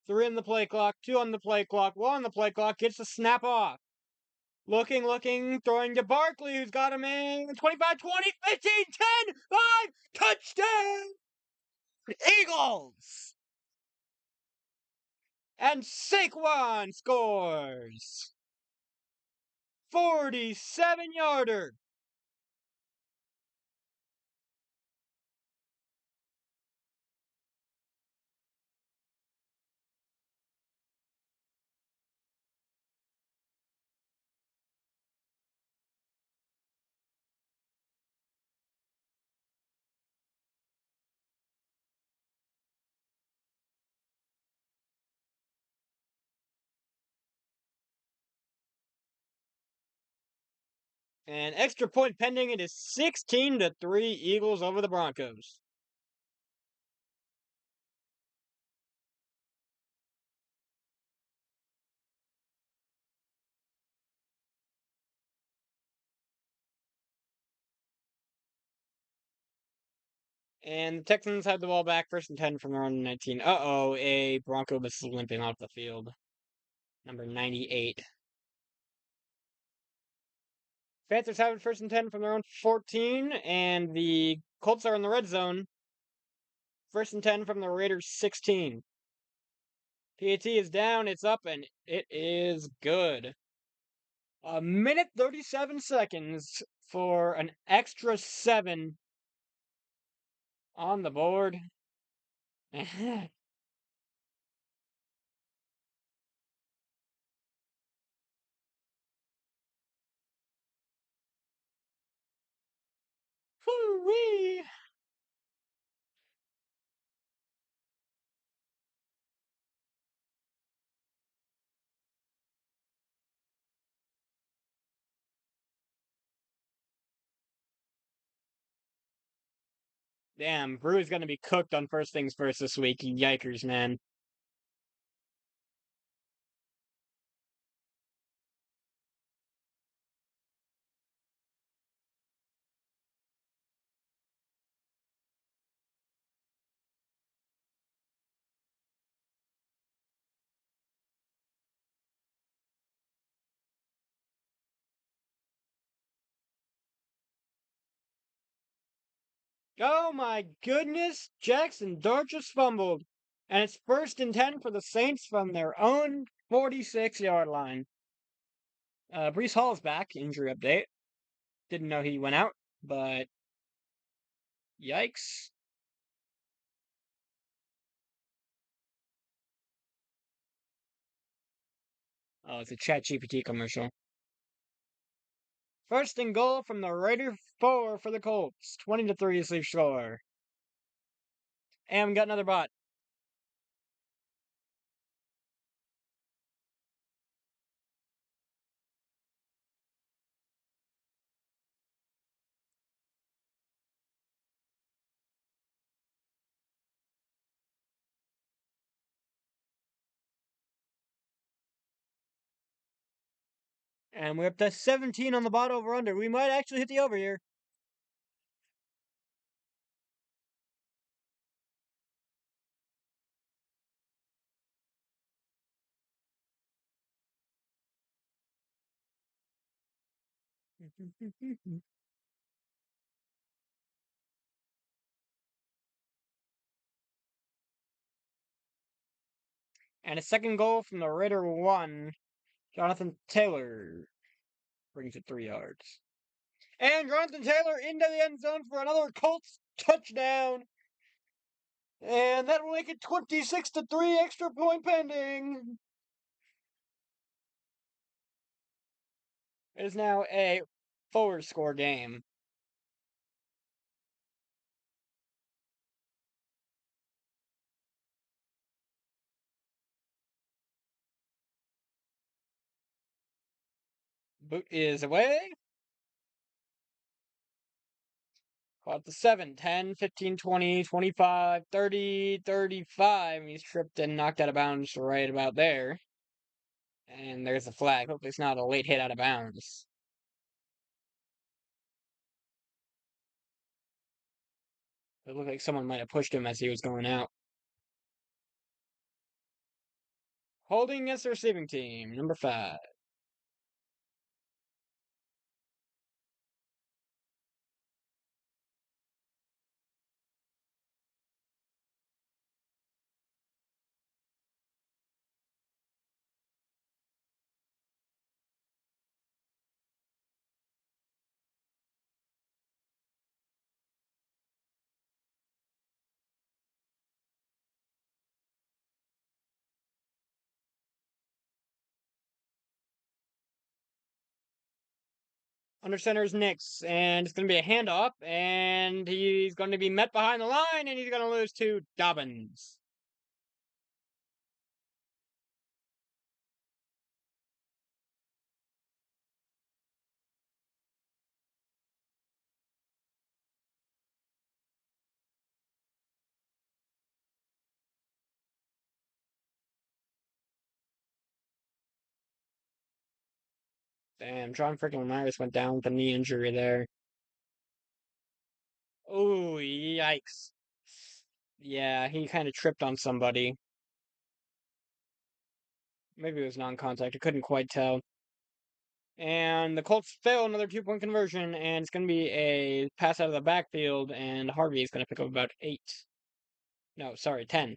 3 on the play clock, 2 on the play clock, 1 on the play clock. Gets the snap off. Looking, throwing to Barkley, who's got him in 25, 20, 15, 10, 5, touchdown! Eagles! And Saquon scores! 47-yarder! And extra point pending. It is 16-3 Eagles over the Broncos. And the Texans have the ball back, 1st and 10 from their own 19. Uh-oh, a Bronco was limping off the field. Number 98. Panthers have it 1st and 10 from their own 14, and the Colts are in the red zone. 1st and 10 from the Raiders 16. PAT is down, it's up, and it is good. 1 minute 37 seconds for an extra 7 on the board. Woo-wee! Damn, Brew's gonna be cooked on first things first this week. Yikers, man. Oh my goodness! Jackson Dart just fumbled. And it's 1st and 10 for the Saints from their own 46-yard line. Brees Hall's back. Injury update. Didn't know he went out, but yikes. Oh, it's a ChatGPT commercial. 1st and goal from the Raider 4 for the Colts. 20-3 is their score. And we got another bot. And we're up to 17 on the bot over under. We might actually hit the over here. And a 2nd goal from the Raider 1. Jonathan Taylor brings it 3 yards. And Jonathan Taylor into the end zone for another Colts touchdown. And that will make it 26-3, extra point pending. It is now a forward score game. Boot is away. Caught the 7, 10, 15, 20, 25, 30, 35. He's tripped and knocked out of bounds right about there. And there's a flag. Hopefully it's not a late hit out of bounds. It looked like someone might have pushed him as he was going out. Holding against the receiving team, number 5. Under center is Nix, and it's going to be a handoff, and he's going to be met behind the line, and he's going to lose to Dobbins. Damn, John freaking Myers went down with a knee injury there. Oh, yikes. Yeah, he kind of tripped on somebody. Maybe it was non-contact. I couldn't quite tell. And the Colts fail another 2-point conversion, and it's going to be a pass out of the backfield, and Harvey is going to pick up about 8. No, sorry, 10.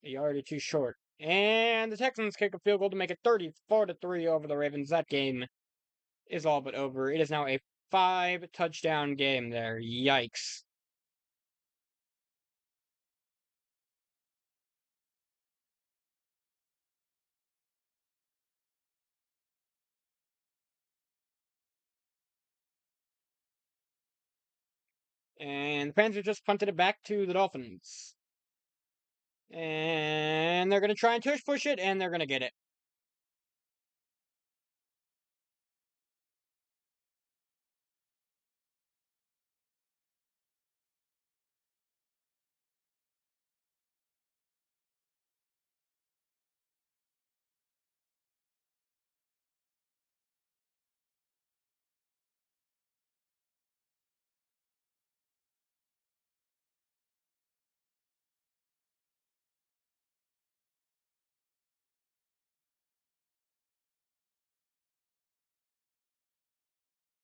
A yard or two short. And the Texans kick a field goal to make it 34-3 over the Ravens. That game is all but over. It is now a 5-touchdown game there. Yikes. And the Panthers just punted it back to the Dolphins. And they're going to try and tush push it, and they're going to get it.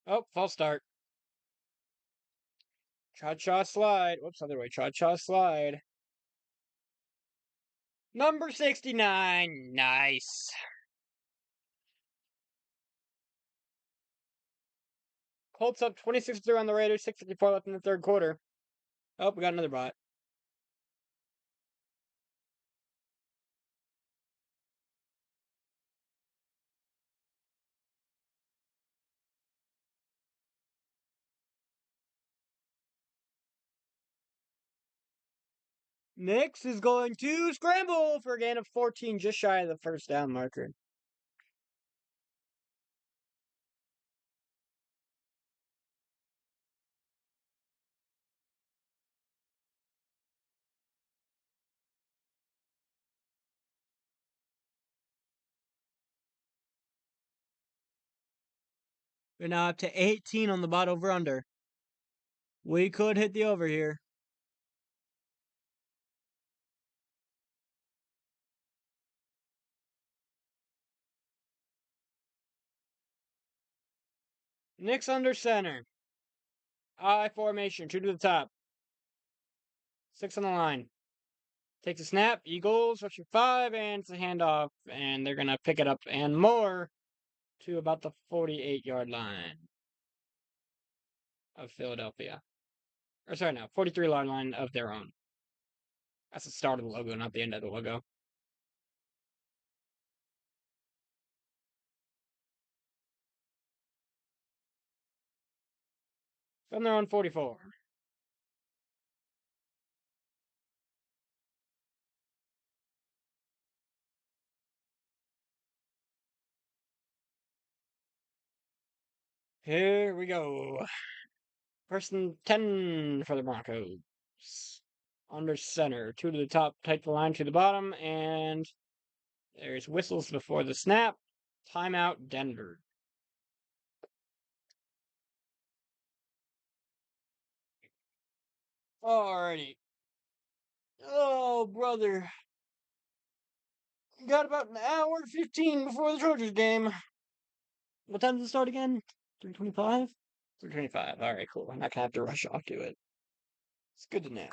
Oh, false start. Cha-cha slide. Whoops, other way. Cha-cha slide. Number 69. Nice. Colts up 26-3 on the Raiders. 6:54 left in the third quarter. Oh, we got another bot. Nix is going to scramble for a gain of 14, just shy of the first down marker. We're now up to 18 on the bot over under. We could hit the over here. Nix under center. I formation, 2 to the top. 6 on the line. Takes a snap. Eagles, rush your 5, and it's a handoff. And they're going to pick it up and more to about the 48-yard line. of Philadelphia. Or sorry, no, 43-yard line of their own. That's the start of the logo, not the end of the logo. From their own 44. Here we go. First and 10 for the Broncos. Under center. 2 to the top, tight the line to the bottom, and there's whistles before the snap. Timeout, Denver. Alrighty. Oh, brother. Got about an hour 15 before the Chargers game. What time does it start again? 3:25? 3:25. Alright, cool. I'm not gonna have to rush off to it. It's good to know.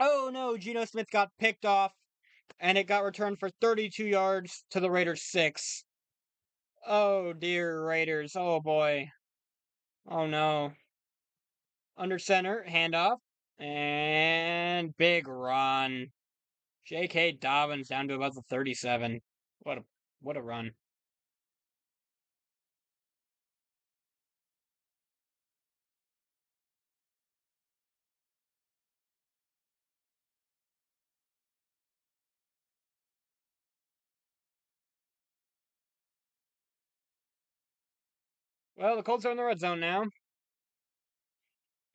Oh no, Geno Smith got picked off, and it got returned for 32 yards to the Raiders 6. Oh dear, Raiders. Oh boy. Oh no. Under center, handoff, and big run. J.K. Dobbins down to about the 37. What a run. Well, the Colts are in the red zone now.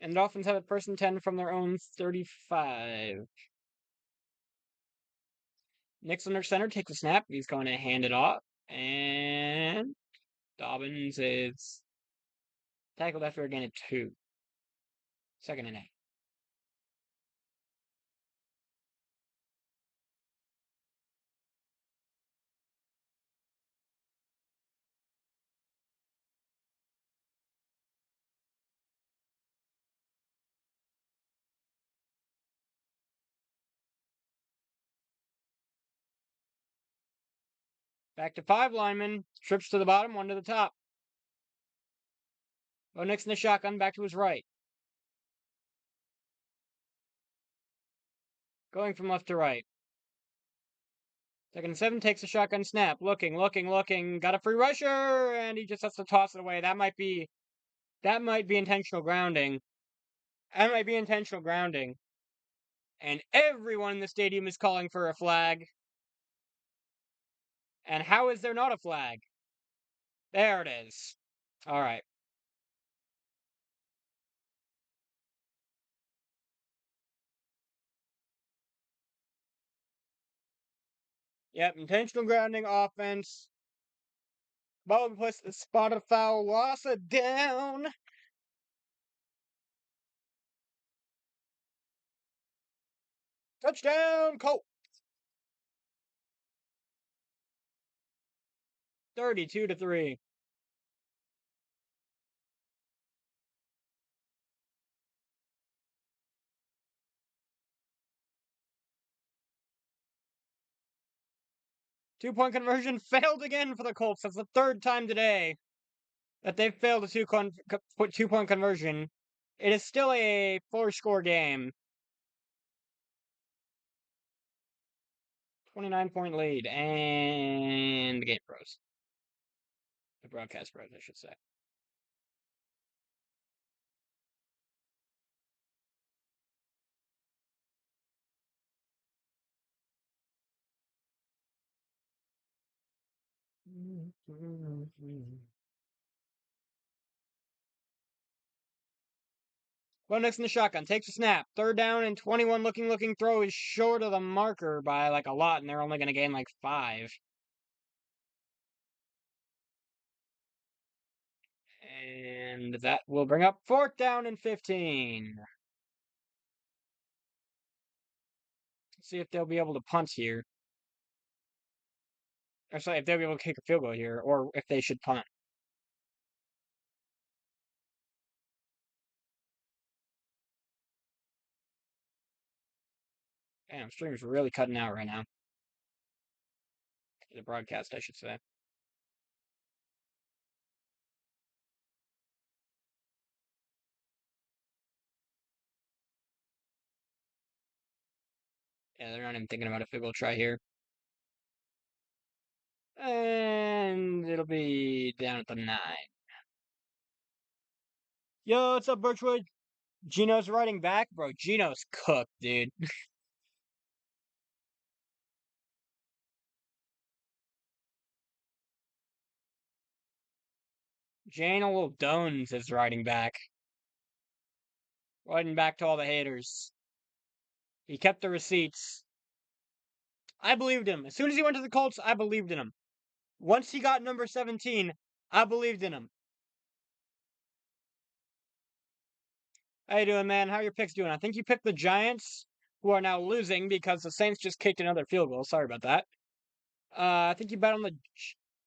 And the Dolphins have it first and 10 from their own 35. Nix under center takes a snap. He's going to hand it off. And Dobbins is tackled after a gain of 2. Second and 8. Back to 5 linemen. Trips to the bottom, 1 to the top. Bo Nix in the shotgun, back to his right. Going from left to right. Second and 7 takes a shotgun snap. Looking. Got a free rusher, and he just has to toss it away. That might be intentional grounding. That might be intentional grounding. And everyone in the stadium is calling for a flag. And how is there not a flag? There it is. All right. Yep, intentional grounding offense. Ball puts the spot of foul loss it down. Touchdown, Colts. 32-3. Two-point conversion failed again for the Colts. That's the 3rd time today that they've failed a two-point conversion. It is still a 4-score game. 29-point lead, and the game froze. The broadcast froze, I should say. Bo Nix in the shotgun, takes a snap. 3rd down and 21, looking, throw is short of the marker by like a lot, and they're only going to gain like 5. And that will bring up 4th down and 15. Let's see if they'll be able to punt here. Or sorry, if they'll be able to kick a field goal here, or if they should punt. Damn, stream's really cutting out right now. The broadcast, I should say. Yeah, they're not even thinking about a field goal try here. And it'll be down at the 9. Yo, what's up, Birchwood? Gino's riding back? Bro, Gino's cooked, dude. Jane Dones is riding back. Riding back to all the haters. He kept the receipts. I believed him. As soon as he went to the Colts, I believed in him. Once he got number 17, I believed in him. How you doing, man? How are your picks doing? I think you picked the Giants, who are now losing because the Saints just kicked another field goal. Sorry about that. I think you bet on the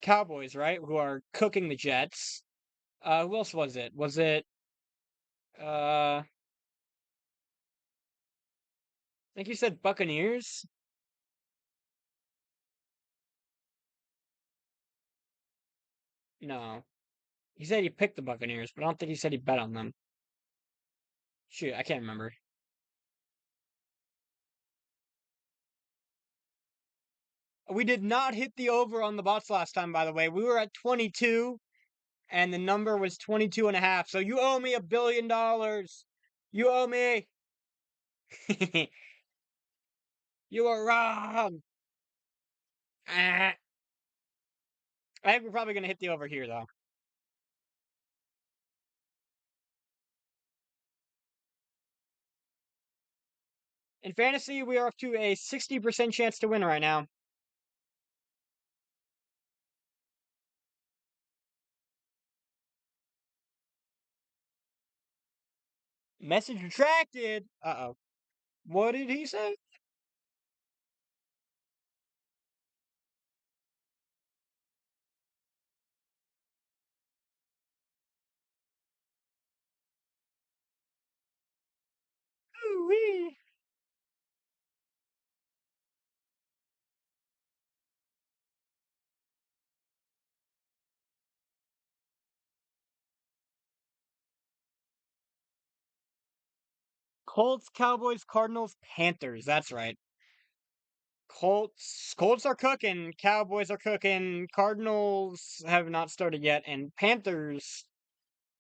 Cowboys, right? Who are cooking the Jets. Who else was it? Was it, I think you said Buccaneers? No. He said he picked the Buccaneers, but I don't think he said he bet on them. Shoot, I can't remember. We did not hit the over on the bots last time, by the way. We were at 22, and the number was 22 and a half. So you owe me $1 billion. You owe me. You are wrong. Ah. I think we're probably going to hit the over here, though. In fantasy, we are up to a 60% chance to win right now. Message retracted. Uh-oh. What did he say? Ooh-wee. Colts, Cowboys, Cardinals, Panthers. That's right. Colts are cooking. Cowboys are cooking. Cardinals have not started yet, and Panthers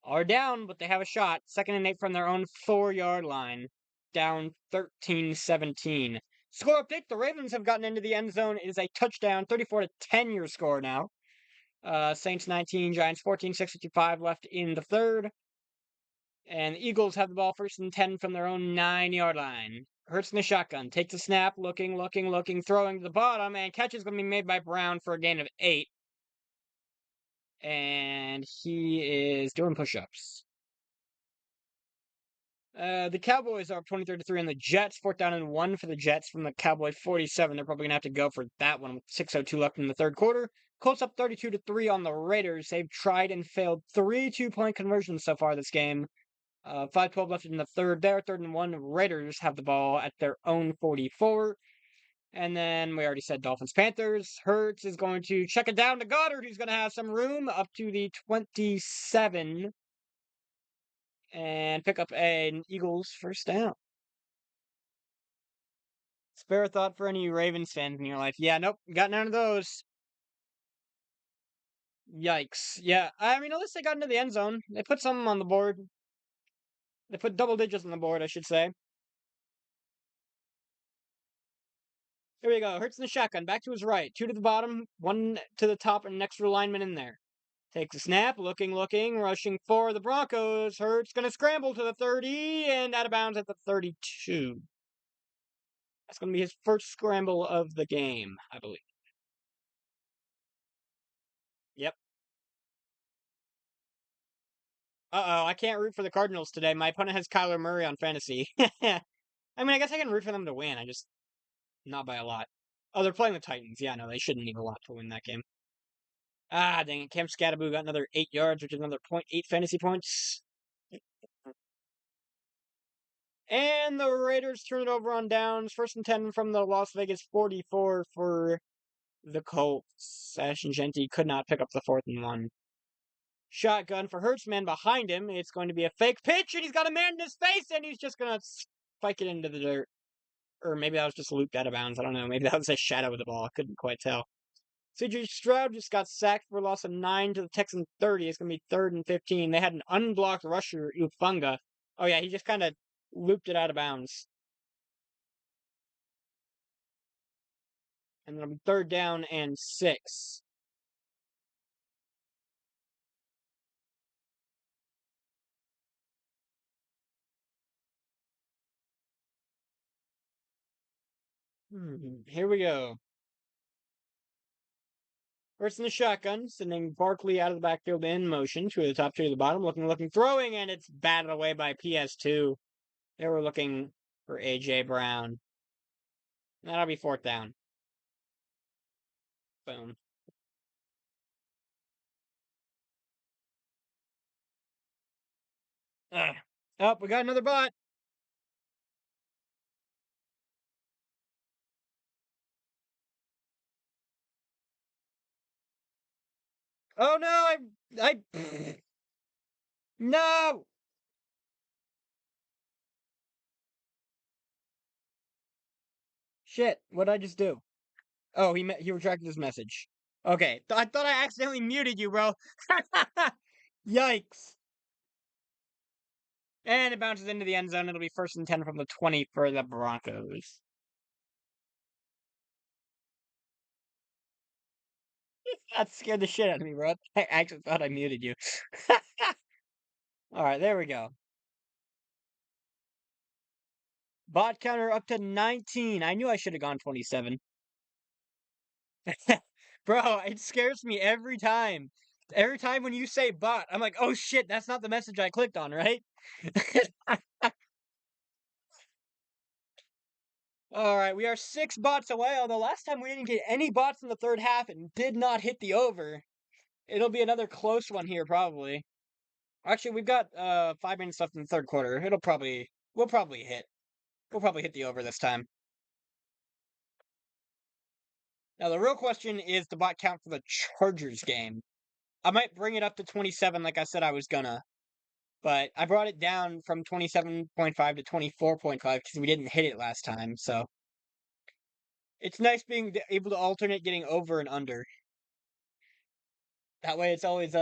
are down, but they have a shot. 2nd and 8 from their own 4-yard line. Down 13-17. Score update: the Ravens have gotten into the end zone. It is a touchdown, 34-10 your score now. Saints 19, Giants 14, 6:55 left in the third. And the Eagles have the ball 1st and 10 from their own 9-yard line. Hurts in the shotgun, takes a snap, looking, throwing to the bottom, and catch is going to be made by Brown for a gain of 8. And he is doing push-ups. The Cowboys are up 23-3 on the Jets. 4th down and 1 for the Jets from the Cowboy 47. They're probably going to have to go for that one with 6:02 left in the third quarter. Colts up 32-3 on the Raiders. They've tried and failed 3 2-point conversions so far this game. 5:12 left in the third there. 3rd and 1. Raiders have the ball at their own 44. And then we already said Dolphins Panthers. Hurts is going to check it down to Goddard, who's going to have some room up to the 27 and pick up an Eagles 1st down. Spare a thought for any Ravens fans in your life. Yeah, nope, got none of those. Yikes. Yeah, I mean, at least they got into the end zone. They put something on the board. They put double digits on the board, I should say. Here we go. Hurts in the shotgun. Back to his right. 2 to the bottom, 1 to the top, and an extra lineman in there. Takes a snap. Looking. Rushing for the Broncos. Hurts going to scramble to the 30 and out of bounds at the 32. That's going to be his first scramble of the game, I believe. Yep. Uh-oh, I can't root for the Cardinals today. My opponent has Kyler Murray on fantasy. I mean, I guess I can root for them to win. I just, not by a lot. Oh, they're playing the Titans. Yeah, no, they shouldn't need a lot to win that game. Ah, dang it. Cam Scattaboo got another 8 yards, which is another 0.8 fantasy points. And the Raiders turn it over on downs. 1st and 10 from the Las Vegas 44 for the Colts. Ashton Genty could not pick up the 4th and 1. Shotgun for Hertzman behind him. It's going to be a fake pitch, and he's got a man in his face, and he's just going to spike it into the dirt. Or maybe that was just looped out of bounds. I don't know. Maybe that was a shadow of the ball. I couldn't quite tell. CJ Stroud just got sacked for a loss of 9 to the Texans 30. It's going to be 3rd and 15. They had an unblocked rusher, Ufunga. Oh, yeah, he just kind of looped it out of bounds. And then it'll be 3rd down and 6. Here we go. First in the shotgun, sending Barkley out of the backfield in motion. 2 to the top, 2 to the bottom. Looking, throwing, and it's batted away by PS2. They were looking for A.J. Brown. That'll be 4th down. Boom. Oh, we got another bot. Oh no, I no. Shit, what'd I just do? Oh, he retracted his message. Okay, I thought I accidentally muted you, bro. Yikes. And it bounces into the end zone. It'll be 1st and 10 from the 20 for the Broncos. That scared the shit out of me, bro. I actually thought I muted you. Alright, there we go. Bot counter up to 19. I knew I should have gone 27. Bro, it scares me every time. Every time when you say bot, I'm like, oh shit, that's not the message I clicked on, right? Alright, we are 6 bots away, although last time we didn't get any bots in the 3rd half and did not hit the over. It'll be another close one here, probably. Actually, we've got 5 minutes left in the 3rd quarter. We'll probably hit. We'll probably hit the over this time. Now, the real question is the bot count for the Chargers game. I might bring it up to 27 like I said I was gonna. But I brought it down from 27.5 to 24.5 because we didn't hit it last time, so. It's nice being able to alternate getting over and under. That way it's always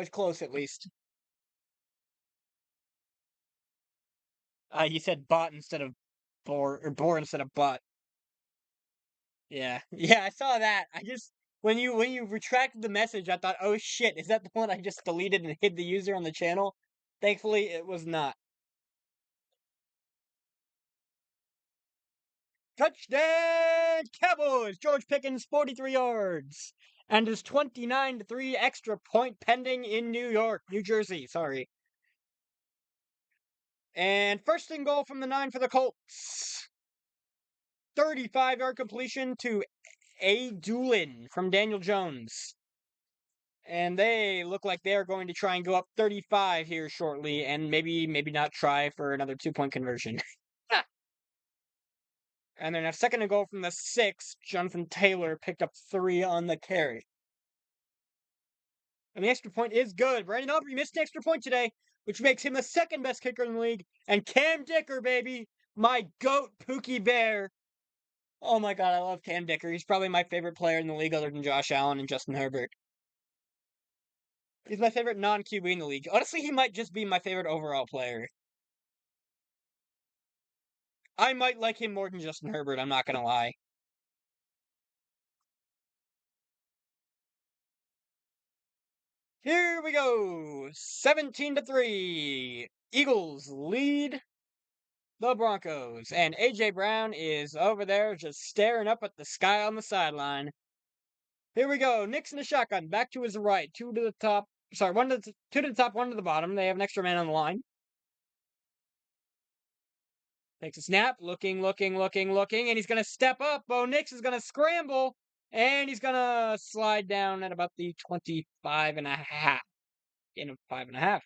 close at least. You said bot instead of bore, or bore instead of bot. Yeah. Yeah, I saw that. I just when you retracted the message, I thought, oh shit, is that the one I just deleted and hid the user on the channel? Thankfully it was not. Touchdown Cowboys! George Pickens 43 yards. And his 29-3 extra point pending in New Jersey, sorry. And 1st and goal from the 9 for the Colts. 35-yard completion to A. Doolin from Daniel Jones. And they look like they are going to try and go up 35 here shortly, and maybe not try for another 2-point conversion. And then a 2nd and goal from the 6, Jonathan Taylor picked up 3 on the carry. And the extra point is good. Brandon Aubrey missed an extra point today, which makes him the 2nd best kicker in the league. And Cam Dicker, baby, my GOAT Pookie Bear. Oh my god, I love Cam Dicker. He's probably my favorite player in the league other than Josh Allen and Justin Herbert. He's my favorite non-QB in the league. Honestly, he might just be my favorite overall player. I might like him more than Justin Herbert, I'm not gonna lie. Here we go. 17-3. Eagles lead the Broncos. And A.J. Brown is over there just staring up at the sky on the sideline. Here we go. Nick's in the shotgun. Back to his right. 2 to the top. Sorry, 2 to the top, 1 to the bottom. They have an extra man on the line. Takes a snap. Looking. And he's going to step up. Bo Nix is going to scramble. And he's going to slide down at about the 25 and a half. Gain of 5.5.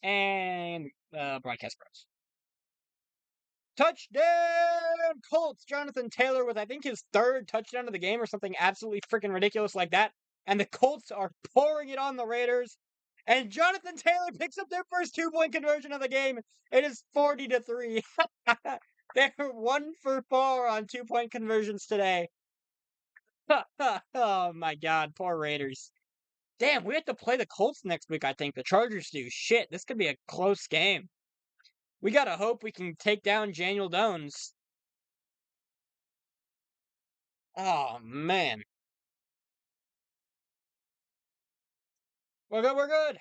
and broadcast pros. Touchdown Colts! Jonathan Taylor with, I think, his third touchdown of the game or something absolutely freaking ridiculous like that. And the Colts are pouring it on the Raiders. And Jonathan Taylor picks up their first 2-point conversion of the game. It is 40-3. They're 1 for 4 on 2-point conversions today. Oh my god, poor Raiders. Damn, we have to play the Colts next week, I think. The Chargers do. Shit, this could be a close game. We gotta hope we can take down Daniel Jones. Oh, man. We're good, we're good.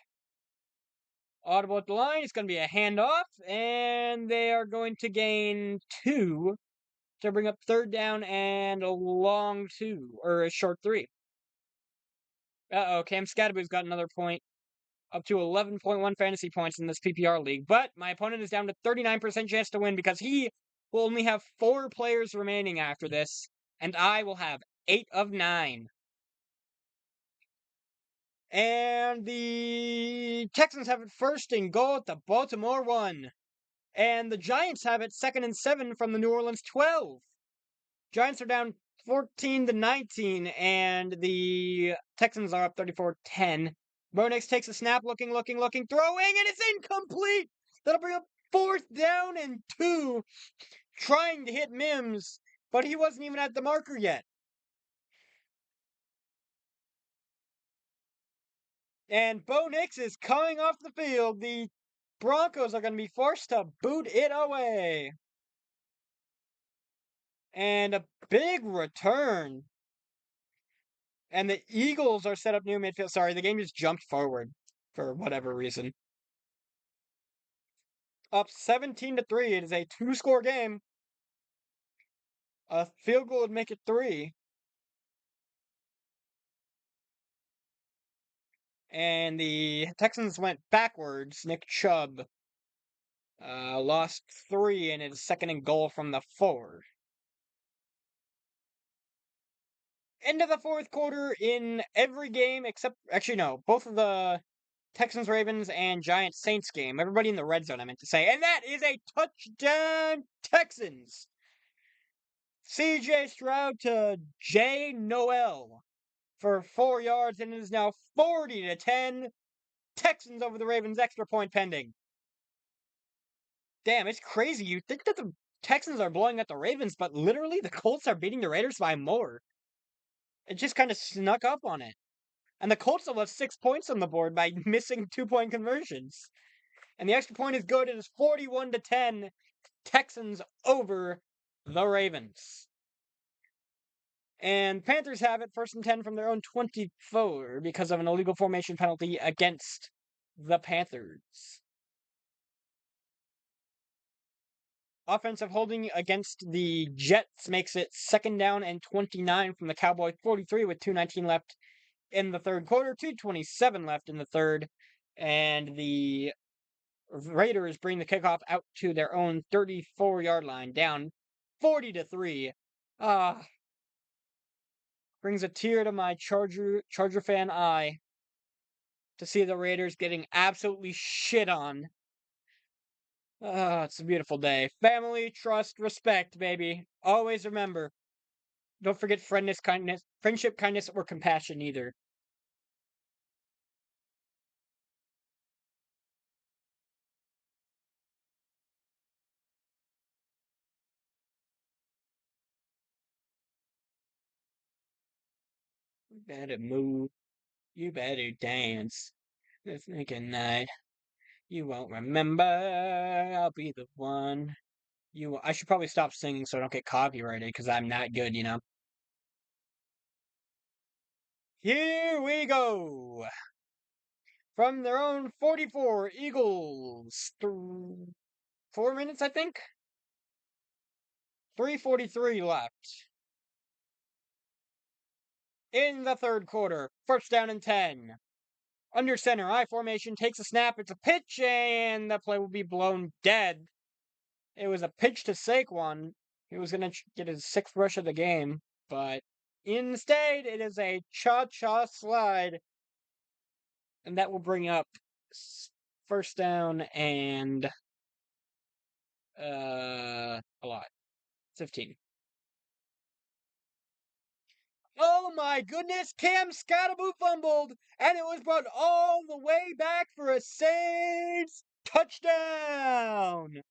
Audible at the line. It's going to be a handoff, and they are going to gain 2 to bring up third down and a long 2, or a short 3. Uh-oh, Cam Scadaboo's got another point, up to 11.1 fantasy points in this PPR league, but my opponent is down to 39% chance to win because he will only have 4 players remaining after this, and I will have 8 of 9. And the Texans have it first and goal at the Baltimore 1. And the Giants have it 2nd and 7 from the New Orleans 12. Giants are down 14-19, and the Texans are up 34-10. Bo Nix takes a snap, looking, throwing, and it's incomplete! That'll bring up 4th down and 2, trying to hit Mims, but he wasn't even at the marker yet. And Bo Nix is coming off the field. The Broncos are going to be forced to boot it away. And a big return. And the Eagles are set up near midfield. Sorry, the game just jumped forward for whatever reason. Up 17-3. It is a 2-score game. A field goal would make it 3. And the Texans went backwards. Nick Chubb lost 3, and it is 2nd and goal from the 4. End of the 4th quarter in every game except, actually no, both of the Texans, Ravens, and Giants, Saints game. Everybody in the red zone, I meant to say. And that is a touchdown, Texans! CJ Stroud to Jay Noel for 4 yards, and it is now 40-10. Texans over the Ravens, extra point pending. Damn, it's crazy. You think that the Texans are blowing out the Ravens, but literally the Colts are beating the Raiders by more. It just kind of snuck up on it. And the Colts still have 6 points on the board by missing 2-point conversions. And the extra point is good. It is 41-10. Texans over the Ravens. And Panthers have it 1st and 10 from their own 24 because of an illegal formation penalty against the Panthers. Offensive holding against the Jets makes it 2nd down and 29 from the Cowboy 43 with 2:19 left in the 3rd quarter, 2:27 left in the 3rd, and the Raiders bring the kickoff out to their own 34-yard line, down 40-3. Brings a tear to my Charger fan eye to see the Raiders getting absolutely shit on. It's a beautiful day. Family, trust, respect, baby. Always remember. Don't forget friendship, kindness, or compassion either. You better move. You better dance. Let's make a night. You won't remember. I'll be the one. I should probably stop singing so I don't get copyrighted because I'm not good, you know. Here we go. From their own 44, Eagles. 4 minutes, I think. 3:43 left. In the 3rd quarter, 1st down and 10. Under center, I formation, takes a snap, it's a pitch, and the play will be blown dead. It was a pitch to Saquon. He was going to get his 6th rush of the game, but instead, it is a cha-cha slide, and that will bring up first down and a lot. 15. Oh my goodness, Cam Scottaboo fumbled, and it was brought all the way back for a Saints touchdown!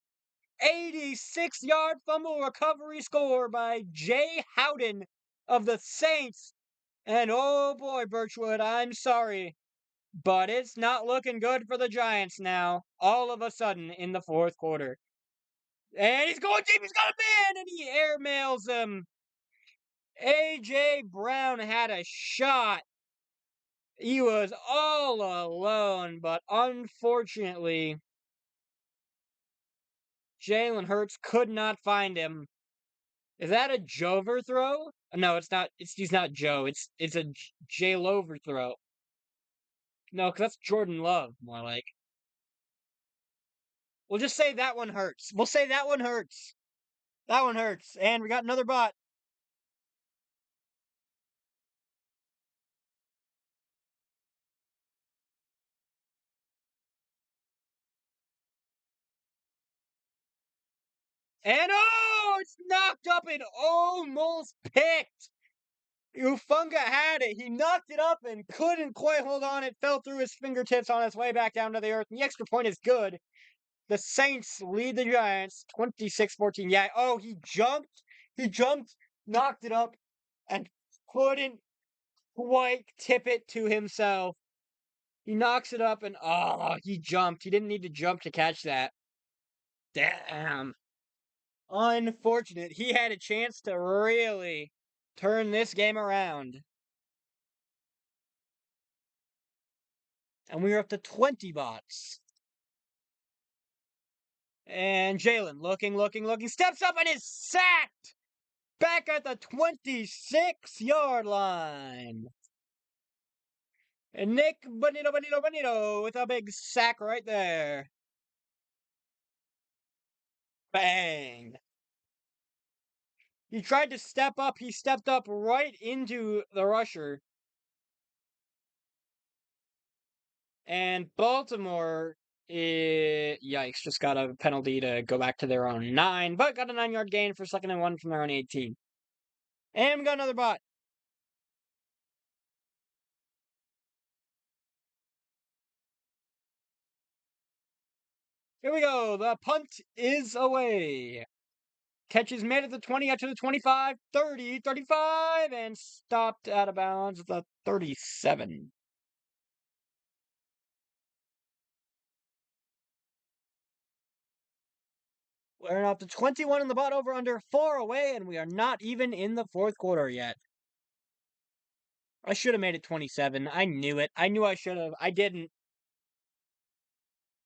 86-yard fumble recovery score by Jay Howden of the Saints. And oh boy, Birchwood, I'm sorry, but it's not looking good for the Giants now, all of a sudden in the fourth quarter. And he's going deep, he's got a man, and he airmails him. A.J. Brown had a shot. He was all alone, but unfortunately, Jalen Hurts could not find him. Is that a Joe overthrow? No, it's not. He's not Joe. It's a J overthrow. No, because that's Jordan Love, more like. We'll just say that one hurts. We'll say that one hurts. That one hurts. And we got another bot. And oh, it's knocked up and almost picked. Ufunga had it. He knocked it up and couldn't quite hold on. It fell through his fingertips on its way back down to the earth. And the extra point is good. The Saints lead the Giants 26-14. Yeah, oh, he jumped, knocked it up, and couldn't quite tip it to himself. He knocks it up and, oh, he jumped. He didn't need to jump to catch that. Damn. Unfortunate. He had a chance to really turn this game around. And we were up to 20 bots. And Jalen looking, steps up and is sacked! Back at the 26-yard line. And Nick Bonito with a big sack right there. Bang. He tried to step up. He stepped up right into the rusher. And Baltimore, yikes, just got a penalty to go back to their own 9, but got a 9-yard gain for 2nd and 1 from their own 18. And we got another bot. Here we go. The punt is away. Catch is made at the 20, out to the 25, 30, 35, and stopped out of bounds at the 37. We're up to 21 in the bot, over under 4 away, and we are not even in the fourth quarter yet. I should have made it 27. I knew it. I knew I should have. I didn't.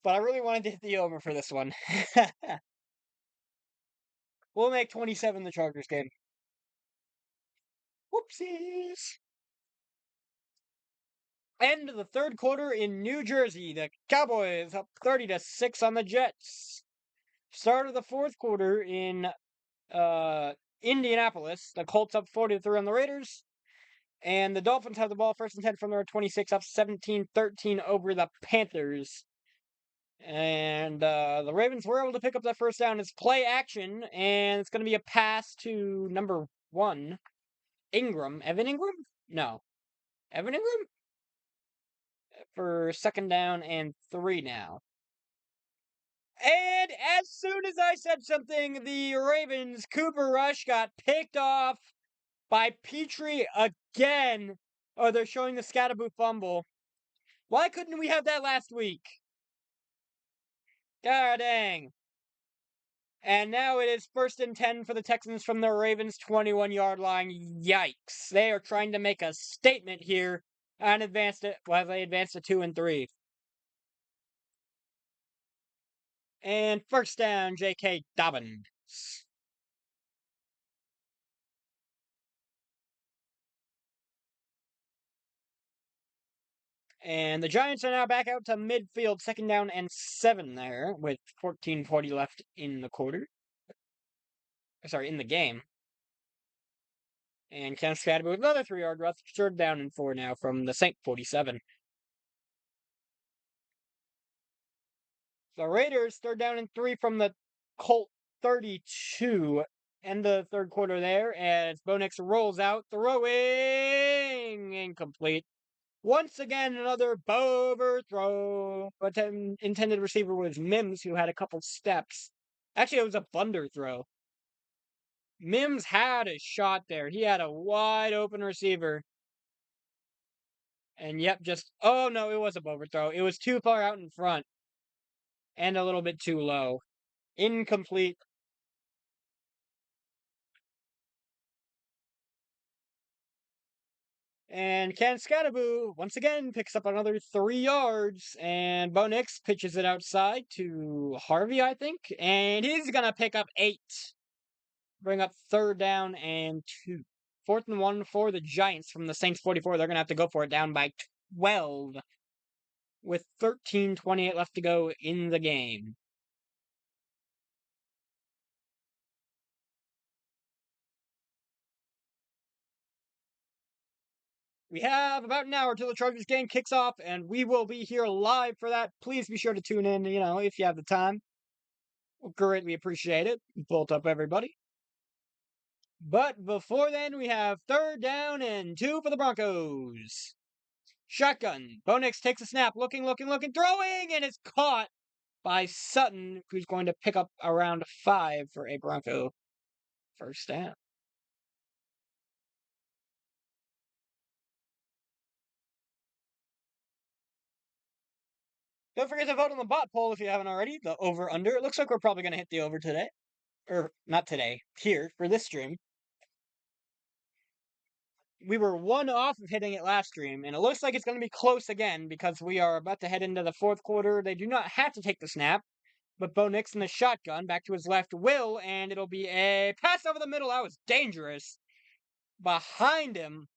But I really wanted to hit the over for this one. We'll make 27 the Chargers game. Whoopsies. End of the third quarter in New Jersey. The Cowboys up 30-6 on the Jets. Start of the fourth quarter in Indianapolis. The Colts up 40-3 on the Raiders. And the Dolphins have the ball first and 10 from their 26, up 17-13 over the Panthers. And the Ravens were able to pick up that first down. It's play action, and it's going to be a pass to number 1, Ingram. Evan Ingram? No. Evan Ingram? For 2nd down and 3 now. And as soon as I said something, the Ravens' Cooper Rush got picked off by Petrie again. Oh, they're showing the Scatterboo fumble. Why couldn't we have that last week? God dang. And now it is 1st and 10 for the Texans from the Ravens' 21-yard line. Yikes. They are trying to make a statement here and advance it. Well, they advanced to 2 and 3. And first down, J.K. Dobbins. And the Giants are now back out to midfield, 2nd down and 7 there, with 14:40 left in the quarter. Sorry, in the game. And Cam Scatterby with another 3-yard rush, 3rd down and 4 now from the Saint 47. The Raiders, 3rd down and 3 from the Colt 32. End the third quarter there as Bo Nix rolls out, throwing incomplete. Once again, another Bo overthrow. But intended receiver was Mims, who had a couple steps. Actually, it was a blunder throw. Mims had a shot there. He had a wide open receiver. And yep, oh no, it was a overthrow. It was too far out in front. And a little bit too low. Incomplete. And Ken Scattaboo once again picks up another 3 yards. And Bo Nix pitches it outside to Harvey, I think. And he's going to pick up 8. Bring up 3rd down and 2. 4th and 1 for the Giants from the Saints 44. They're going to have to go for it down by 12 with 13:28 left to go in the game. We have about an hour till the Chargers game kicks off, and we will be here live for that. Please be sure to tune in, if you have the time. We'll greatly appreciate it. Bolt up, everybody. But before then, we have 3rd down and 2 for the Broncos. Shotgun. Bo Nix takes a snap, looking, throwing, and it's caught by Sutton, who's going to pick up around 5 for a Bronco first down. Don't forget to vote on the bot poll if you haven't already. The over-under. It looks like we're probably going to hit the over today. Or, not today. Here, for this stream. We were 1 off of hitting it last stream, and it looks like it's going to be close again because we are about to head into the 4th quarter. They do not have to take the snap, but Bo Nix in the shotgun, back to his left, will, and it'll be a pass over the middle. That was dangerous. Behind him,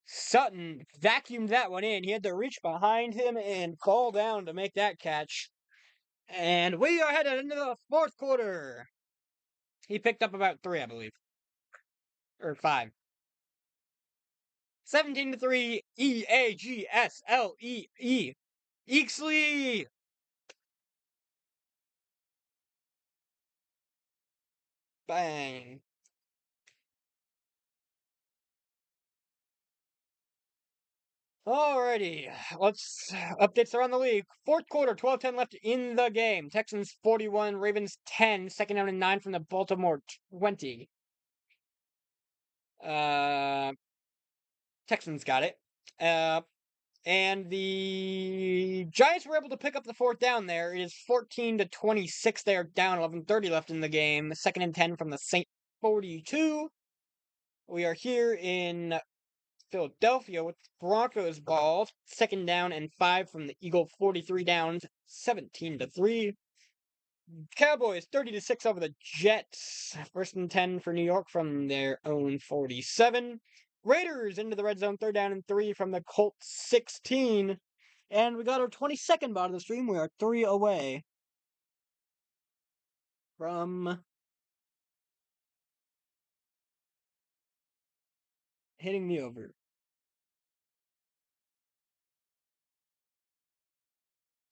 Sutton vacuumed that one in. He had to reach behind him and fall down to make that catch. And we are headed into the 4th quarter. He picked up about 3, I believe. Or 5. 17-3, Eagslee. Eaksley! Bang. Alrighty, let's updates around the league. 4th quarter, 12:10 left in the game. Texans 41, Ravens 10, 2nd down and 9 from the Baltimore 20. Texans got it. And the Giants were able to pick up the 4th down there. It is 14-26. They are down 11:30 left in the game. 2nd and 10 from the Saint 42. We are here in Philadelphia with Broncos ball. 2nd down and 5 from the Eagle 43 downs. 17-3. Cowboys 30-6 over the Jets. 1st and 10 for New York from their own 47. Raiders into the red zone, 3rd down and 3 from the Colts 16. And we got our 22nd bot of the stream. We are 3 away from hitting the over.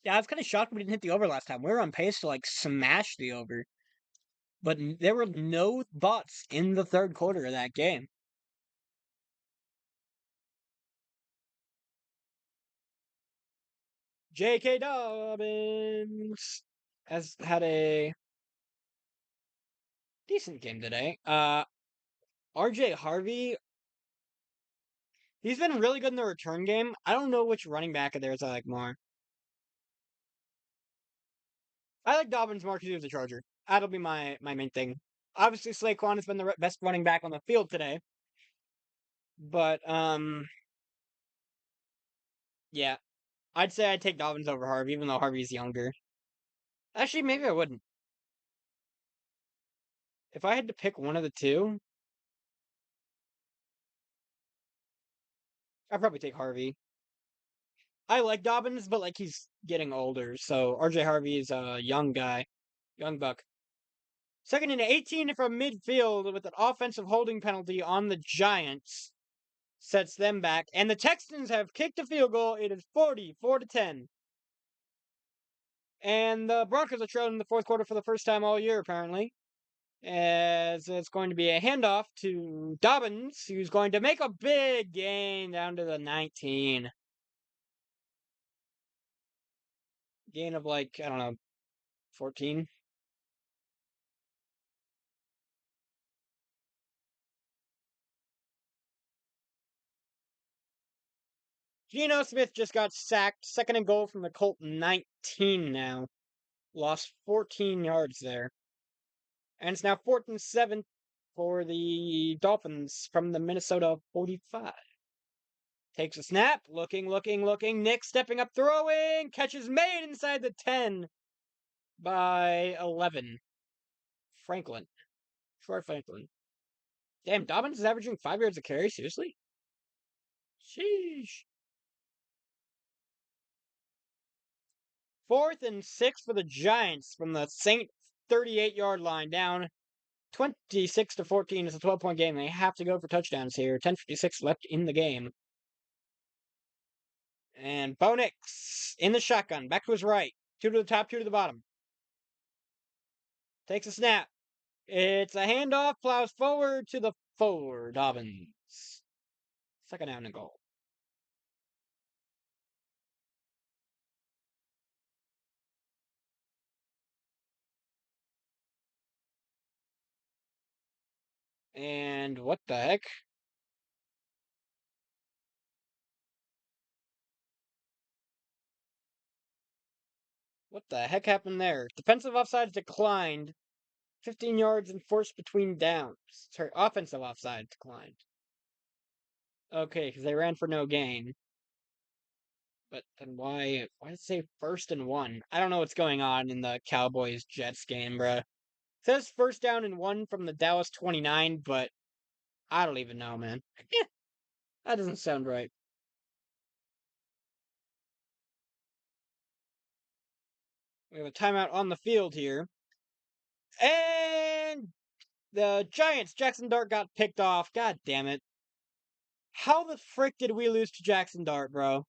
Yeah, I was kind of shocked we didn't hit the over last time. We were on pace to, smash the over. But there were no bots in the 3rd quarter of that game. J.K. Dobbins has had a decent game today. R.J. Harvey, he's been really good in the return game. I don't know which running back of theirs I like more. I like Dobbins more because he was a Charger. That'll be my main thing. Obviously, Saquon has been the best running back on the field today. But, yeah. I'd say I'd take Dobbins over Harvey, even though Harvey's younger. Actually, maybe I wouldn't. If I had to pick one of the two, I'd probably take Harvey. I like Dobbins, but, he's getting older, so R.J. Harvey is a young guy. Young buck. 2nd and 18 from midfield with an offensive holding penalty on the Giants. Sets them back. And the Texans have kicked a field goal. It is 44-10. And the Broncos are trailing in the fourth quarter for the first time all year, apparently. As it's going to be a handoff to Dobbins, who's going to make a big gain down to the 19. Gain of like, I don't know, 14. Geno Smith just got sacked. Second and goal from the Colt 19 now. Lost 14 yards there. And it's now 4th and 7 for the Dolphins from the Minnesota 45. Takes a snap. Looking. Nick stepping up, throwing. Catch is made inside the 10 by 11. Franklin. Troy Franklin. Damn, Dobbins is averaging 5 yards a carry? Seriously? Sheesh. 4th and 6 for the Giants from the Saint 38-yard line, down 26-14. It's a 12-point game. They have to go for touchdowns here. 10:56 left in the game. And Bo Nix in the shotgun. Back to his right. 2 to the top, 2 to the bottom. Takes a snap. It's a handoff. Plows forward to the 4. Dobbins. Second down and goal. And what the heck? What the heck happened there? Defensive offsides declined. 15 yards enforced between downs. Sorry, offensive offside declined. Okay, because they ran for no gain. But then why did it say 1st and 1? I don't know what's going on in the Cowboys-Jets game, bruh. It says 1st down and 1 from the Dallas 29, but I don't even know, man. That doesn't sound right. We have a timeout on the field here. And the Giants, Jackson Dart got picked off. God damn it. How the frick did we lose to Jackson Dart, bro?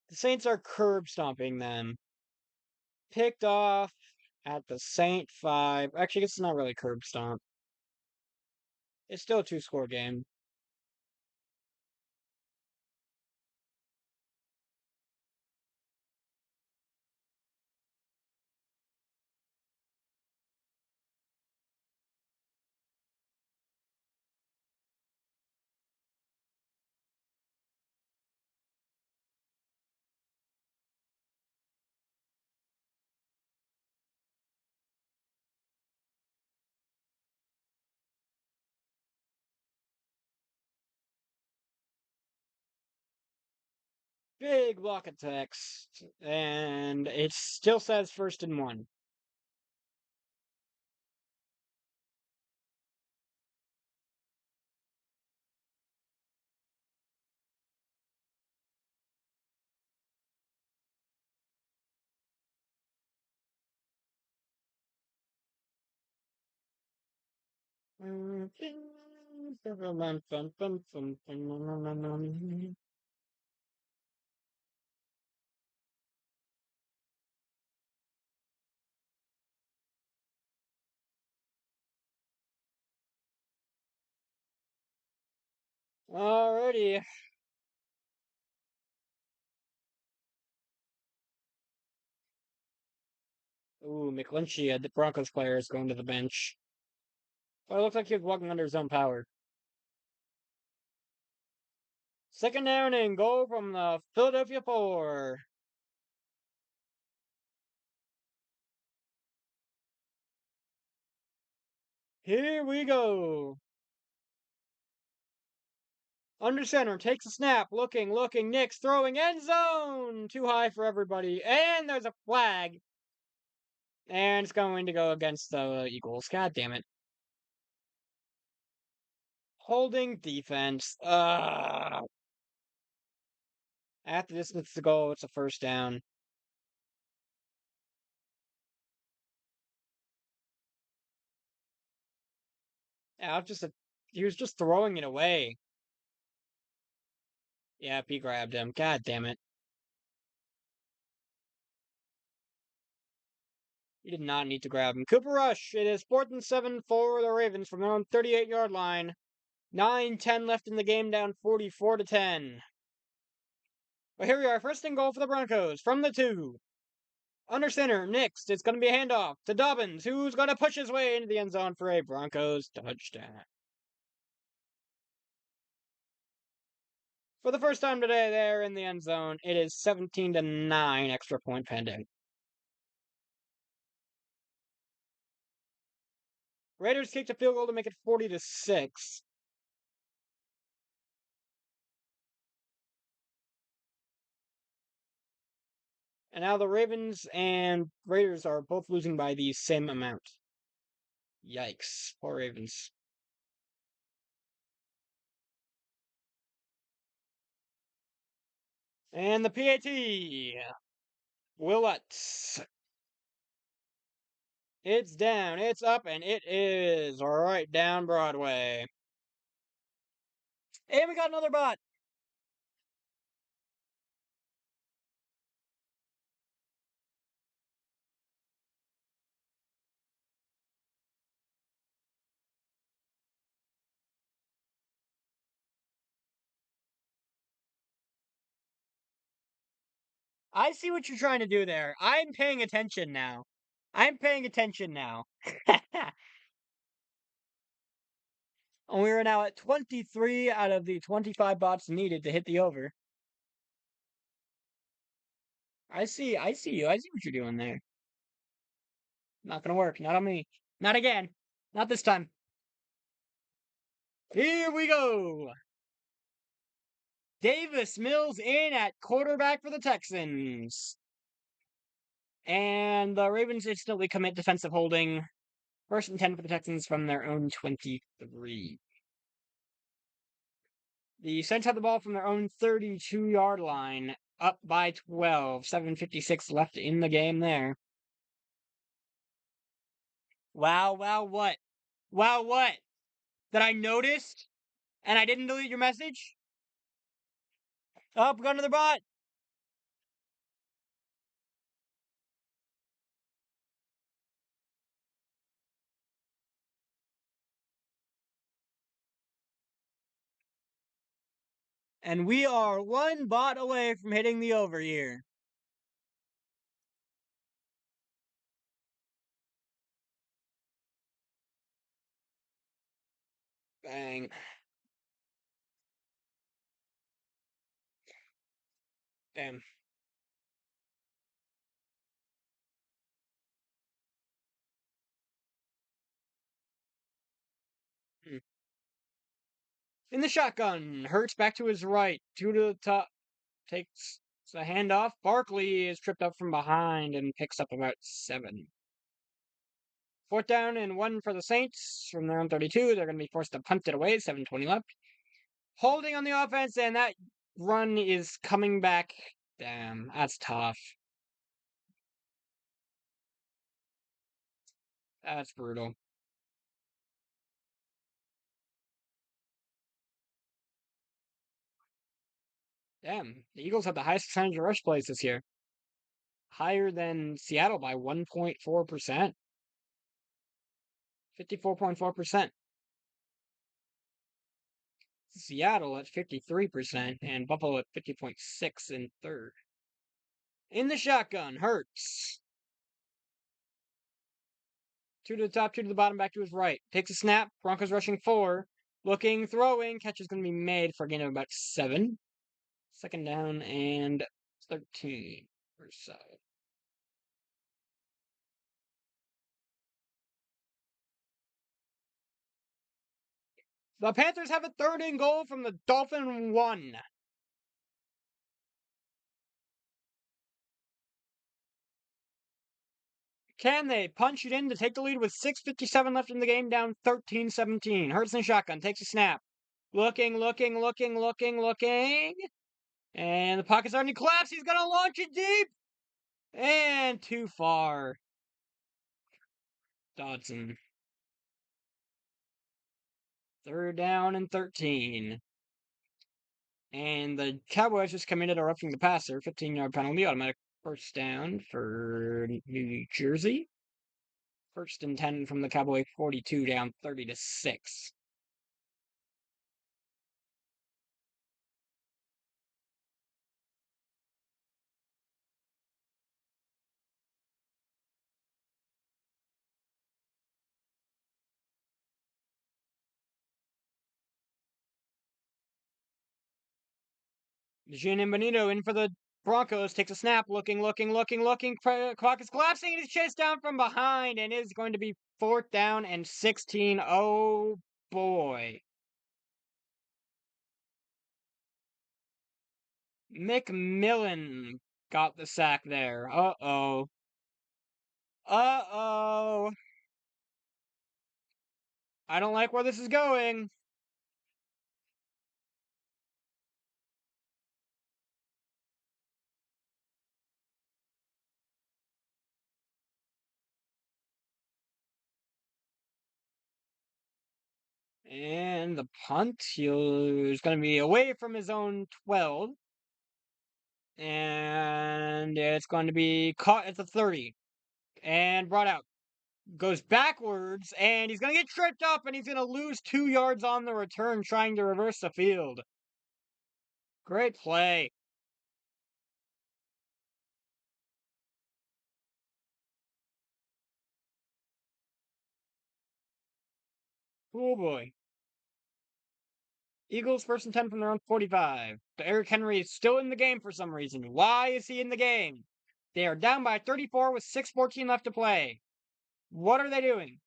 The Saints are curb stomping them. Picked off at the Saint 5. Actually, I guess it's not really curb stomp. It's still a 2-score game. Big block of text. And it still says 1st and 1. Alrighty. Ooh, McClinchy, the Broncos player, is going to the bench. But it looks like he was walking under his own power. 2nd down and goal from the Philadelphia 4. Here we go. Under center, takes a snap, looking, Nick's throwing, end zone! Too high for everybody, and there's a flag. And it's going to go against the Eagles. God damn it. Holding defense. After this gets the goal, it's a 1st down. Yeah, he was just throwing it away. Yep, he grabbed him. God damn it. He did not need to grab him. Cooper Rush. It is 4th and 7 for the Ravens from their own 38-yard line. 9:10 left in the game, down 44-10. But here we are, 1st and goal for the Broncos from the 2. Under center, next, it's going to be a handoff to Dobbins, who's going to push his way into the end zone for a Broncos touchdown. For the first time today, they're in the end zone. It is 17-9, extra point pending. Raiders kicked a field goal to make it 40-6. And now the Ravens and Raiders are both losing by the same amount. Yikes. Poor Ravens. And the PAT. Willett. It's down, it's up, and it is right down Broadway. And we got another bot. I see what you're trying to do there. I'm paying attention now. I'm paying attention now. And we are now at 23 out of the 25 bots needed to hit the over. I see you. I see what you're doing there. Not gonna work. Not on me. Not again. Not this time. Here we go. Davis Mills in at quarterback for the Texans. And the Ravens instantly commit defensive holding. 1st and 10 for the Texans from their own 23. The Saints have the ball from their own 32-yard line, up by 12. 7:56 left in the game there. Wow, what? Wow, what? That I noticed and I didn't delete your message? Oh, we got another bot. And we are one bot away from hitting the over here. Bang. Damn. In the shotgun, Hurts back to his right, 2 to the top, takes the handoff. Barkley is tripped up from behind and picks up about 7. 4th down and 1 for the Saints from their own 32. They're going to be forced to punt it away. 7:20 left. Holding on the offense, and that run is coming back. Damn, that's tough. That's brutal. Damn, the Eagles have the highest percentage of rush plays this year. Higher than Seattle by 1.4%. 54.4%. Seattle at 53%, and Buffalo at 50.6 in 3rd. In the shotgun, Hurts. 2 to the top, 2 to the bottom, back to his right. Takes a snap. Broncos rushing 4. Looking, throwing. Catch is going to be made for a gain of about 7. 2nd down and 13 or so. The Panthers have a 3rd and goal from the Dolphin 1. Can they punch it in to take the lead with 6:57 left in the game, down 13-17? Hurts in shotgun, takes a snap. Looking. And the pocket's starting to collapse. He's going to launch it deep. And too far. Dodson. 3rd down and 13. And the Cowboys just committed a roughing the passer, 15-yard penalty, automatic first down for New Jersey. First and 10 from the Cowboy 42, down 30-6. Jean and Benito in for the Broncos, takes a snap, looking. Clock is collapsing, and he's chased down from behind, and is going to be 4th down and 16. Oh, boy. McMillan got the sack there. Uh-oh. Uh-oh. I don't like where this is going. And the punt, he's going to be away from his own 12. And it's going to be caught at the 30. And brought out. Goes backwards, and he's going to get tripped up, and he's going to lose 2 yards on the return trying to reverse the field. Great play. Oh, boy. Eagles 1st and 10 from their own 45. But Eric Henry is still in the game for some reason. Why is he in the game? They are down by 34 with 6:14 left to play. What are they doing?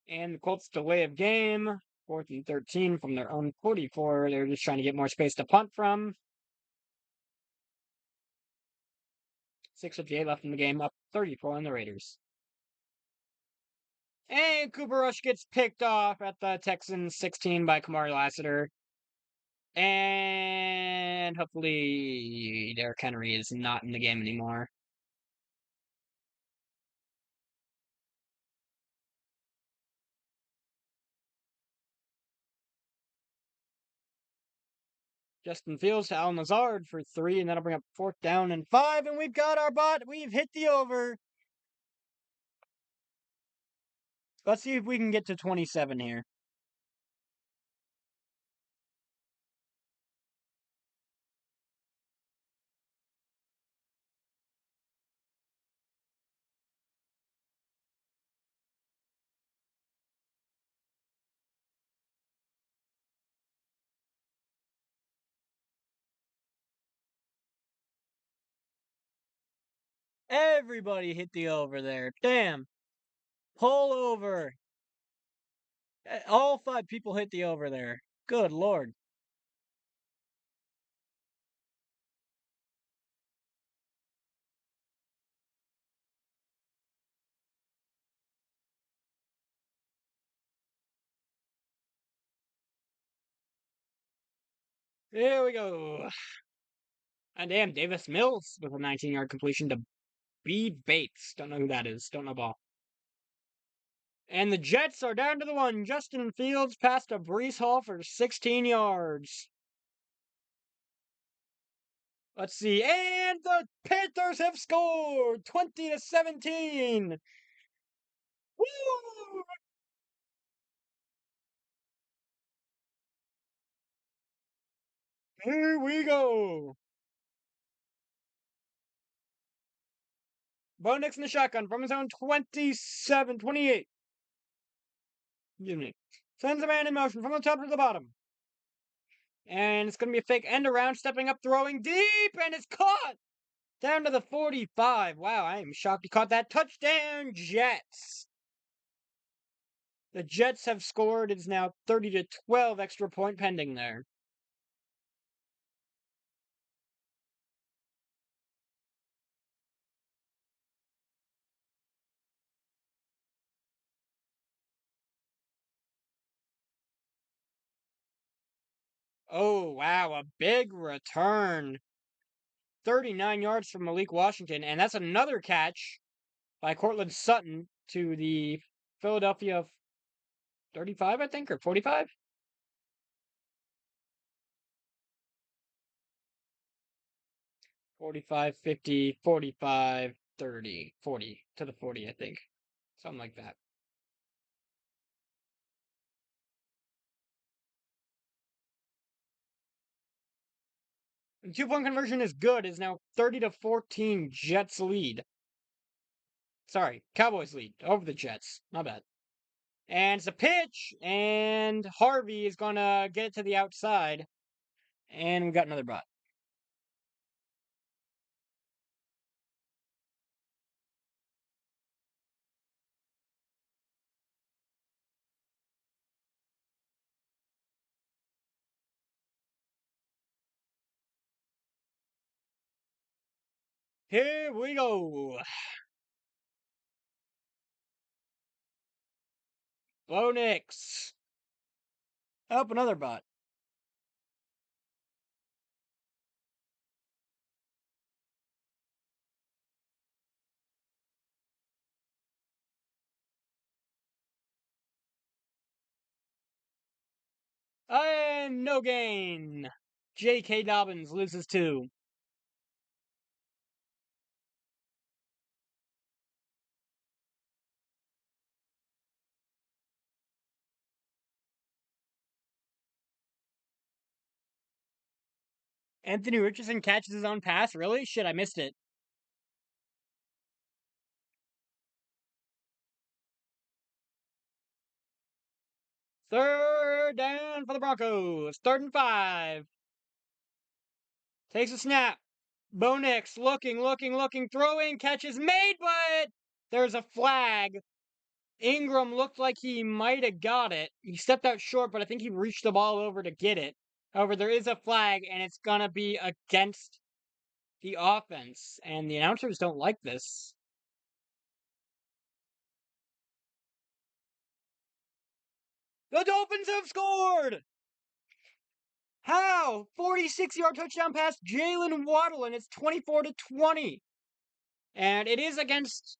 And the Colts delay of game. 4th and 13 from their own 44. They're just trying to get more space to punt from. 6:58 left in the game, up 34 on the Raiders. And Cooper Rush gets picked off at the Texans 16 by Kamari Lassiter. And hopefully Derrick Henry is not in the game anymore. Justin Fields to Al Lazard for 3, and that'll bring up 4th down and 5, and we've got our bot. We've hit the over. Let's see if we can get to 27 here. Everybody hit the over there. Damn. Pull over. All 5 people hit the over there. Good Lord. Here we go. And damn, Davis Mills with a 19-yard completion to B. Bates. Don't know who that is. Don't know ball. And the Jets are down to the 1. Justin Fields passed to Breece Hall for 16 yards. Let's see. And the Panthers have scored 20-17. Woo! Here we go. Bo Nix in the shotgun from his own 28. Excuse me. Sends a man in motion from the top to the bottom. And it's going to be a fake end around, stepping up, throwing deep, and it's caught! Down to the 45. Wow, I am shocked he caught that. Touchdown, Jets! The Jets have scored. It's now 30-12, extra point pending there. Oh, wow, a big return. 39 yards from Malik Washington, and that's another catch by Cortland Sutton to the Philadelphia 35, I think, or 45? 45, 50, 45, 30, 40, to the 40, I think. Something like that. The 2-point conversion is good, is now 30 to 14 Jets lead. Sorry, Cowboys lead over the Jets. My bad. And it's a pitch, and Harvey is going to get it to the outside. And we got another bot. Here we go. Bo Nix. Up another bot. And no gain. J.K. Dobbins loses 2. Anthony Richardson catches his own pass? Really? Shit, I missed it. Third down for the Broncos. 3rd and 5. Takes a snap. Bo Nix looking, throwing, catches made, but there's a flag. Ingram looked like he might have got it. He stepped out short, but I think he reached the ball over to get it. However, there is a flag, and it's going to be against the offense, and the announcers don't like this. The Dolphins have scored! How? 46-yard touchdown pass, Jalen Waddle, and it's 24 to 20. And it is against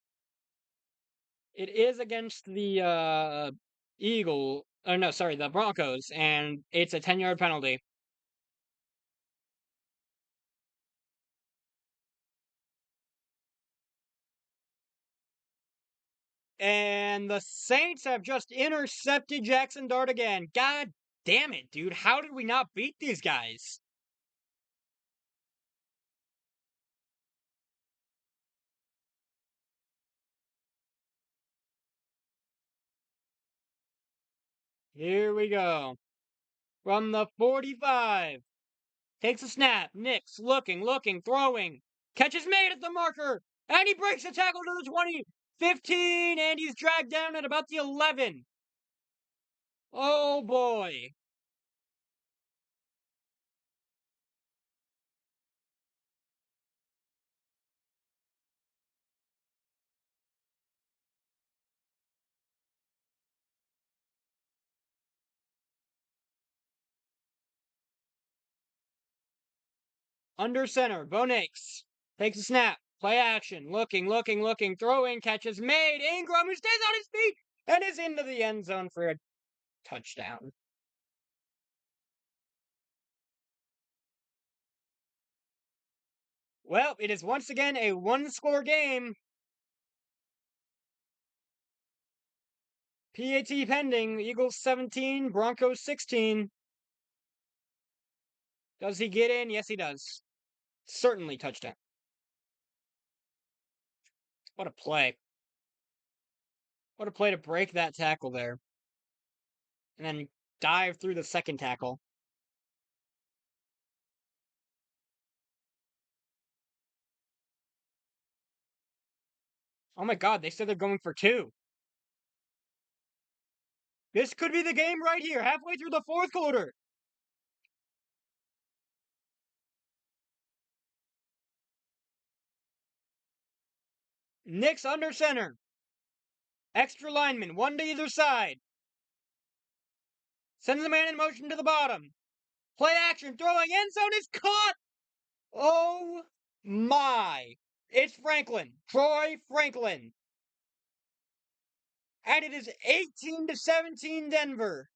the the Broncos, and it's a 10-yard penalty. And the Saints have just intercepted Jackson Dart again. God damn it, dude. How did we not beat these guys? Here we go. From the 45. Takes a snap. Nix looking, throwing. Catch is made at the marker. And he breaks a tackle to the 20. 15. And he's dragged down at about the 11. Oh boy. Under center. Bo Nix takes a snap. Play action. Looking, throwing. Catches made. Ingram, who stays on his feet and is into the end zone for a touchdown. Well, it is once again a one-score game. PAT pending. Eagles 17, Broncos 16. Does he get in? Yes, he does. Certainly touchdown. What a play. What a play to break that tackle there. And then dive through the second tackle. Oh my god, they said they're going for 2. This could be the game right here, halfway through the 4th quarter. Nix under center. Extra lineman, 1 to either side. Sends the man in motion to the bottom. Play action, throwing, end zone is caught! Oh It's Franklin. Troy Franklin. And it is 18-17 Denver.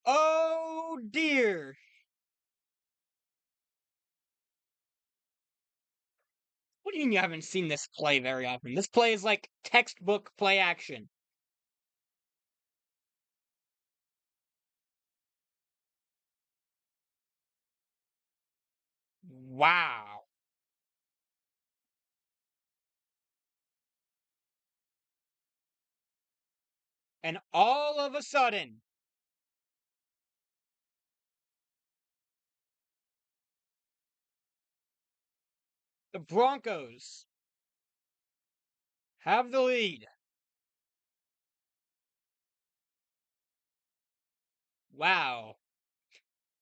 Oh dear. What do you mean you haven't seen this play very often? This play is like textbook play action. Wow. And all of a sudden, the Broncos have the lead. Wow.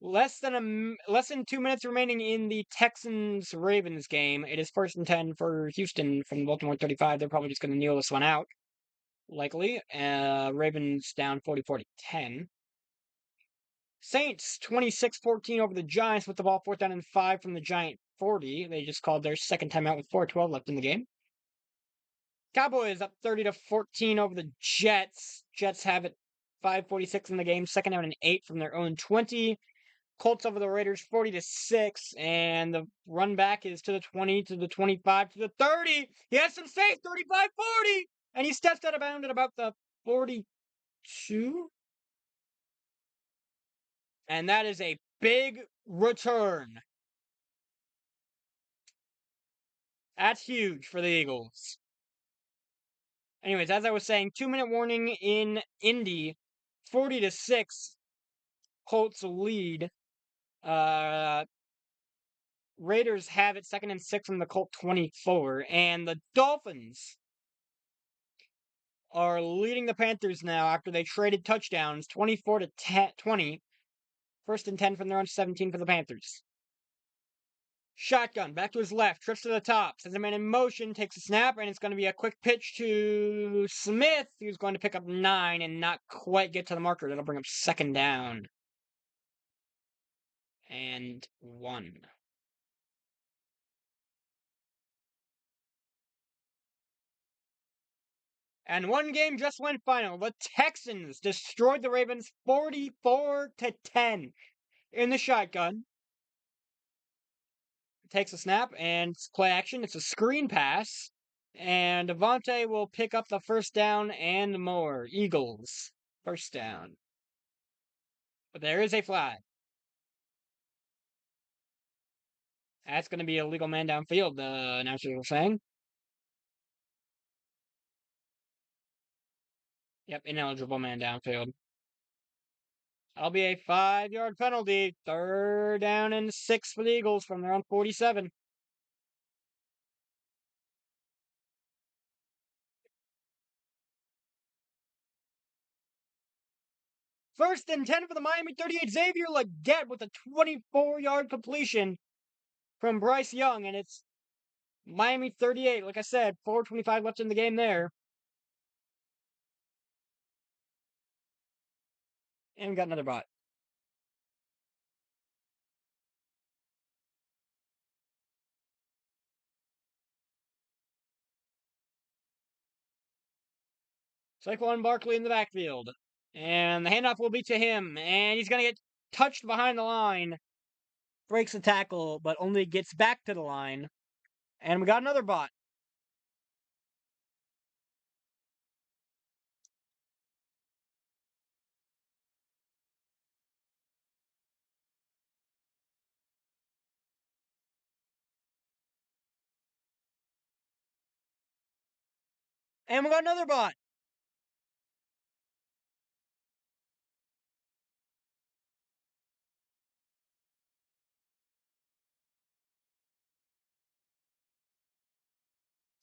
Less than 2 minutes remaining in the Texans Ravens game. It is 1st and 10 for Houston from Baltimore 35. They're probably just going to kneel this one out, likely. Ravens down 44-10. Saints 26-14 over the Giants with the ball 4th down and 5 from the Giant 40. They just called their second timeout with 4:12 left in the game. Cowboys up 30-14 over the Jets. Jets have it 5:46 in the game, 2nd down and 8 from their own 20. Colts over the Raiders 40-6, and the run back is to the 20, to the 25, to the 30. He has some space, 35-40, and he steps out of bounds at about the 42. And that is a big return. That's huge for the Eagles. Anyways, as I was saying, 2-minute warning in Indy, 40-6. Colts lead. Raiders have it 2nd and 6 from the Colt 24, and the Dolphins are leading the Panthers now after they traded touchdowns 24-20. 1st and 10 from their own 17 for the Panthers. Shotgun, back to his left, trips to the top, sends a man in motion, takes a snap, and it's going to be a quick pitch to Smith, who's going to pick up 9 and not quite get to the marker. That'll bring up 2nd down. And 1. And one game just went final. The Texans destroyed the Ravens 44-10 in the shotgun. Takes a snap and it's play action. It's a screen pass. And Devontae will pick up the 1st down and more. Eagles, 1st down. But there is a flag. That's going to be a legal man downfield, the announcers were saying. Yep, ineligible man downfield. That'll be a 5-yard penalty. 3rd down and 6 for the Eagles from their own 47. First and 10 for the Miami 38. Xavier Legette with a 24-yard completion from Bryce Young, and it's Miami 38. Like I said, 4:25 left in the game there. And we got another bot. Saquon Barkley in the backfield. And the handoff will be to him. And he's going to get touched behind the line. Breaks the tackle, but only gets back to the line. And we got another bot. And we got another bot.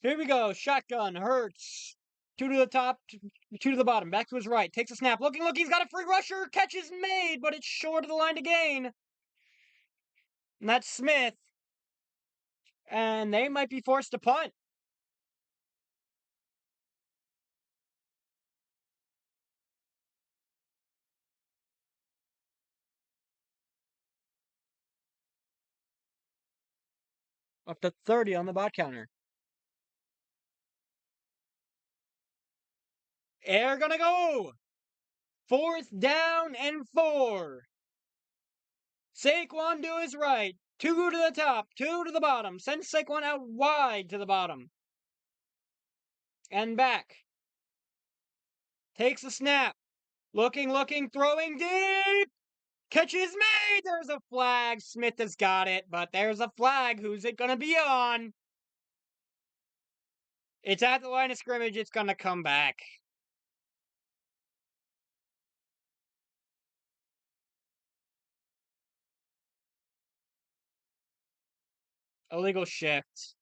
Here we go. Shotgun. Hurts. 2 to the top, 2 to the bottom. Back to his right. Takes a snap. Looking, look. He's got a free rusher. Catch is made, but it's short of the line to gain. And that's Smith. And they might be forced to punt. Up to 30 on the bot counter. They're gonna go! 4th down and 4. Saquon do his right. 2 to the top, 2 to the bottom. Sends Saquon out wide to the bottom. And back. Takes a snap. Looking, throwing deep! Catch is made! There's a flag. Smith has got it, but there's a flag. Who's it gonna be on? It's at the line of scrimmage. It's gonna come back. Illegal shift.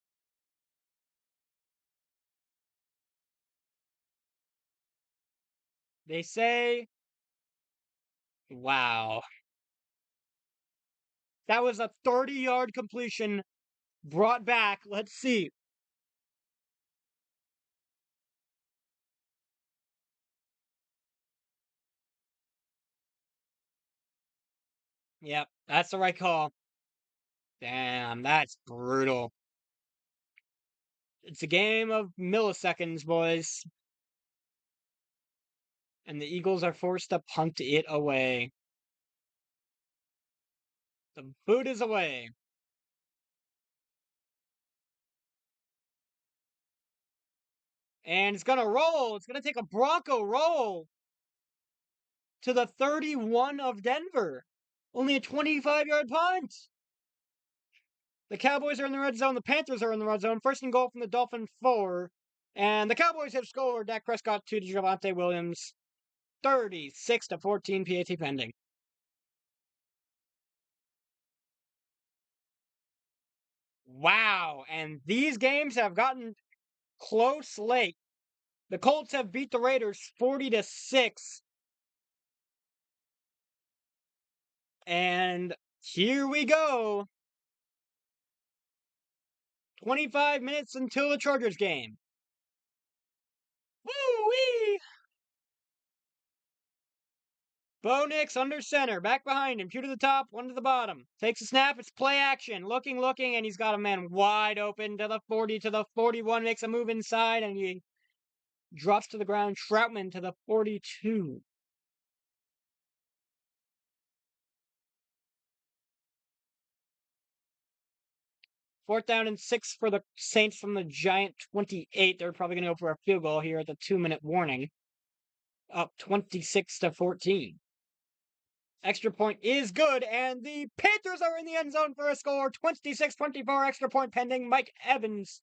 They say, wow. That was a 30-yard completion brought back. Let's see. Yep, that's the right call. Damn, that's brutal. It's a game of milliseconds, boys. And the Eagles are forced to punt it away. The boot is away. And it's going to roll. It's going to take a Bronco roll to the 31 of Denver. Only a 25-yard punt. The Cowboys are in the red zone. The Panthers are in the red zone. 1st and goal from the Dolphin 4. And the Cowboys have scored. Dak Prescott to Javonte Williams. 36-14 PAT pending. Wow. And these games have gotten close late. The Colts have beat the Raiders 40-6. And here we go. 25 minutes until the Chargers game. Woo-wee! Bo Nix under center, back behind him, 2 to the top, 1 to the bottom. Takes a snap, it's play action. Looking, and he's got a man wide open to the 40, to the 41, makes a move inside, and he drops to the ground. Troutman to the 42. Fourth down and 6 for the Saints from the Giant 28. They're probably going to go for a field goal here at the 2-minute warning. Up 26-14. Extra point is good, and the Panthers are in the end zone for a score. 26-24, extra point pending. Mike Evans.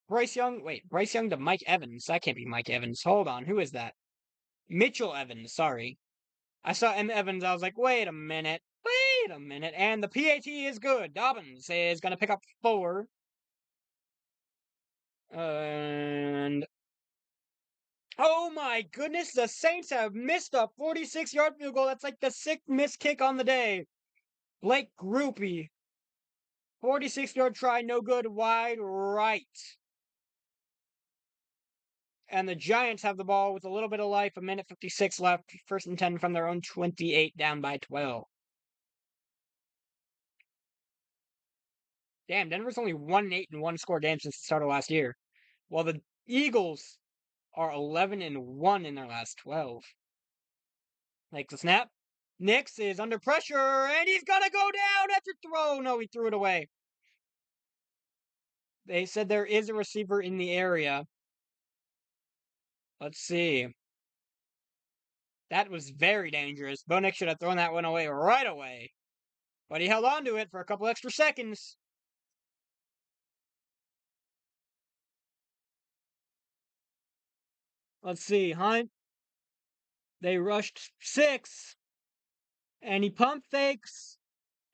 Bryce Young to Mike Evans. That can't be Mike Evans. Hold on, who is that? Mitchell Evans, sorry. I saw M. Evans, I was like, wait a minute. And the PAT is good. Dobbins is going to pick up 4. And oh my goodness, the Saints have missed a 46-yard field goal. That's like the 6th missed kick on the day. Blake Groupie. 46-yard try, no good, wide right. And the Giants have the ball with a little bit of life, 1:56 left. 1st and 10 from their own 28, down by 12. Damn, Denver's only 1-8 in one-score games since the start of last year. While the Eagles are 11-1 in their last 12. Like the snap. Nix is under pressure, and he's gonna go down after throw. No, he threw it away. They said there is a receiver in the area. Let's see. That was very dangerous. Bo Nix should have thrown that one away right away. But he held on to it for a couple extra seconds. Let's see, Hunt. They rushed 6. And he pump fakes.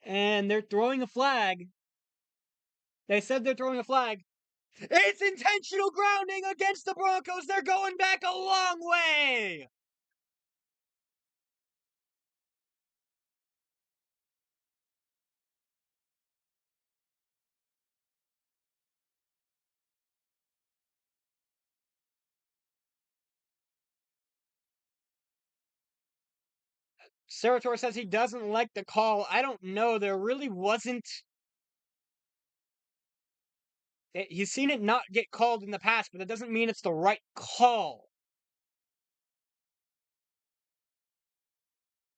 And they're throwing a flag. They said they're throwing a flag. It's intentional grounding against the Broncos. They're going back a long way. Sarator says he doesn't like the call. I don't know. There really wasn't He's seen it not get called in the past, but that doesn't mean it's the right call.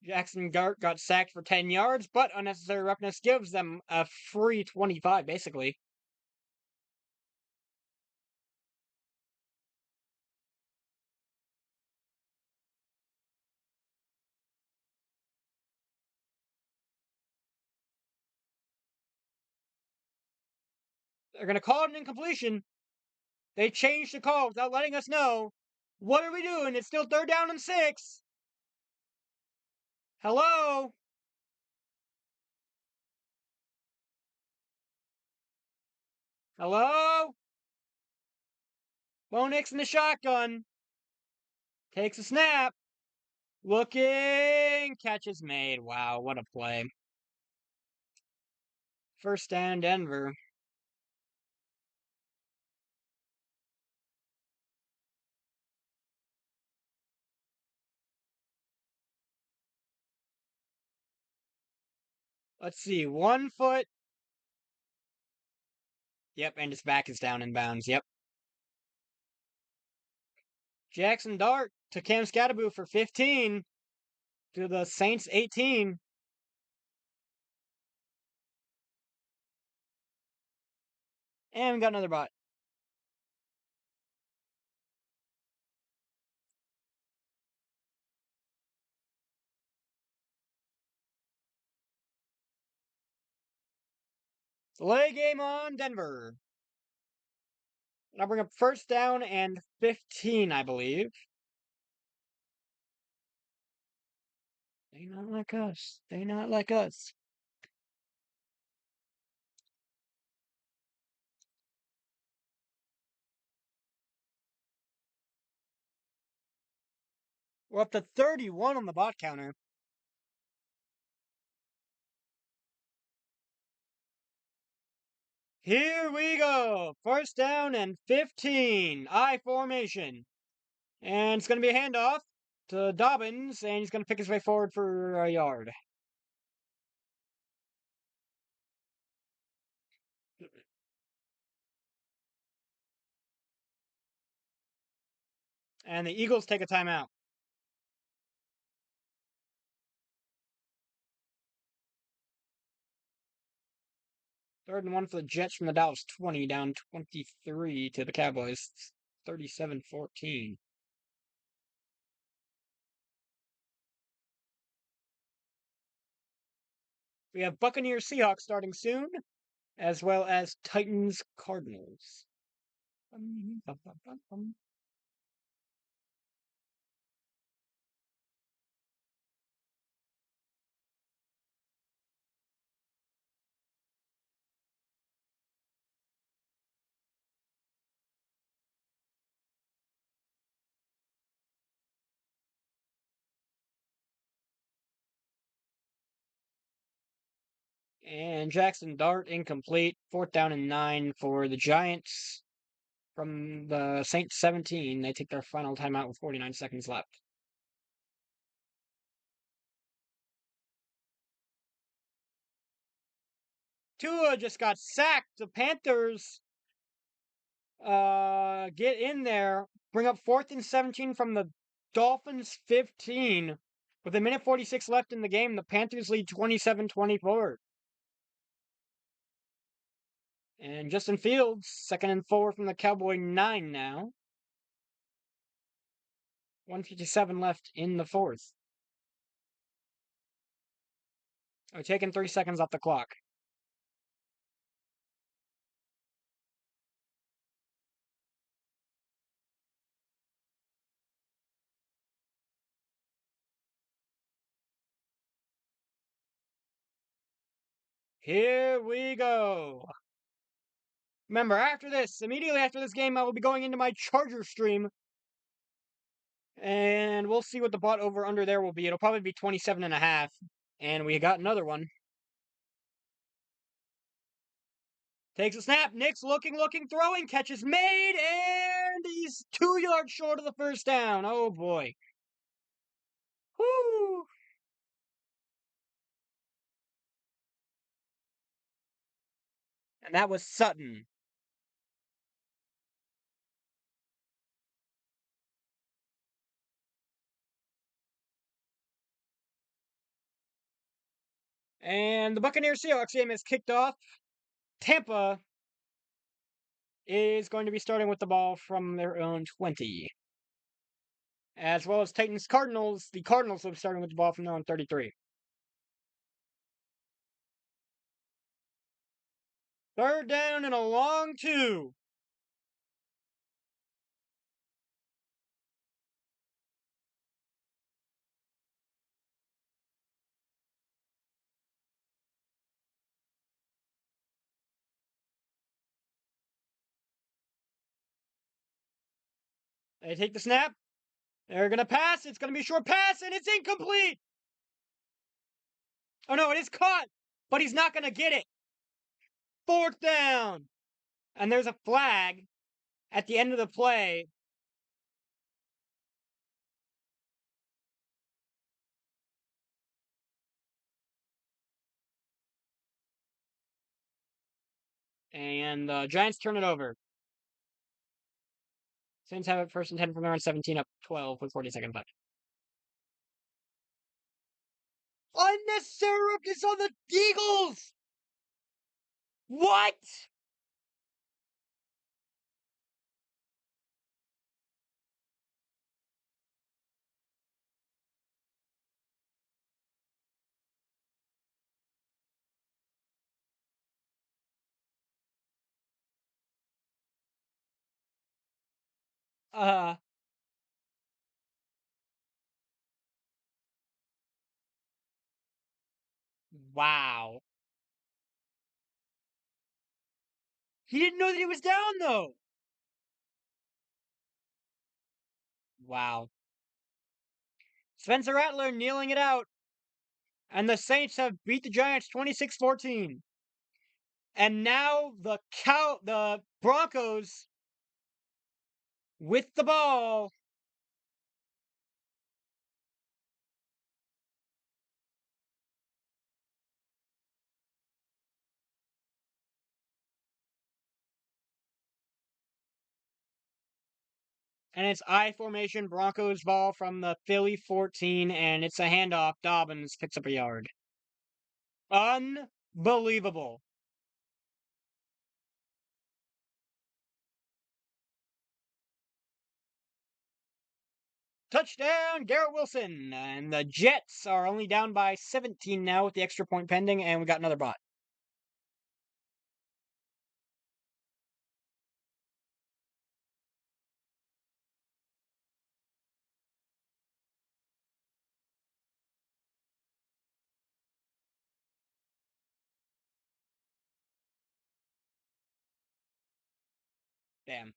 Jackson Dart got sacked for 10 yards, but unnecessary roughness gives them a free 25, basically. They're going to call it an incompletion. They changed the call without letting us know. What are we doing? It's still 3rd down and 6. Hello? Hello? Bo Nix in the shotgun. Takes a snap. Looking. Catch is made. Wow, what a play. 1st down, Denver. Let's see. 1 foot. Yep, and his back is down in bounds. Yep. Jackson Dart to Cam Scattaboo for 15. To the Saints 18. And we got another bot. Delay game on Denver. Now bring up 1st down and 15, I believe. They not like us. They not like us. We're up to 31 on the bot counter. Here we go. 1st down and 15. I formation. And it's going to be a handoff to Dobbins, and he's going to pick his way forward for a yard. And the Eagles take a timeout. 3rd and 1 for the Jets from the Dallas 20, down 23 to the Cowboys, 37-14. We have Buccaneers Seahawks starting soon, as well as Titans Cardinals. And Jackson Dart incomplete. 4th down and 9 for the Giants. From the Saints 17, they take their final timeout with 49 seconds left. Tua just got sacked. The Panthers get in there, bring up 4th and 17 from the Dolphins 15. With a minute 46 left in the game, the Panthers lead 27-24. And Justin Fields, 2nd and 4 from the Cowboy 9 now. 1:57 left in the 4th. We're taking 3 seconds off the clock. Here we go. Remember, immediately after this game, I will be going into my Charger stream. And we'll see what the bot over under there will be. It'll probably be 27.5. And we got another one. Takes a snap. Nick's looking, throwing. Catch is made. And he's 2 yards short of the 1st down. Oh, boy. Whoo. And that was Sutton. And the Buccaneers Seahawks game is kicked off. Tampa is going to be starting with the ball from their own 20. As well as Titans Cardinals. The Cardinals will be starting with the ball from their own 33. Third down and a long two. They take the snap. They're going to pass. It's going to be a short pass, and it's incomplete. Oh, no, it is caught, but he's not going to get it. Fourth down. And there's a flag at the end of the play. And the Giants turn it over. Saints have it first and 10 from their own 17, up 12 with 40 seconds left. Unnecessary roughness on the Eagles! What? Uh, wow. He didn't know that he was down, though. Wow. Spencer Rattler kneeling it out. And the Saints have beat the Giants 26-14. And now the Broncos with the ball. And it's I formation Broncos ball from the Philly 14, and it's a handoff. Dobbins picks up a yard. Unbelievable. Touchdown, Garrett Wilson. And the Jets are only down by 17 now with the extra point pending, and we got another bot. Damn.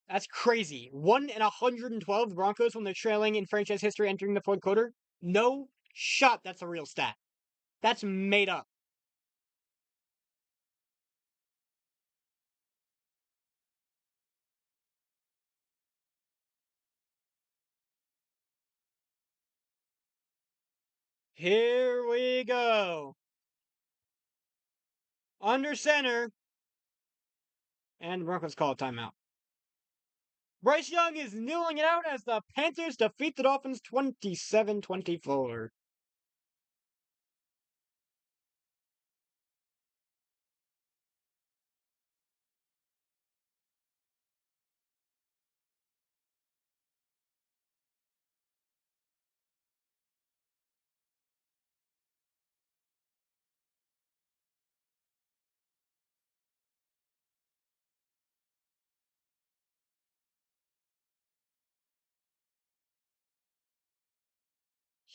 That's crazy. 1 in 112 Broncos when they're trailing in franchise history entering the fourth quarter. No shot. That's a real stat. That's made up. Here we go. Under center. And the Broncos call a timeout. Bryce Young is kneeling it out as the Panthers defeat the Dolphins 27-24.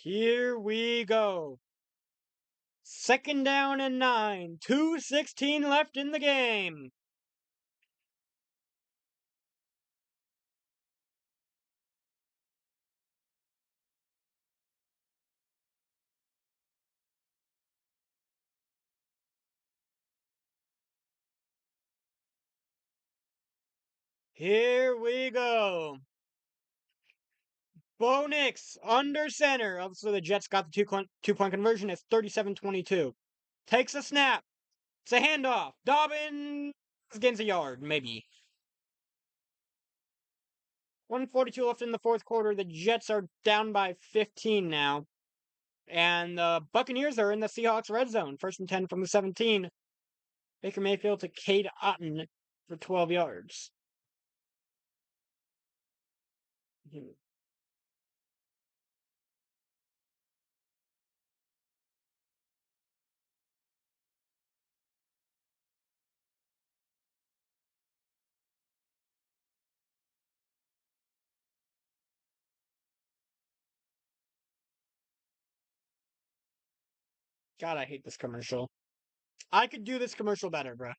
Here we go. Second down and 9. 2:16 left in the game. Here we go. Bo Nix under center. Obviously, the Jets got the two-point conversion. It's 37-22. Takes a snap. It's a handoff. Dobbins gains a yard, maybe. 1:42 left in the fourth quarter. The Jets are down by 15 now. And the Buccaneers are in the Seahawks red zone. 1st and 10 from the 17. Baker Mayfield to Cade Otton for 12 yards. God, I hate this commercial. I could do this commercial better, bro.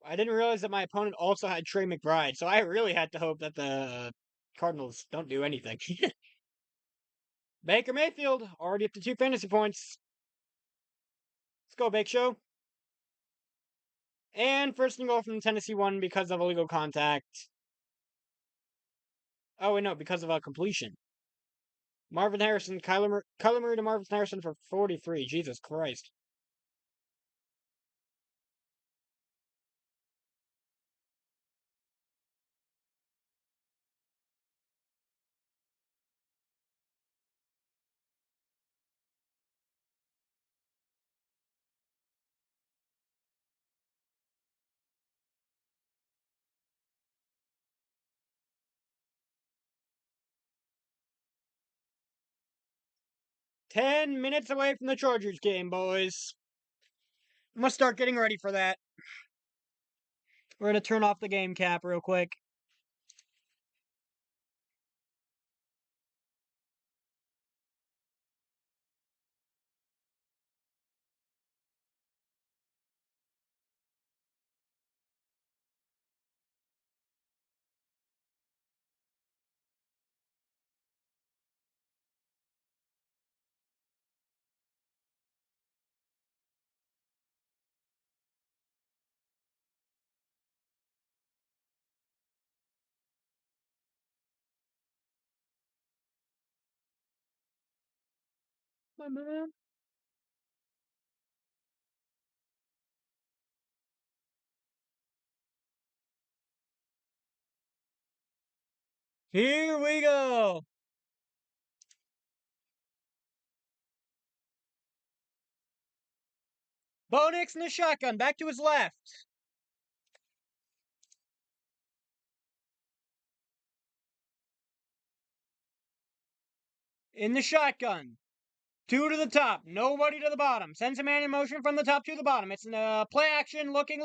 I didn't realize that my opponent also had Trey McBride, so I really had to hope that the Cardinals don't do anything. Baker Mayfield, already up to 2 fantasy points. Let's go, Bake Show. And 1st and goal from the Tennessee one because of illegal contact. Oh, wait, no, because of a completion. Marvin Harrison, Kyler Murray to Marvin Harrison for 43. Jesus Christ. Ten minutes away from the Chargers game, boys. I'm gonna start getting ready for that. We're gonna turn off the game cap real quick. My man. Here we go. Bo Nix in the shotgun, back to his left. In the shotgun. 2 to the top, nobody to the bottom. Sends a man in motion from the top to the bottom. It's in play action, looking.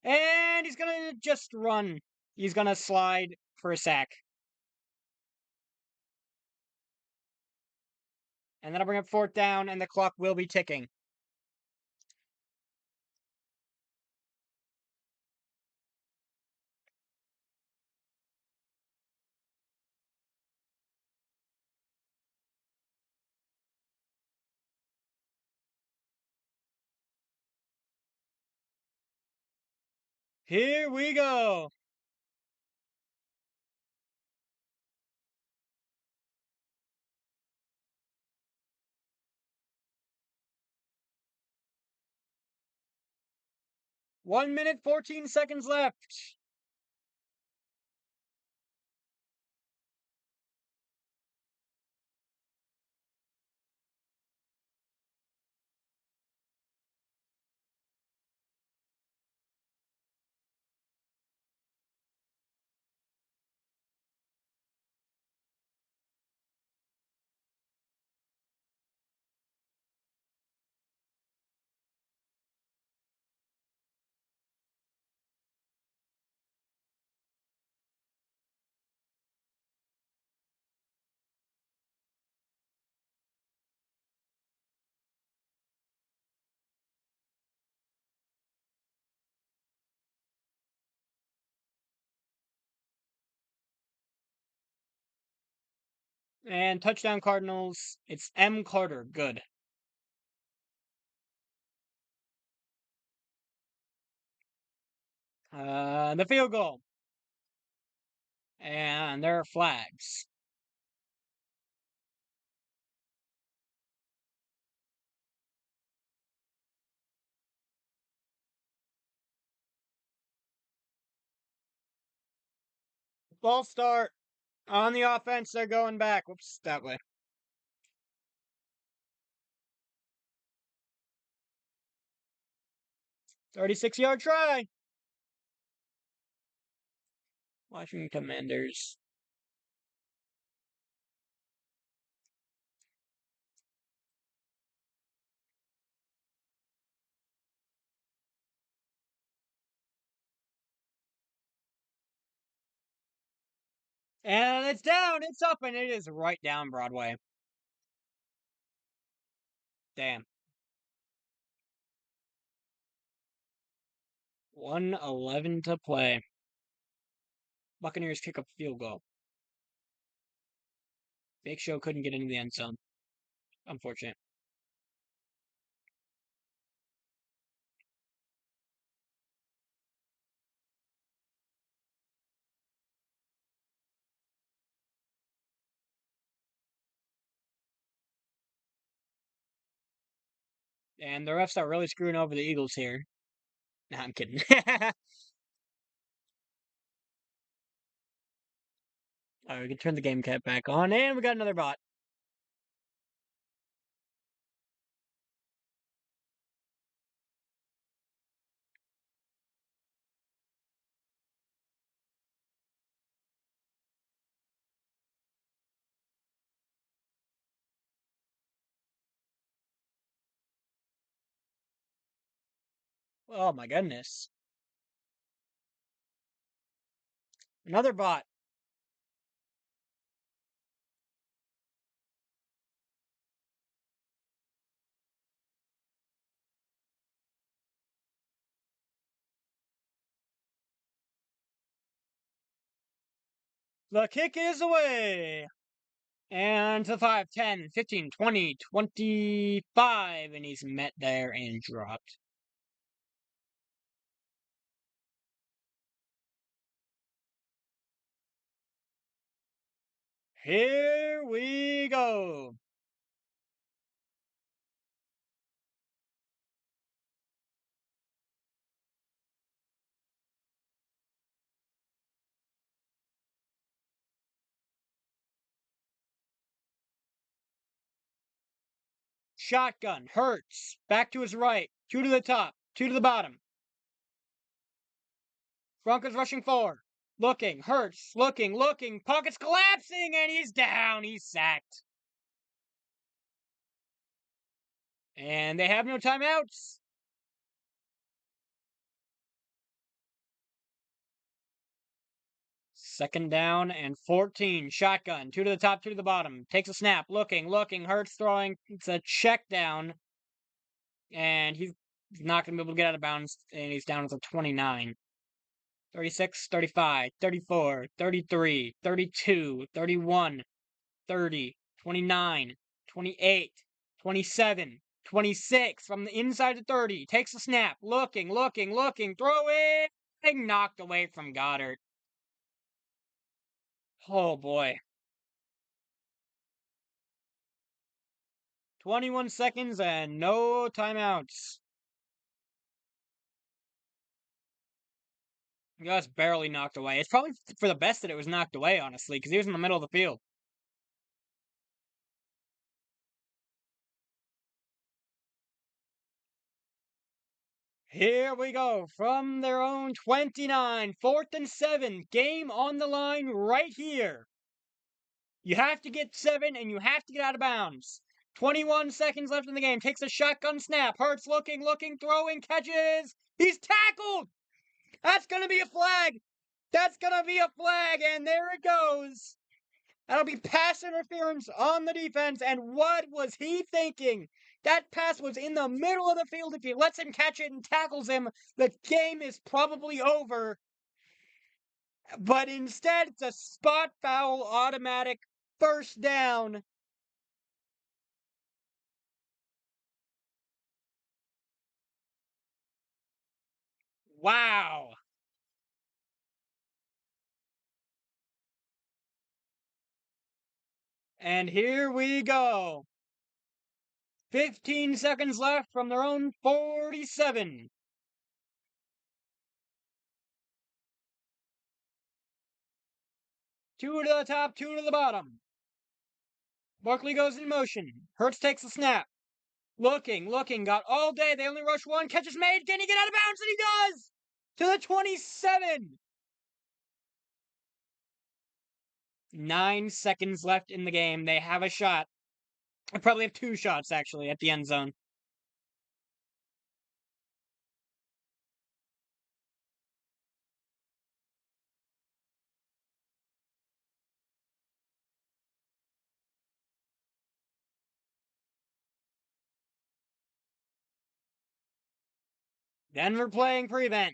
And he's gonna just run. He's gonna slide for a sack. And that'll bring up 4th down, and the clock will be ticking. Here we go. One minute, 14 seconds left. And touchdown Cardinals. It's M. Carter. Good. The field goal. And there are flags. Ball start. On the offense, they're going back. Whoops, that way. 36-yard try. Washington Commanders. And it's down, it's up, and it is right down Broadway. Damn. 1:11 to play. Buccaneers kick a field goal. Big Show couldn't get into the end zone. Unfortunate. And the refs are really screwing over the Eagles here. Nah, I'm kidding. Alright, we can turn the game cap back on, and we got another bot. Oh my goodness. Another bot. The kick is away. And to 5, 10, 15, 20, 25. And he's met there and dropped. Here we go. Shotgun. Hurts. Back to his right. 2 to the top. 2 to the bottom. Broncos rushing 4. Looking. Hurts. Looking. Pockets collapsing. And he's down. He's sacked. And they have no timeouts. Second down and 14. Shotgun. 2 to the top, 2 to the bottom. Takes a snap. Looking. Hurts throwing. It's a check down. And he's not going to be able to get out of bounds. And he's down to 29. 36, 35, 34, 33, 32, 31, 30, 29, 28, 27, 26 from the inside of 30. Takes a snap. Looking. Throwing. Knocked away from Goddard. Oh boy. 21 seconds and no timeouts. Just barely knocked away. It's probably for the best that it was knocked away, honestly, because he was in the middle of the field. Here we go. From their own 29. 4th and 7. Game on the line right here. You have to get 7 and you have to get out of bounds. 21 seconds left in the game. Takes a shotgun snap. Hurts looking, throwing, catches. He's tackled. That's going to be a flag. And there it goes. That'll be pass interference on the defense. And what was he thinking? That pass was in the middle of the field. If he lets him catch it and tackles him, the game is probably over. But instead, it's a spot foul automatic first down. Wow. And here we go. 15 seconds left from their own 47. Two to the top, two to the bottom. Barkley goes in motion. Hurts takes the snap. Looking, got all day. They only rush one. Catch is made. Can he get out of bounds? And he does! To the 27. 9 seconds left in the game. They have a shot. I probably have 2 shots, actually, at the end zone. Denver playing prevent.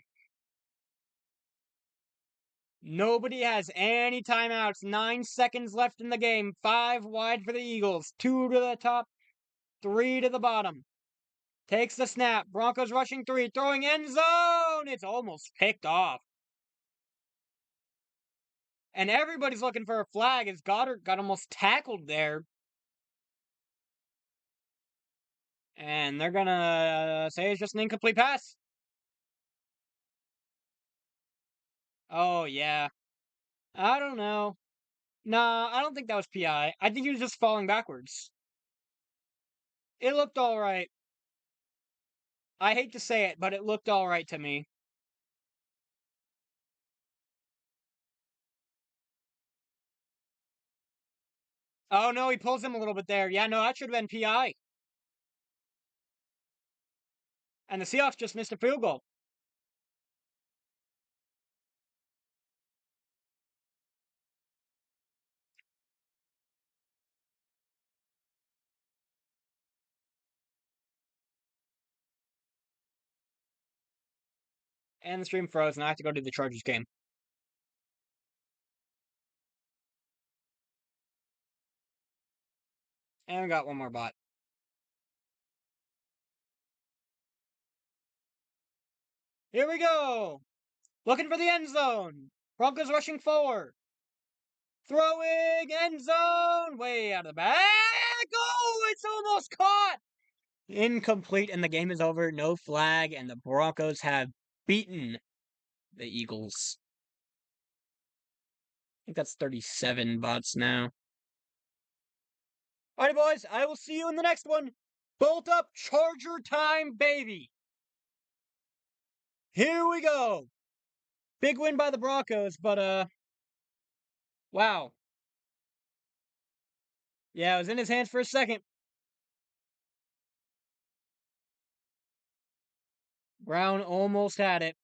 Nobody has any timeouts. 9 seconds left in the game. 5 wide for the Eagles. 2 to the top, 3 to the bottom. Takes the snap. Broncos rushing 3. Throwing end zone. It's almost picked off. And everybody's looking for a flag as Goddard got almost tackled there. And they're going to say it's just an incomplete pass. Oh, yeah. I don't know. Nah, I don't think that was PI. I think he was just falling backwards. It looked alright. I hate to say it, but it looked alright to me. Oh, no, he pulls him a little bit there. Yeah, no, that should have been PI. And the Seahawks just missed a field goal. And the stream froze, and I have to go to the Chargers game. And we got one more bot. Here we go! Looking for the end zone! Broncos rushing 4. Throwing end zone! Way out of the back! Oh, it's almost caught! Incomplete, and the game is over. No flag, and the Broncos have beaten the Eagles. I think that's 37 bots now. Alright, boys, I will see you in the next one. Bolt up Charger time, baby! Here we go! Big win by the Broncos, but, wow. Yeah, it was in his hands for a second. Brown almost had it.